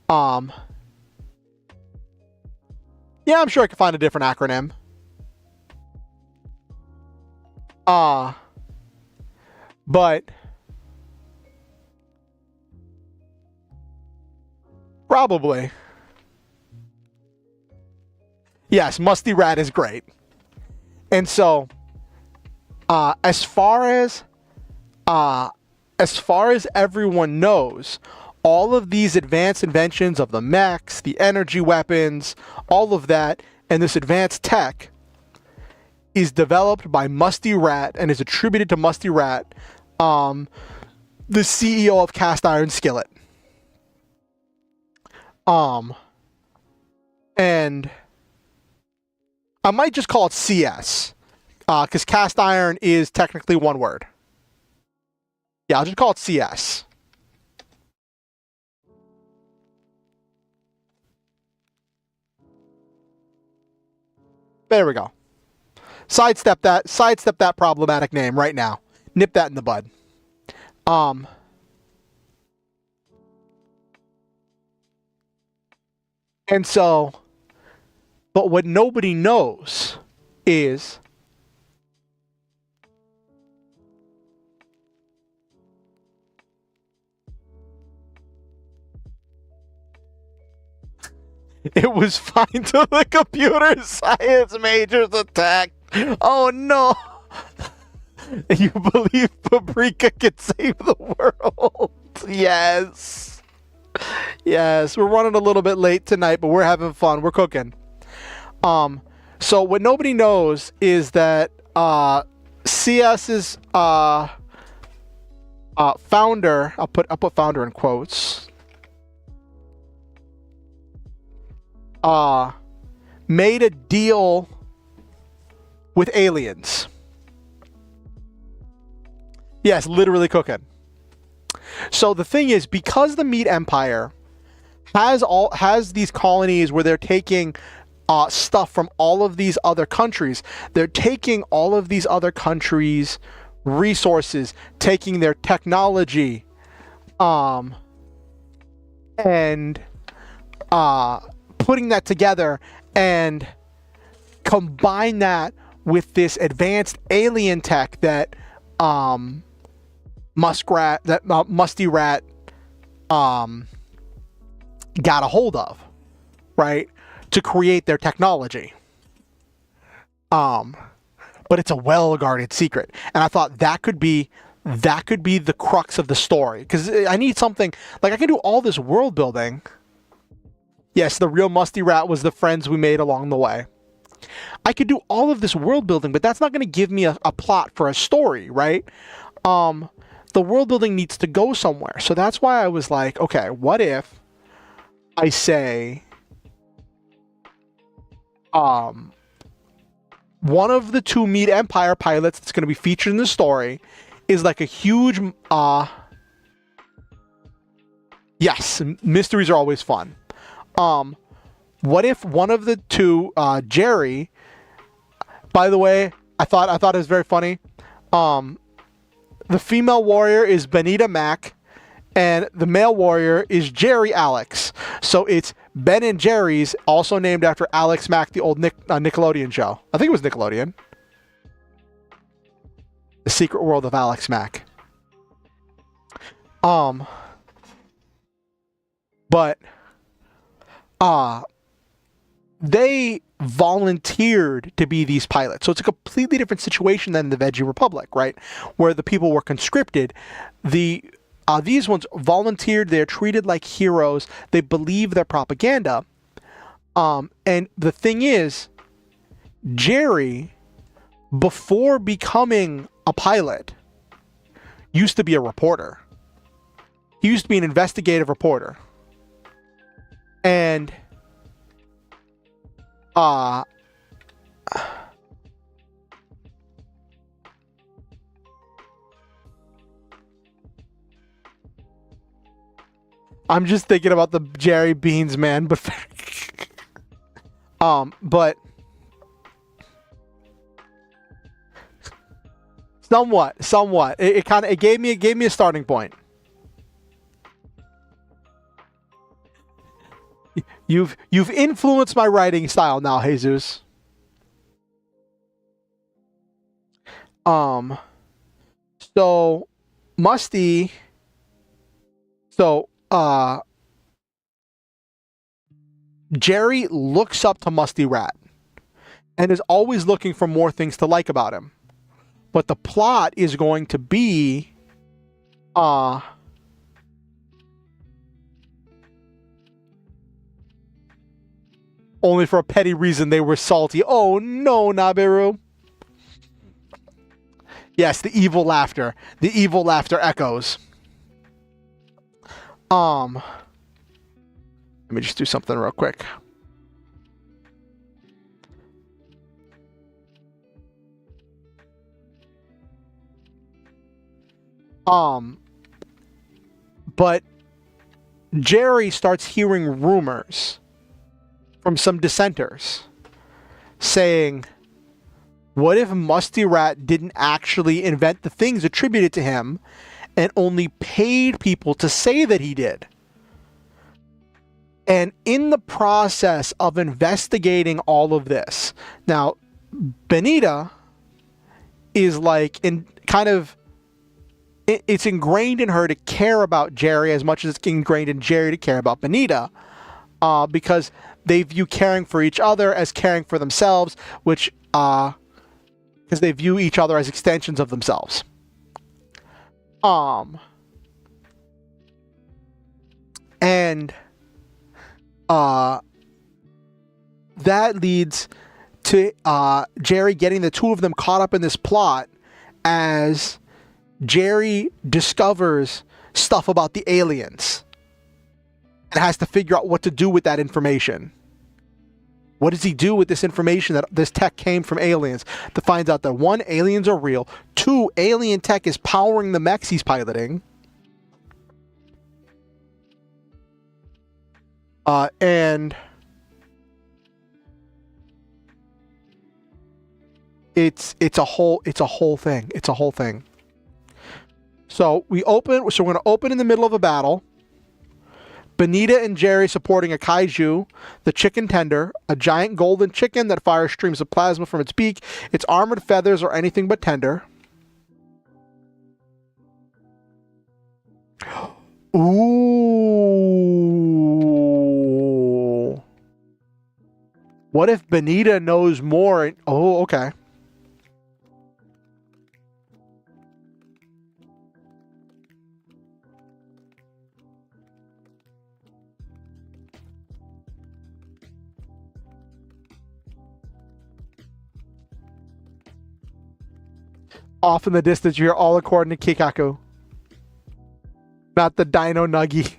Yeah, I'm sure I could find a different acronym. But probably. Yes, Musty Rat is great. And so, as far as everyone knows, all of these advanced inventions of the mechs, the energy weapons, all of that, and this advanced tech is developed by Musty Rat and is attributed to Musty Rat, the CEO of Cast Iron Skillet. And I might just call it CS, because Cast Iron is technically one word. Yeah, I'll just call it CS. There we go. Sidestep that problematic name right now. Nip that in the bud. And so, but what nobody knows is it was fine till the computer science majors attacked. Oh no! You believe Paprika can save the world? Yes. Yes, we're running a little bit late tonight, but we're having fun. We're cooking. So what nobody knows is that CS's founder, I'll put founder in quotes, made a deal with aliens. Yes, literally cooking. So the thing is, because the meat empire has these colonies where they're taking stuff from all of these other countries, they're taking all of these other countries' resources, taking their technology, and putting that together and combine that with this advanced alien tech that Musty Rat got a hold of, right, to create their technology. But it's a well-guarded secret, and I thought that could be the crux of the story, because I need something like I can do all this world building. Yes, the real Musty Rat was the friends we made along the way. I could do all of this world building, but that's not going to give me a plot for a story, right? The world building needs to go somewhere. So that's why I was like, okay, what if I say one of the two Meat Empire pilots that's going to be featured in the story is like a huge yes, mysteries are always fun. What if one of the two, Jerry, by the way, I thought it was very funny. The female warrior is Benita Mac, and the male warrior is Jerry Alex. So it's Ben and Jerry's, also named after Alex Mack, the old Nickelodeon show. I think it was Nickelodeon. The Secret World of Alex Mack. But they volunteered to be these pilots. So it's a completely different situation than the Veggie Republic, right? Where the people were conscripted. The these ones volunteered. They're treated like heroes. They believe their propaganda. And the thing is, Jerry, before becoming a pilot, used to be a reporter. He used to be an investigative reporter. And I'm just thinking about the Jerry Beans, man, but but somewhat. It gave me a starting point. You've influenced my writing style now, Jesus. So Musty. So Jerry looks up to Musty Rat and is always looking for more things to like about him. But the plot is going to be only for a petty reason they were salty. Oh no, Nabiru. Yes, the evil laughter. The evil laughter echoes. Let me just do something real quick. But Jerry starts hearing rumors from some dissenters saying, what if Musty Rat didn't actually invent the things attributed to him and only paid people to say that he did? And in the process of investigating all of this, now, Benita is like, it's ingrained in her to care about Jerry as much as it's ingrained in Jerry to care about Benita, because they view caring for each other as caring for themselves, which, because they view each other as extensions of themselves. And that leads to Jerry getting the two of them caught up in this plot as Jerry discovers stuff about the aliens and has to figure out what to do with that information. What does he do with this information that this tech came from aliens? To find out that 1, aliens are real. 2, alien tech is powering the mechs he's piloting. And it's a whole thing. It's a whole thing. So we're going to open in the middle of a battle. Benita and Jerry supporting a kaiju, the chicken tender, a giant golden chicken that fires streams of plasma from its beak. Its armored feathers are anything but tender. Ooh. What if Benita knows more? Oh, okay. Off in the distance, you're all according to Kikaku. Not the Dino Nuggy.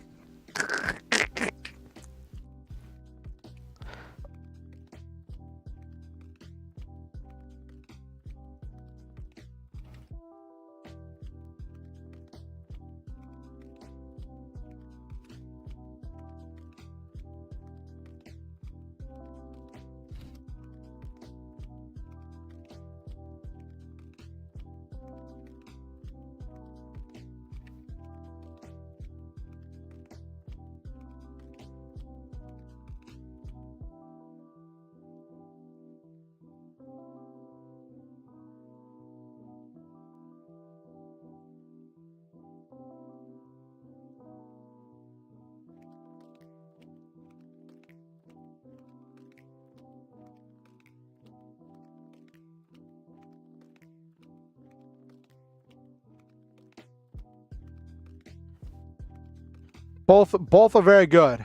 Both are very good.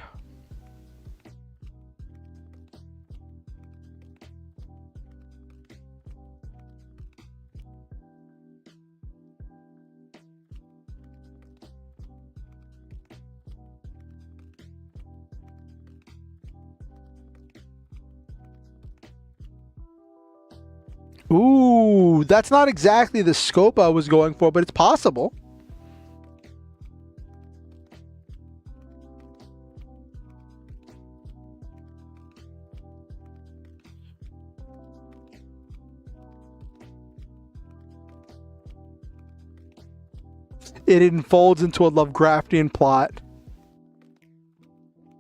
Ooh, that's not exactly the scope I was going for, but it's possible. It unfolds into a Lovecraftian plot.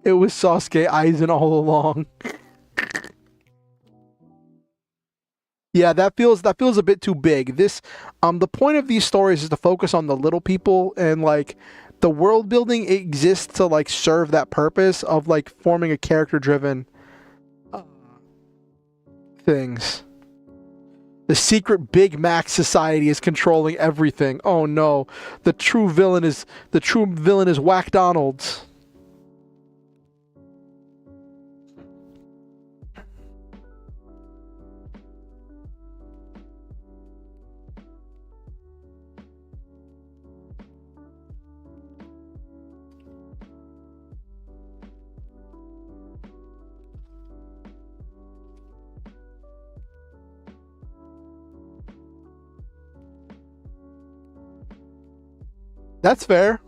It was Sasuke Aizen all along. Yeah, that feels a bit too big. The point of these stories is to focus on the little people, and like the world building exists to like serve that purpose of like forming a character driven things. The secret Big Mac society is controlling everything. Oh no, the true villain is Whack Donald's. That's fair.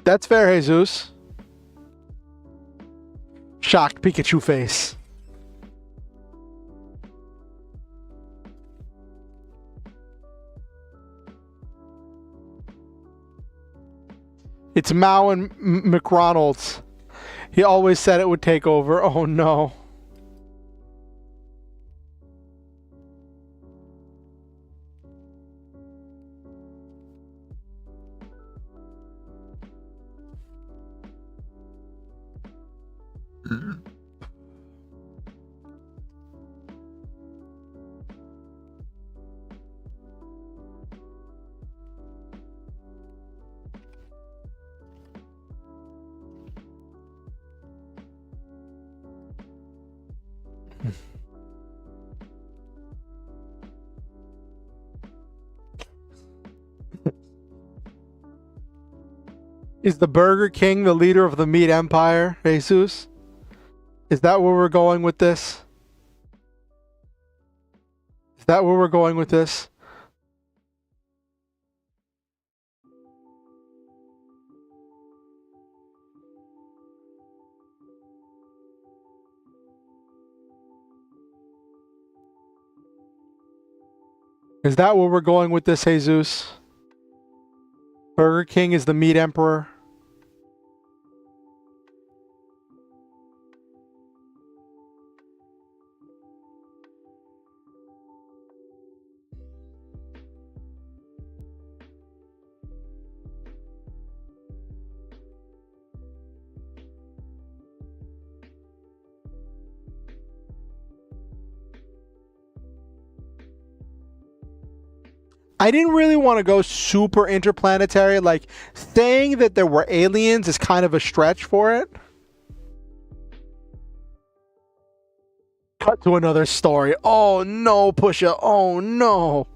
That's fair, Jesus. Shocked Pikachu face. It's Mao and McRonald's. He always said it would take over. Oh no. Is the Burger King the leader of the meat empire, Jesus? Is that where we're going with this? Is that where we're going with this? Is that where we're going with this, Jesus? Burger King is the meat emperor. I didn't really want to go super interplanetary. Like, saying that there were aliens is kind of a stretch for it. Cut to another story. Oh no, Pusha. Oh no.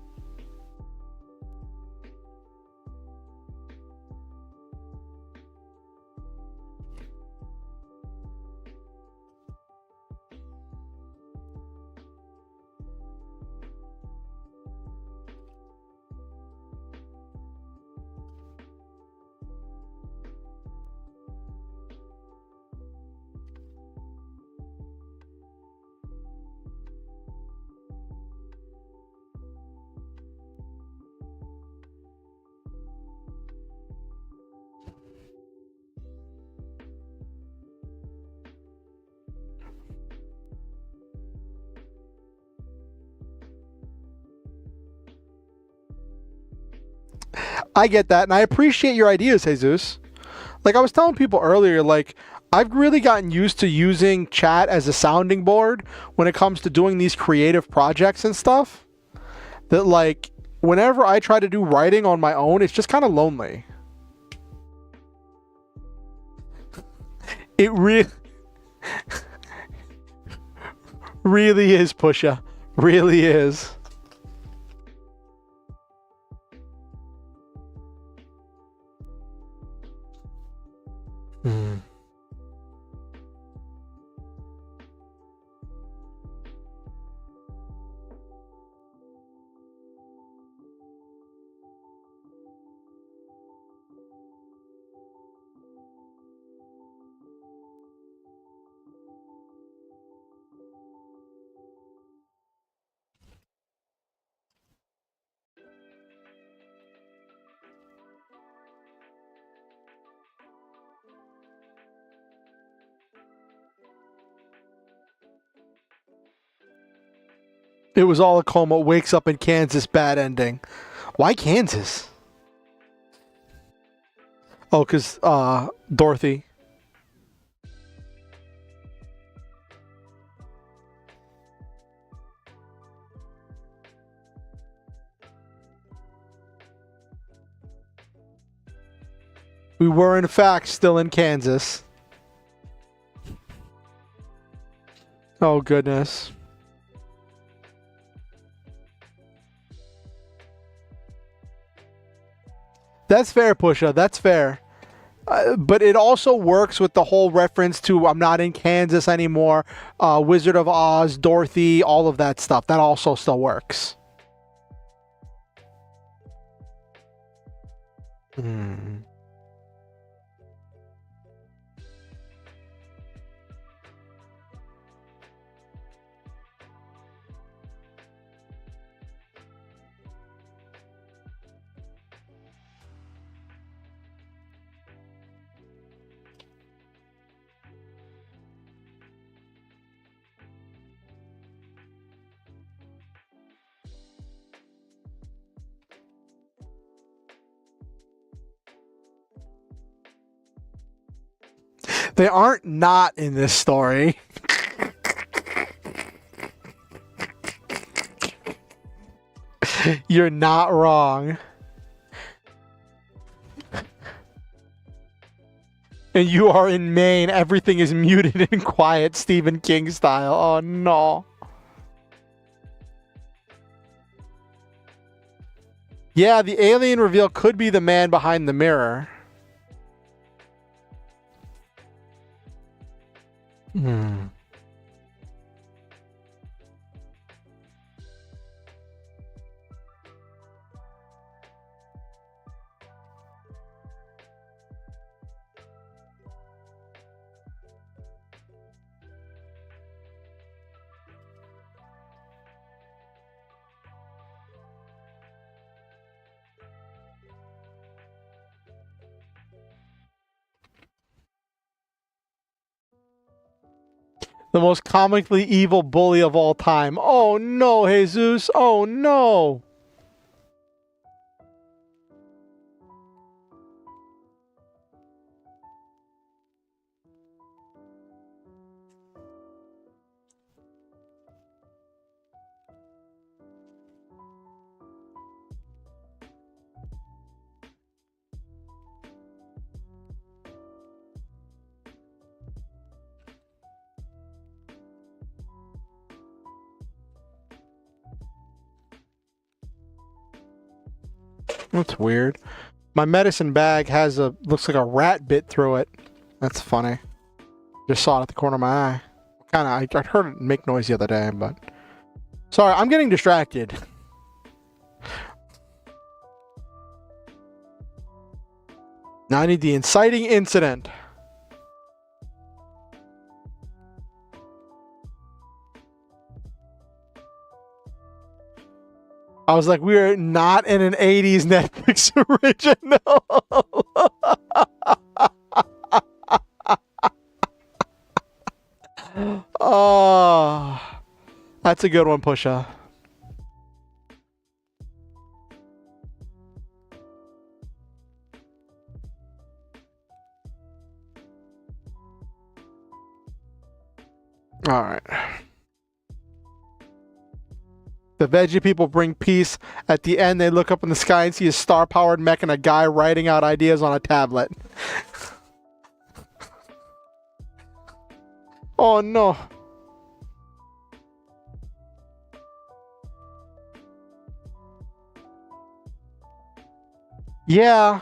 I get that, and I appreciate your ideas, Jesus. Like I was telling people earlier, like I've really gotten used to using chat as a sounding board when it comes to doing these creative projects and stuff. That like whenever I try to do writing on my own, it's just kind of lonely. It really really is, Pusha. Really is. Hmm. It was all a coma. Wakes up in Kansas. Bad ending. Why Kansas? Oh, because Dorothy. We were, in fact, still in Kansas. Oh, goodness. That's fair, Pusha. That's fair. But it also works with the whole reference to I'm not in Kansas anymore, Wizard of Oz, Dorothy, all of that stuff. That also still works. Hmm. They aren't not in this story. You're not wrong. And you are in Maine. Everything is muted and quiet, Stephen King style. Oh, no. Yeah, the alien reveal could be the man behind the mirror. Hmm. The most comically evil bully of all time. Oh no, Jesus. Oh no. That's weird. My medicine bag has looks like a rat bit through it. That's funny. Just saw it at the corner of my eye. I heard it make noise the other day, but sorry, I'm getting distracted. Now I need the inciting incident. I was like, we're not in an 80s Netflix original. Oh, that's a good one, Pusha. All right. The veggie people bring peace. At the end, they look up in the sky and see a star-powered mech and a guy writing out ideas on a tablet. Oh no. Yeah.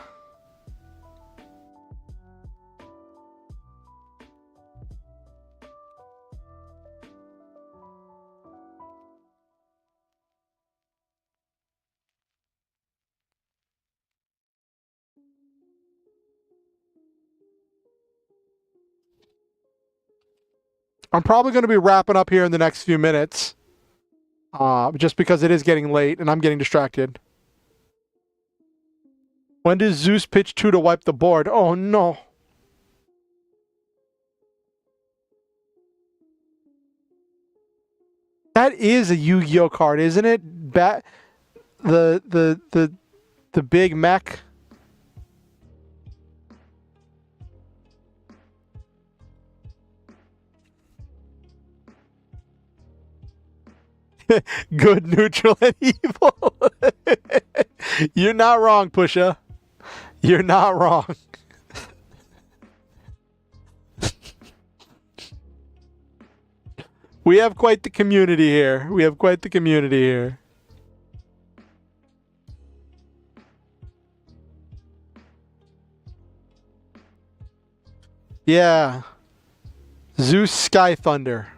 I'm probably going to be wrapping up here in the next few minutes. Just because it is getting late and I'm getting distracted. When does Zeus pitch 2 to wipe the board? Oh no. That is a Yu-Gi-Oh card, isn't it? The big mech. Good, neutral, and evil. You're not wrong, Pusha. You're not wrong. We have quite the community here. We have quite the community here. Yeah. Zeus Sky Thunder.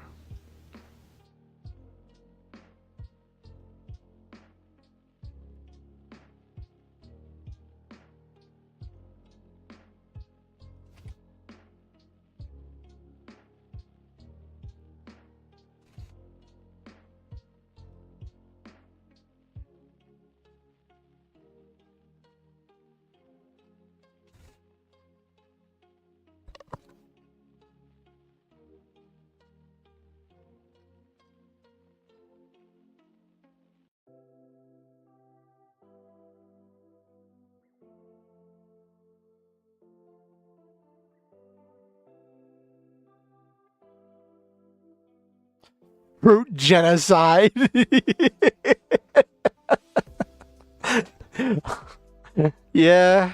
Brute genocide. Yeah.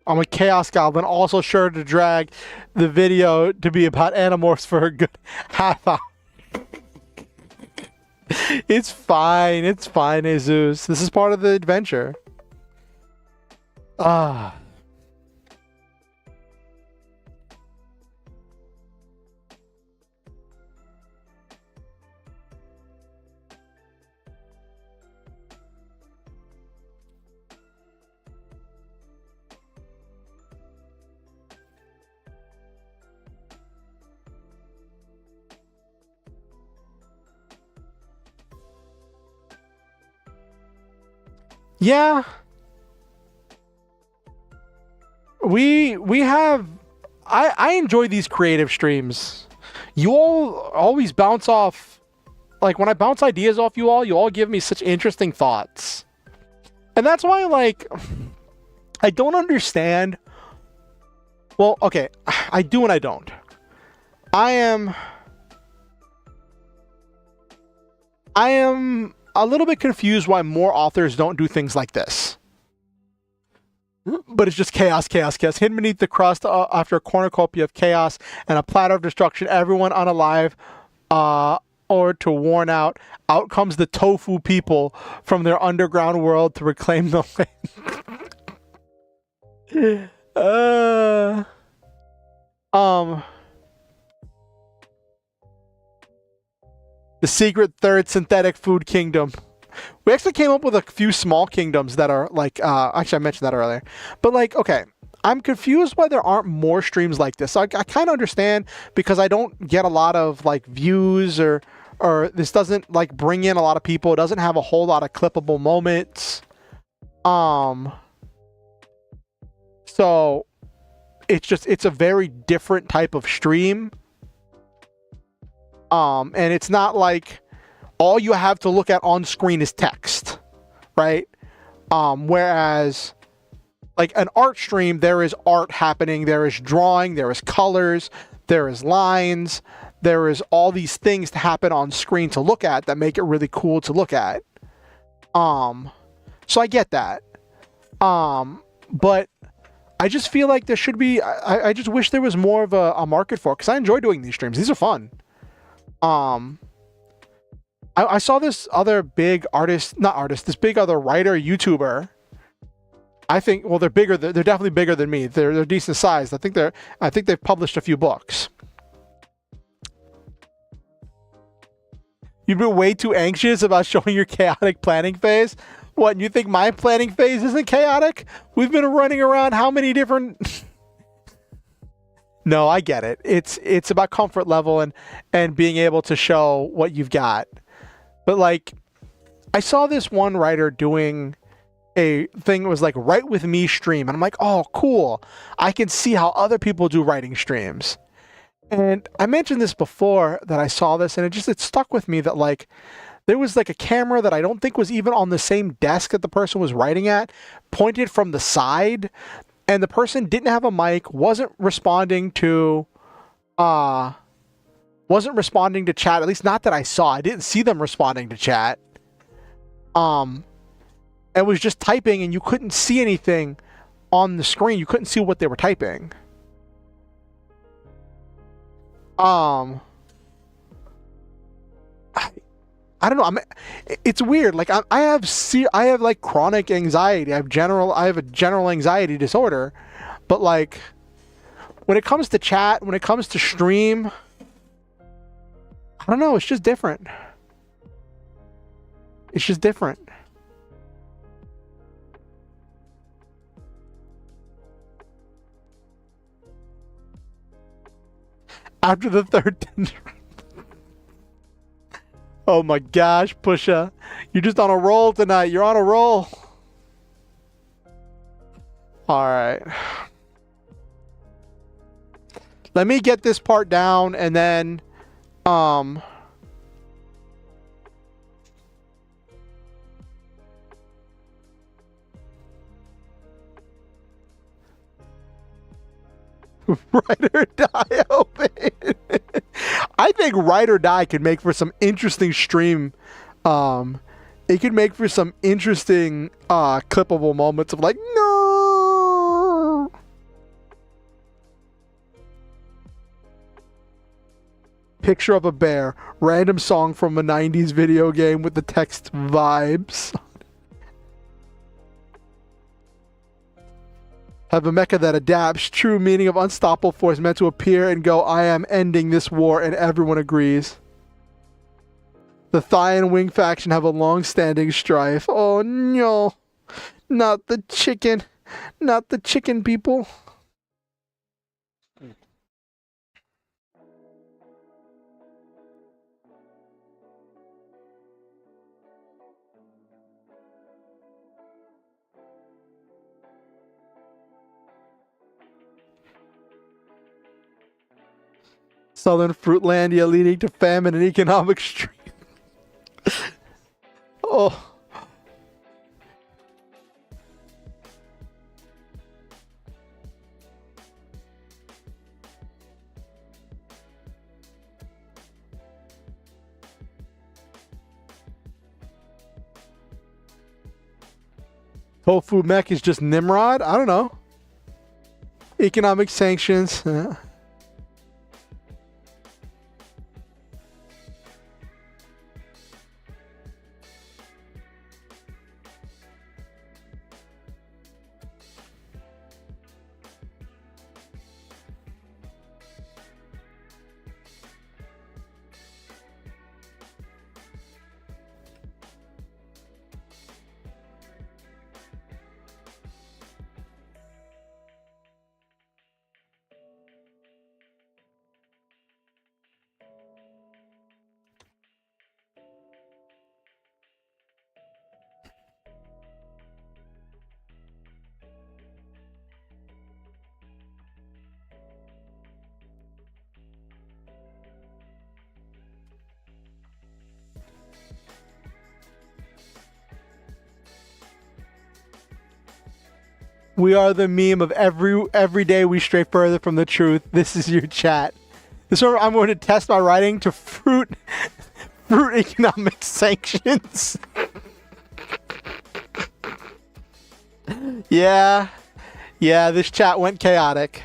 I'm a Chaos Goblin, also sure to drag the video to be about Animorphs for a good half hour. It's fine, Jesus. This is part of the adventure. Ah. Yeah. We have I enjoy these creative streams. You all always bounce off, like when I bounce ideas off you all give me such interesting thoughts. And that's why, like, I don't understand. Well, okay, I do and I don't. I am a little bit confused why more authors don't do things like this. But it's just chaos. Hidden beneath the crust after a cornucopia of chaos and a platter of destruction, everyone unalive or to warn out. Out comes the tofu people from their underground world to reclaim the land. The secret third synthetic food kingdom. We actually came up with a few small kingdoms that are like, actually I mentioned that earlier. But like, okay, I'm confused why there aren't more streams like this. I kind of understand because I don't get a lot of like views or this doesn't like bring in a lot of people. It doesn't have a whole lot of clippable moments. So it's a very different type of stream. And it's not like all you have to look at on screen is text, right? Whereas like an art stream, there is art happening, there is drawing, there is colors, there is lines, there is all these things to happen on screen to look at that make it really cool to look at. So I get that. But I just feel like there should be, I just wish there was more of a market for it, because I enjoy doing these streams. These are fun. I saw this other big artist, not artist, this big other writer, YouTuber. I think, well, they're bigger. They're definitely bigger than me. They're decent sized. I think they've published a few books. You've been way too anxious about showing your chaotic planning phase. What, you think my planning phase isn't chaotic? We've been running around how many different... No, I get it. It's about comfort level and being able to show what you've got. But like, I saw this one writer doing a thing that was like write with me stream, and I'm like, oh cool, I can see how other people do writing streams. And I mentioned this before that I saw this, and it stuck with me that like there was like a camera that I don't think was even on the same desk that the person was writing at, pointed from the side, and the person didn't have a mic, wasn't responding to chat, at least not that I saw. I didn't see them responding to chat. And was just typing, and you couldn't see anything on the screen. You couldn't see what they were typing. I don't know. It's weird. Like I have like chronic anxiety. I have a general anxiety disorder, but like when it comes to chat, when it comes to stream, I don't know. It's just different. It's just different. After the third Oh my gosh, Pusha. You're just on a roll tonight. You're on a roll. Alright. Let me get this part down and then Ride or Die open. I think Ride or Die could make for some interesting stream. It could make for some interesting clippable moments of like, no. Picture of a bear. Random song from a 90s video game with the text vibes. Have a mecha that adapts. True meaning of unstoppable force meant to appear and go, I am ending this war, and everyone agrees. The Thigh and Wing faction have a long-standing strife. Oh no. Not the chicken. Not the chicken people. Southern Fruitlandia leading to famine and economic strain. Oh. Tofu mech is just Nimrod? I don't know. Economic sanctions. We are the meme of every day we stray further from the truth. This is your chat. This one I'm going to test my writing to fruit economic sanctions. Yeah, this chat went chaotic.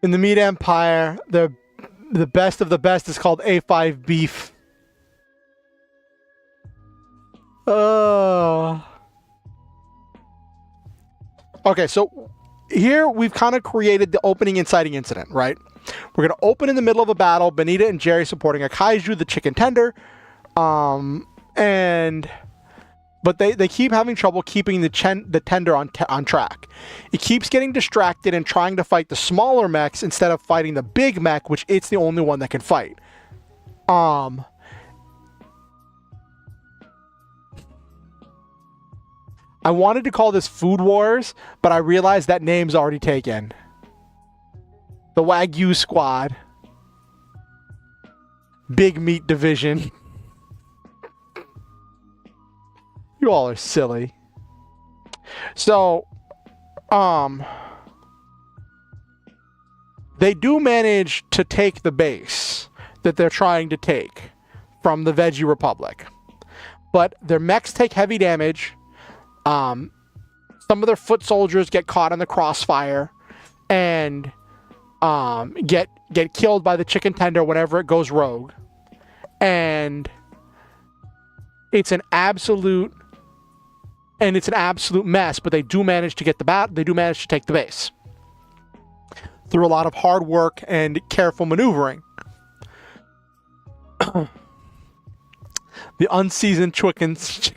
In the meat empire, the best of the best is called A5 beef. Oh. Okay, so here we've kind of created the opening inciting incident, right? We're going to open in the middle of a battle, Benita and Jerry supporting a kaiju, the chicken tender, but they keep having trouble keeping the tender on track. It keeps getting distracted and trying to fight the smaller mechs instead of fighting the big mech, which it's the only one that can fight. I wanted to call this Food Wars, but I realized that name's already taken. The Wagyu Squad. Big Meat Division. You all are silly. So, they do manage to take the base that they're trying to take from the Veggie Republic. But their mechs take heavy damage. Some of their foot soldiers get caught in the crossfire and get killed by the chicken tender whenever it goes rogue. And it's an absolute mess, but they do manage to get they do manage to take the base through a lot of hard work and careful maneuvering. The unseasoned chickens.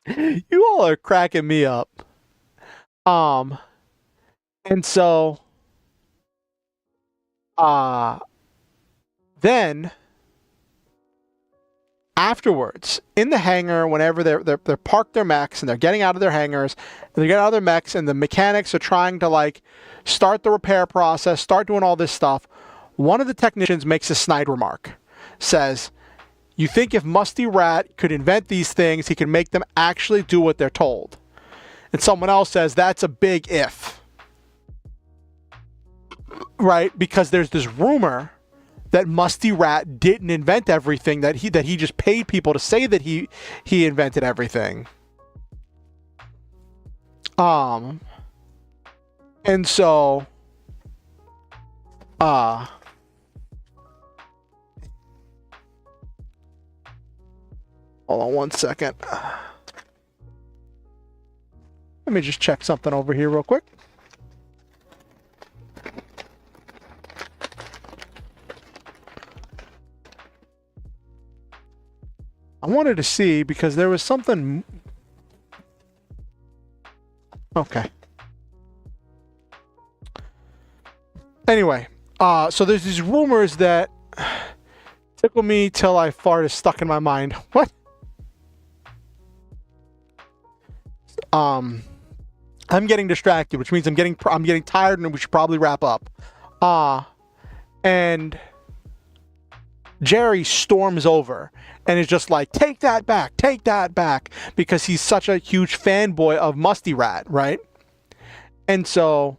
You all are cracking me up. And so then afterwards, in the hangar, whenever they're parked their mechs and they're getting out of their hangars, and they get out of their mechs, and the mechanics are trying to like start the repair process, start doing all this stuff, one of the technicians makes a snide remark. Says, "You think if Musty Rat could invent these things, he could make them actually do what they're told?" And someone else says, "That's a big if." Right? Because there's this rumor that Musty Rat didn't invent everything, that he just paid people to say that he invented everything. And so hold on one second. Let me just check something over here real quick. I wanted to see because there was something. Okay. Anyway, so there's these rumors that tickle me till I fart is stuck in my mind. What? I'm getting distracted, which means I'm getting tired, and we should probably wrap up. And Jerry storms over and is just like, take that back, because he's such a huge fanboy of Musty Rat, right? And so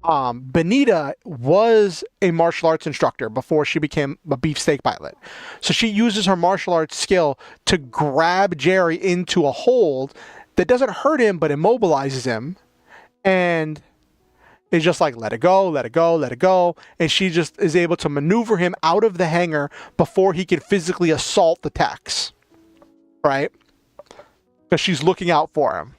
Benita was a martial arts instructor before she became a beefsteak pilot. So she uses her martial arts skill to grab Jerry into a hold that doesn't hurt him but immobilizes him. And is just like, let it go, let it go, let it go. And she just is able to maneuver him out of the hangar before he can physically assault the techs. Right? Because she's looking out for him.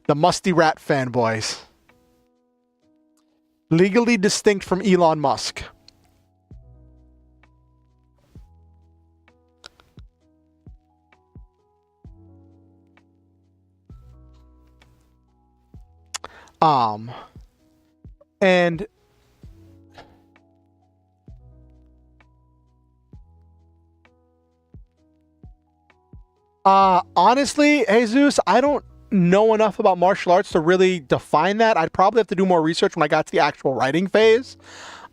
The musty rat fanboys. Legally distinct from Elon Musk. And honestly, Jesus, I don't know enough about martial arts to really define that. I'd probably have to do more research when I got to the actual writing phase.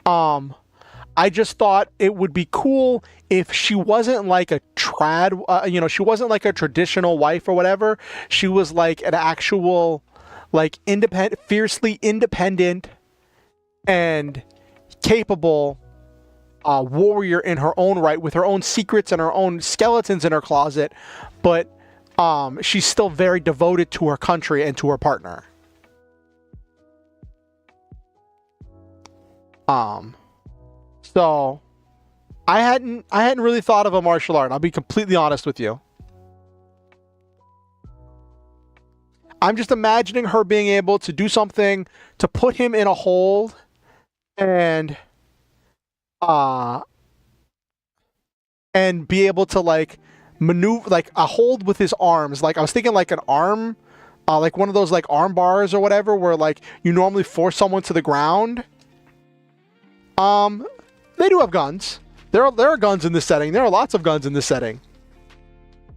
I just thought it would be cool if she wasn't like a trad, you know, she wasn't like a traditional wife or whatever. She was like an actual, like, independent, fiercely independent and capable warrior in her own right, with her own secrets and her own skeletons in her closet, but she's still very devoted to her country and to her partner. So I hadn't really thought of a martial art. I'll be completely honest with you. I'm just imagining her being able to do something to put him in a hold and be able to like maneuver, like a hold with his arms. Like I was thinking like an arm, like one of those like arm bars or whatever, where like you normally force someone to the ground. They do have guns. There are guns in this setting. There are lots of guns in this setting.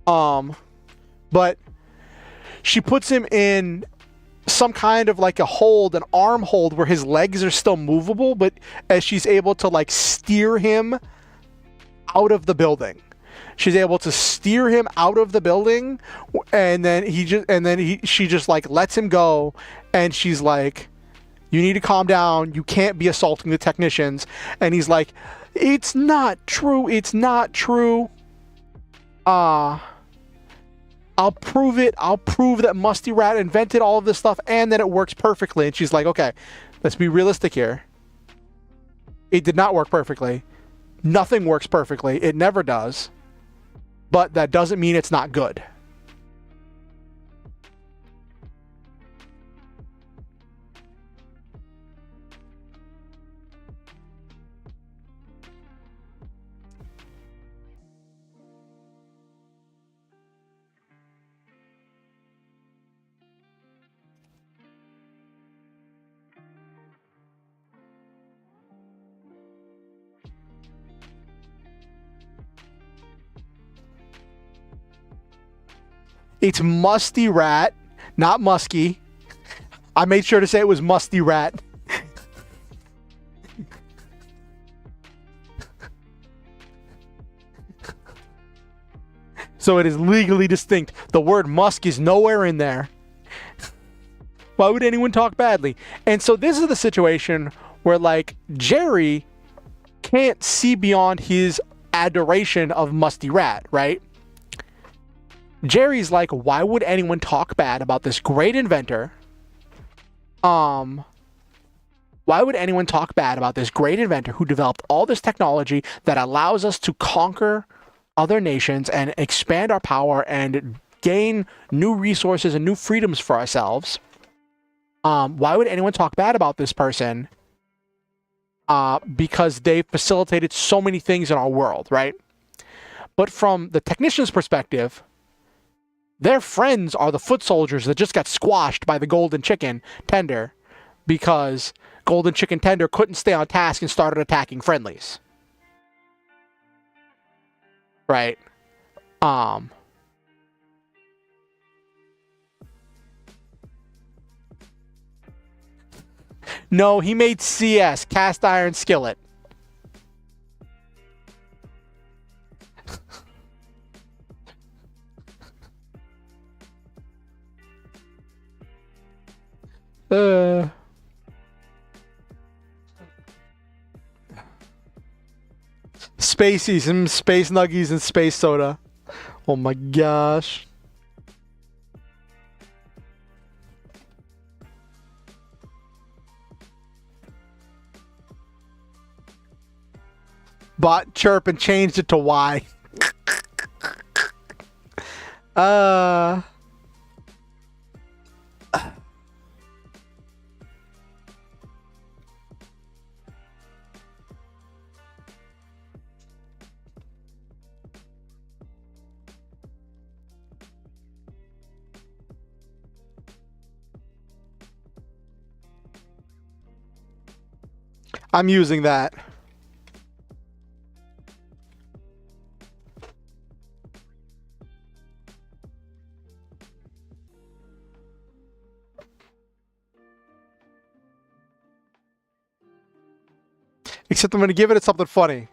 But she puts him in some kind of like a hold, an arm hold, where his legs are still movable, but as she's able to like steer him out of the building. She's able to steer him out of the building, and then she just like lets him go, and she's like, you need to calm down, you can't be assaulting the technicians. And he's like, it's not true, it's not true. I'll prove it. I'll prove that Musty Rat invented all of this stuff and that it works perfectly. And she's like, okay, let's be realistic here. It did not work perfectly. Nothing works perfectly. It never does. But that doesn't mean it's not good. It's Musty Rat, not Musky. I made sure to say it was Musty Rat. So it is legally distinct. The word Musk is nowhere in there. Why would anyone talk badly? And so this is the situation where, like, Jerry can't see beyond his adoration of Musty Rat, right? Jerry's like, why would anyone talk bad about this great inventor? Why would anyone talk bad about this great inventor who developed all this technology that allows us to conquer other nations and expand our power and gain new resources and new freedoms for ourselves? Why would anyone talk bad about this person? Because they facilitated so many things in our world, right? But from the technician's perspective, their friends are the foot soldiers that just got squashed by the golden chicken tender because golden chicken tender couldn't stay on task and started attacking friendlies. Right? No, he made CS, cast iron skillet. Spaceys and space nuggies and space soda. Oh my gosh. bought chirp and changed it to Y. uh... I'm using that. Except I'm going to give it something funny.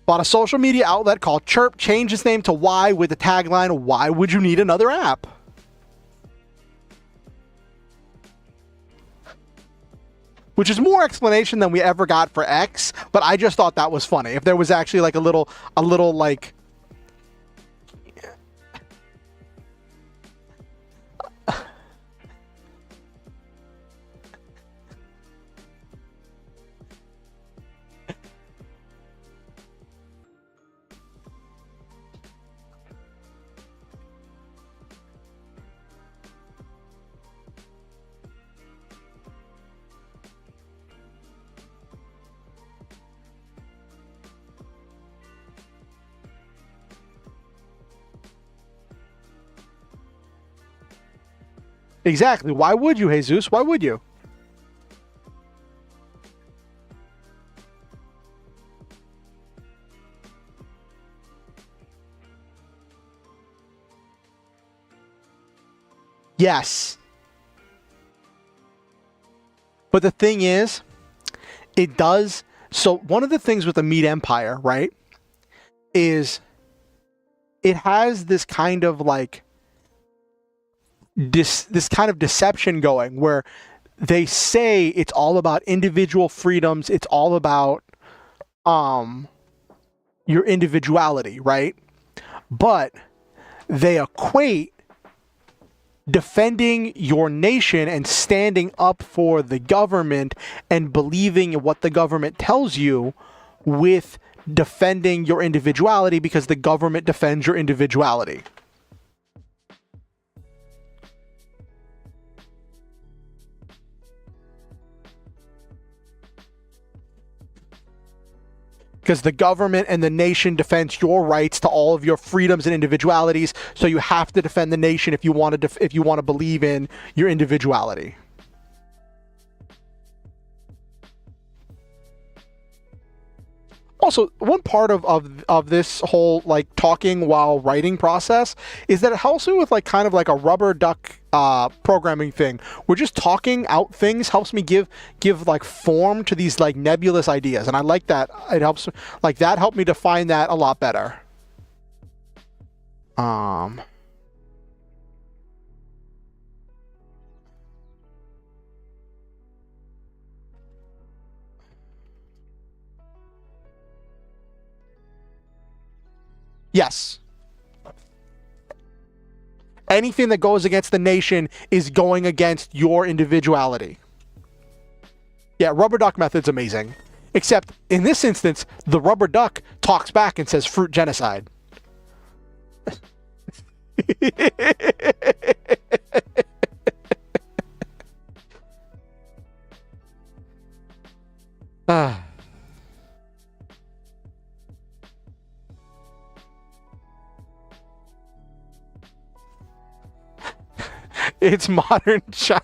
Bought a social media outlet called Chirp, changed its name to Y with the tagline, "Why would you need another app?" Which is more explanation than we ever got for X, but I just thought that was funny. If there was actually like a little like... Exactly. Why would you, Jesus? Why would you? Yes. But the thing is, it does... So one of the things with the Meat Empire, right, is it has this kind of like... this kind of deception going where they say it's all about individual freedoms, it's all about your individuality, right? But they equate defending your nation and standing up for the government and believing in what the government tells you with defending your individuality, because the government defends your individuality. Because the government and the nation defends your rights to all of your freedoms and individualities, so you have to defend the nation if you want to believe in your individuality. Also, one part of this whole like talking while writing process is that it helps me with like kind of like a rubber duck programming thing. We're just talking out things, helps me give like form to these like nebulous ideas, and I like that. It helps, like that helped me define that a lot better. Yes. Anything that goes against the nation is going against your individuality. Yeah, rubber duck method's amazing. Except, in this instance, the rubber duck talks back and says fruit genocide. It's modern China.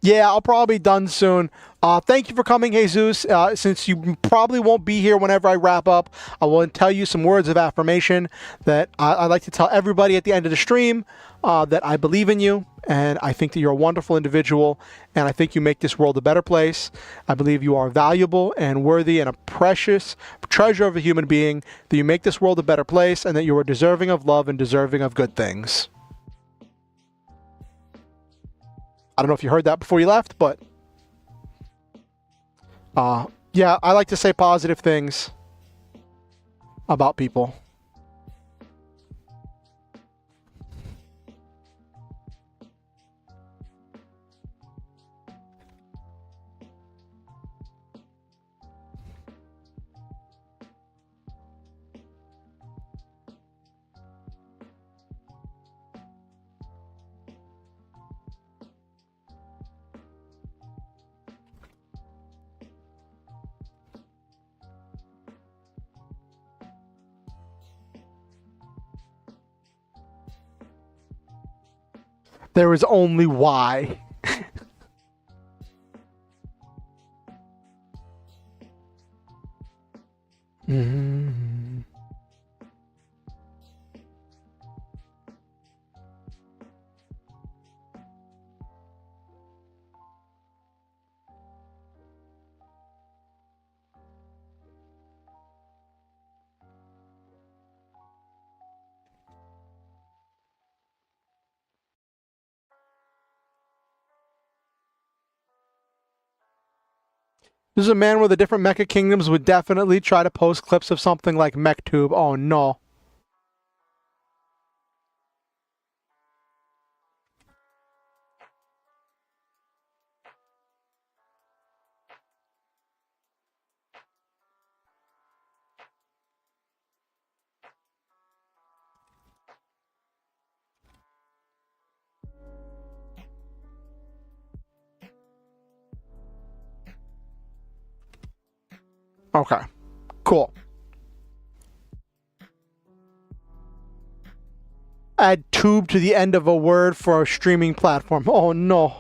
Yeah, I'll probably be done soon. Thank you for coming, Jesus. Since you probably won't be here whenever I wrap up, I will tell you some words of affirmation that I like to tell everybody at the end of the stream, that I believe in you, and I think that you're a wonderful individual, and I think you make this world a better place. I believe you are valuable and worthy and a precious treasure of a human being, that you make this world a better place, and that you are deserving of love and deserving of good things. I don't know if you heard that before you left, but yeah, I like to say positive things about people. There is only why. Mm-hmm. This is a man with the different mecha kingdoms would definitely try to post clips of something like MechTube. Oh no. Okay, cool. Add tube to the end of a word for a streaming platform. Oh no.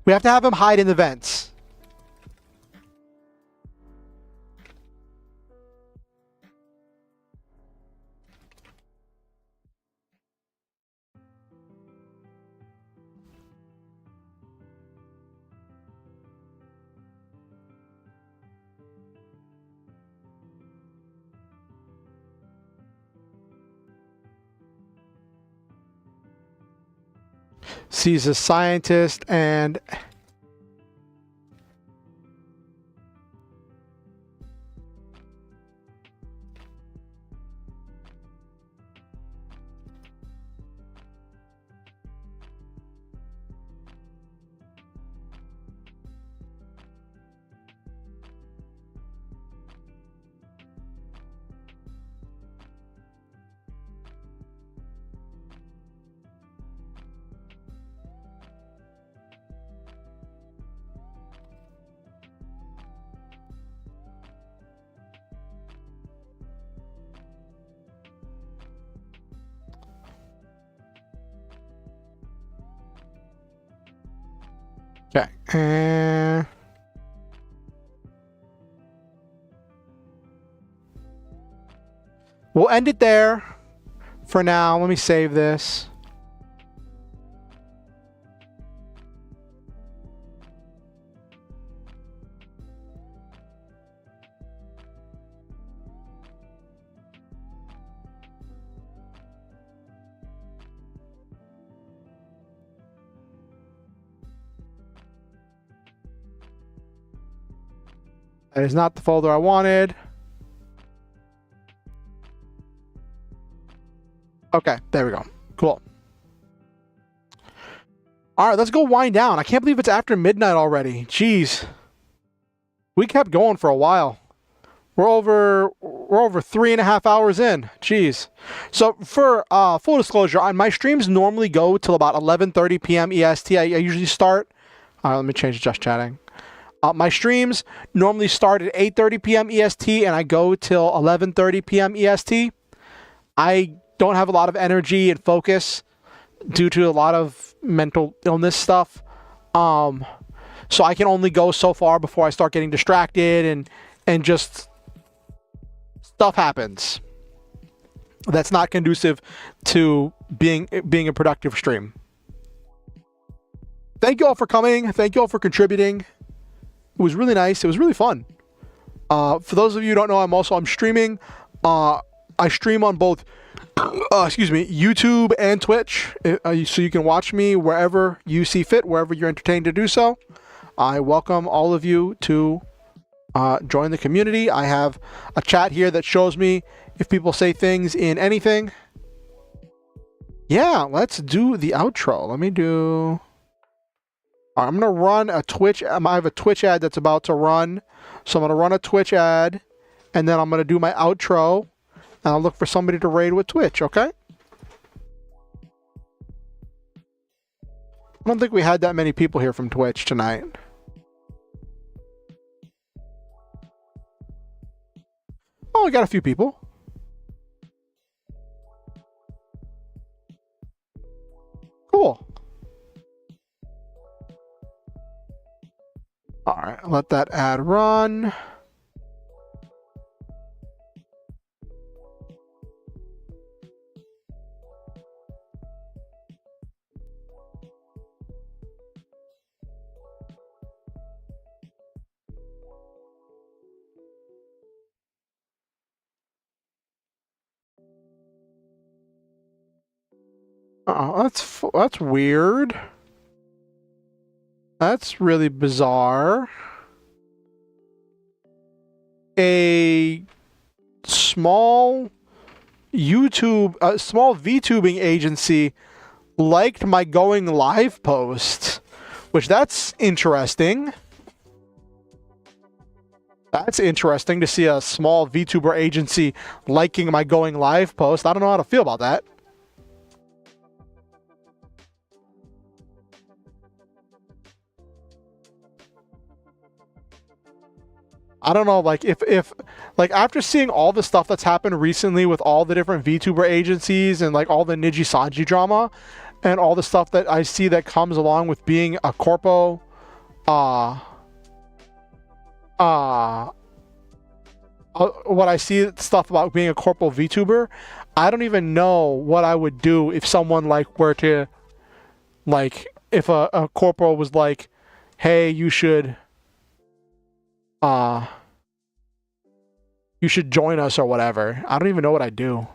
We have to have him hide in the vents. Sees a scientist and okay. We'll end it there for now. Let me save this. That is not the folder I wanted. Okay, there we go. Cool. All right, let's go wind down. I can't believe it's after midnight already. Jeez. We kept going for a while. We're over 3.5 hours in. Jeez. So for full disclosure, on my streams normally go till about 11:30 p.m. EST. I usually start. Let me change to just chatting. My streams normally start at 8:30 p.m. EST and I go till 11:30 p.m. EST. I don't have a lot of energy and focus due to a lot of mental illness stuff. So I can only go so far before I start getting distracted and just stuff happens that's not conducive to being a productive stream. Thank you all for coming. Thank you all for contributing. It was really nice. It was really fun. For those of you who don't know, I'm streaming. I stream on both YouTube and Twitch, so you can watch me wherever you see fit, wherever you're entertained to do so. I welcome all of you to join the community. I have a chat here that shows me if people say things in anything. Yeah, let's do the outro. Let me do... I'm going to run a Twitch... I have a Twitch ad that's about to run. So I'm going to run a Twitch ad, and then I'm going to do my outro, and I'll look for somebody to raid with Twitch, okay? I don't think we had that many people here from Twitch tonight. Oh, we got a few people. Cool. All right, let that ad run. Oh, that's weird. That's really bizarre. A small VTubing agency liked my going live post, which that's interesting. That's interesting to see a small VTuber agency liking my going live post. I don't know how to feel about that. I don't know, like, if like, after seeing all the stuff that's happened recently with all the different VTuber agencies and, like, all the Niji Sanji drama and all the stuff that I see that comes along with being a corpo, what I see stuff about being a corpo VTuber, I don't even know what I would do if someone, like, were to, like, if a corpo was like, hey, you should join us or whatever. I don't even know what I'd do.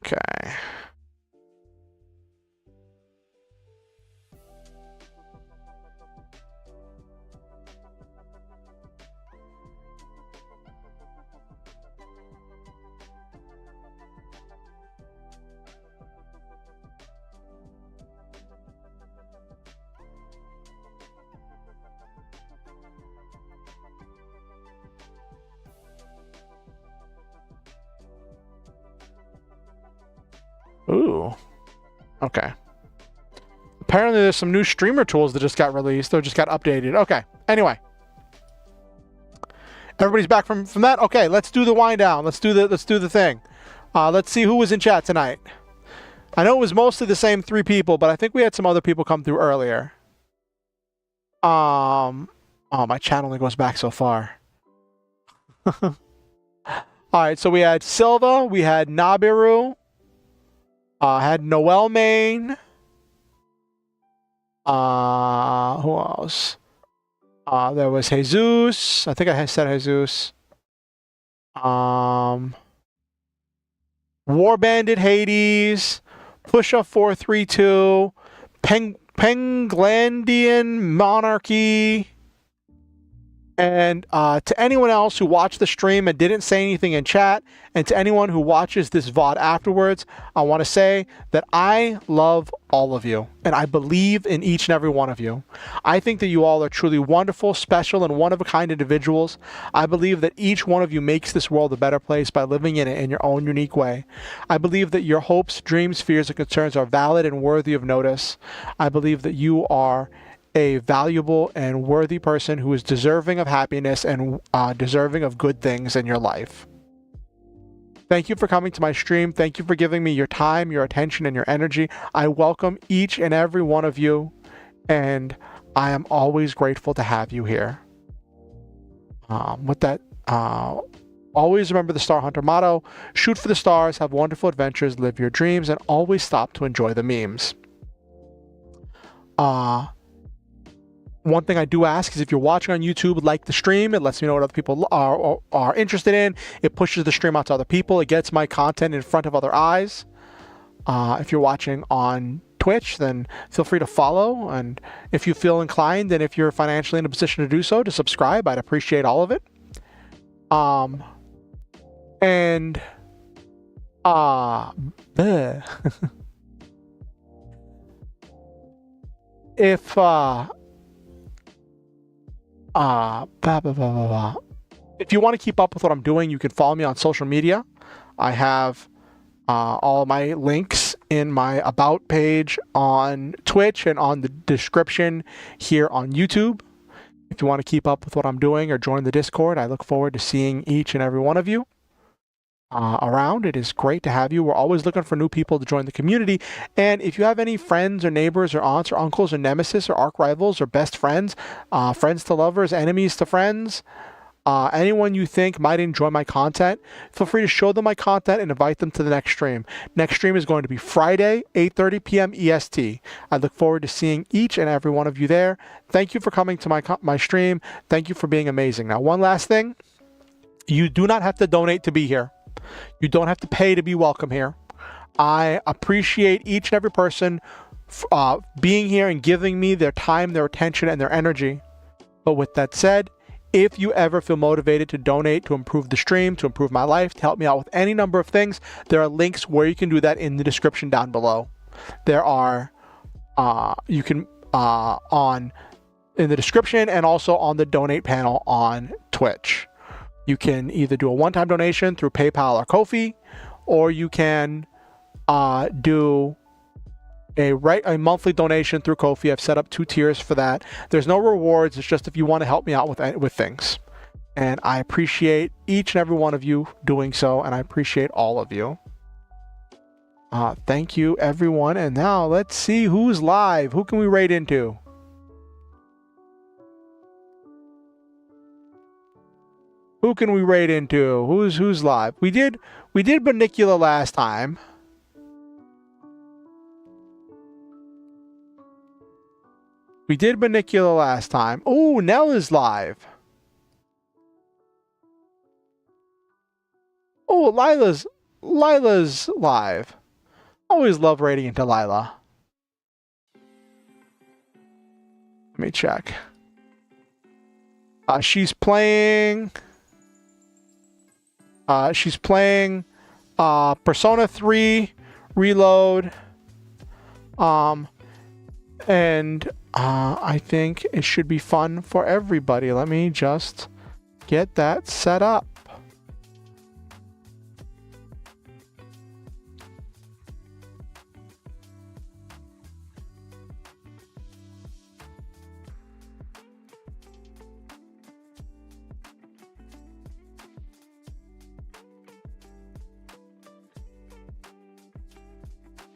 Okay. Ooh. Okay. Apparently there's some new streamer tools that just got released or just got updated. Okay. Anyway. Everybody's back from that? Okay, let's do the wind down. Let's do the thing. Let's see who was in chat tonight. I know it was mostly the same 3 people, but I think we had some other people come through earlier. Oh, my chat only goes back so far. All right, so we had Silva, we had Nabiru, had Noel Main. Who else? There was Jesus. I think I said Jesus. War Bandit Hades, Pusha 432, Penglandian Monarchy. And to anyone else who watched the stream and didn't say anything in chat, and to anyone who watches this VOD afterwards, I want to say that I love all of you, and I believe in each and every one of you. I think that you all are truly wonderful, special, and one-of-a-kind individuals. I believe that each one of you makes this world a better place by living in it in your own unique way. I believe that your hopes, dreams, fears, and concerns are valid and worthy of notice. I believe that you are a valuable and worthy person who is deserving of happiness and deserving of good things in your life. Thank you for coming to my stream. Thank you for giving me your time, your attention, and your energy. I welcome each and every one of you, and I am always grateful to have you here. With that, always remember the Star Hunter motto: shoot for the stars, have wonderful adventures, live your dreams, and always stop to enjoy the memes. One thing I do ask is if you're watching on YouTube, like the stream. It lets me know what other people are interested in. It pushes the stream out to other people. It gets my content in front of other eyes. If you're watching on Twitch, then feel free to follow. And if you feel inclined, and if you're financially in a position to do so, to subscribe. I'd appreciate all of it. If if you want to keep up with what I'm doing, you can follow me on social media. I have all my links in my About page on Twitch and on the description here on YouTube. If you want to keep up with what I'm doing or join the Discord, I look forward to seeing each and every one of you around. It is great to have you. We're always looking for new people to join the community. And if you have any friends or neighbors or aunts or uncles or nemesis or arch rivals or best friends, friends to lovers, enemies to friends, anyone you think might enjoy my content, feel free to show them my content and invite them to the next stream. Next stream is going to be Friday, 8:30 p.m. EST. I look forward to seeing each and every one of you there. Thank you for coming to my stream. Thank you for being amazing. Now, one last thing. You do not have to donate to be here. You don't have to pay to be welcome here. I appreciate each and every person being here and giving me their time, their attention, and their energy. But with that said, if you ever feel motivated to donate to improve the stream, to improve my life, to help me out with any number of things, there are links where you can do that in the description down below. There are, you can, in the description and also on the donate panel on Twitch. You can either do a one-time donation through PayPal or Ko-fi, or you can do a monthly donation through Ko-fi. I've set up 2 tiers for that. There's no rewards. It's just if you want to help me out with things. And I appreciate each and every one of you doing so, and I appreciate all of you. Thank you, everyone. And now let's see who's live. Who can we raid into? Who can we raid into? Who's live? We did Banicula last time. We did Banicula last time. Oh, Nell is live. Oh, Lila's live. Always love raiding into Lila. Let me check. She's playing Persona 3 Reload. And I think it should be fun for everybody. Let me just get that set up.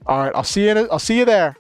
All right, I'll see you there.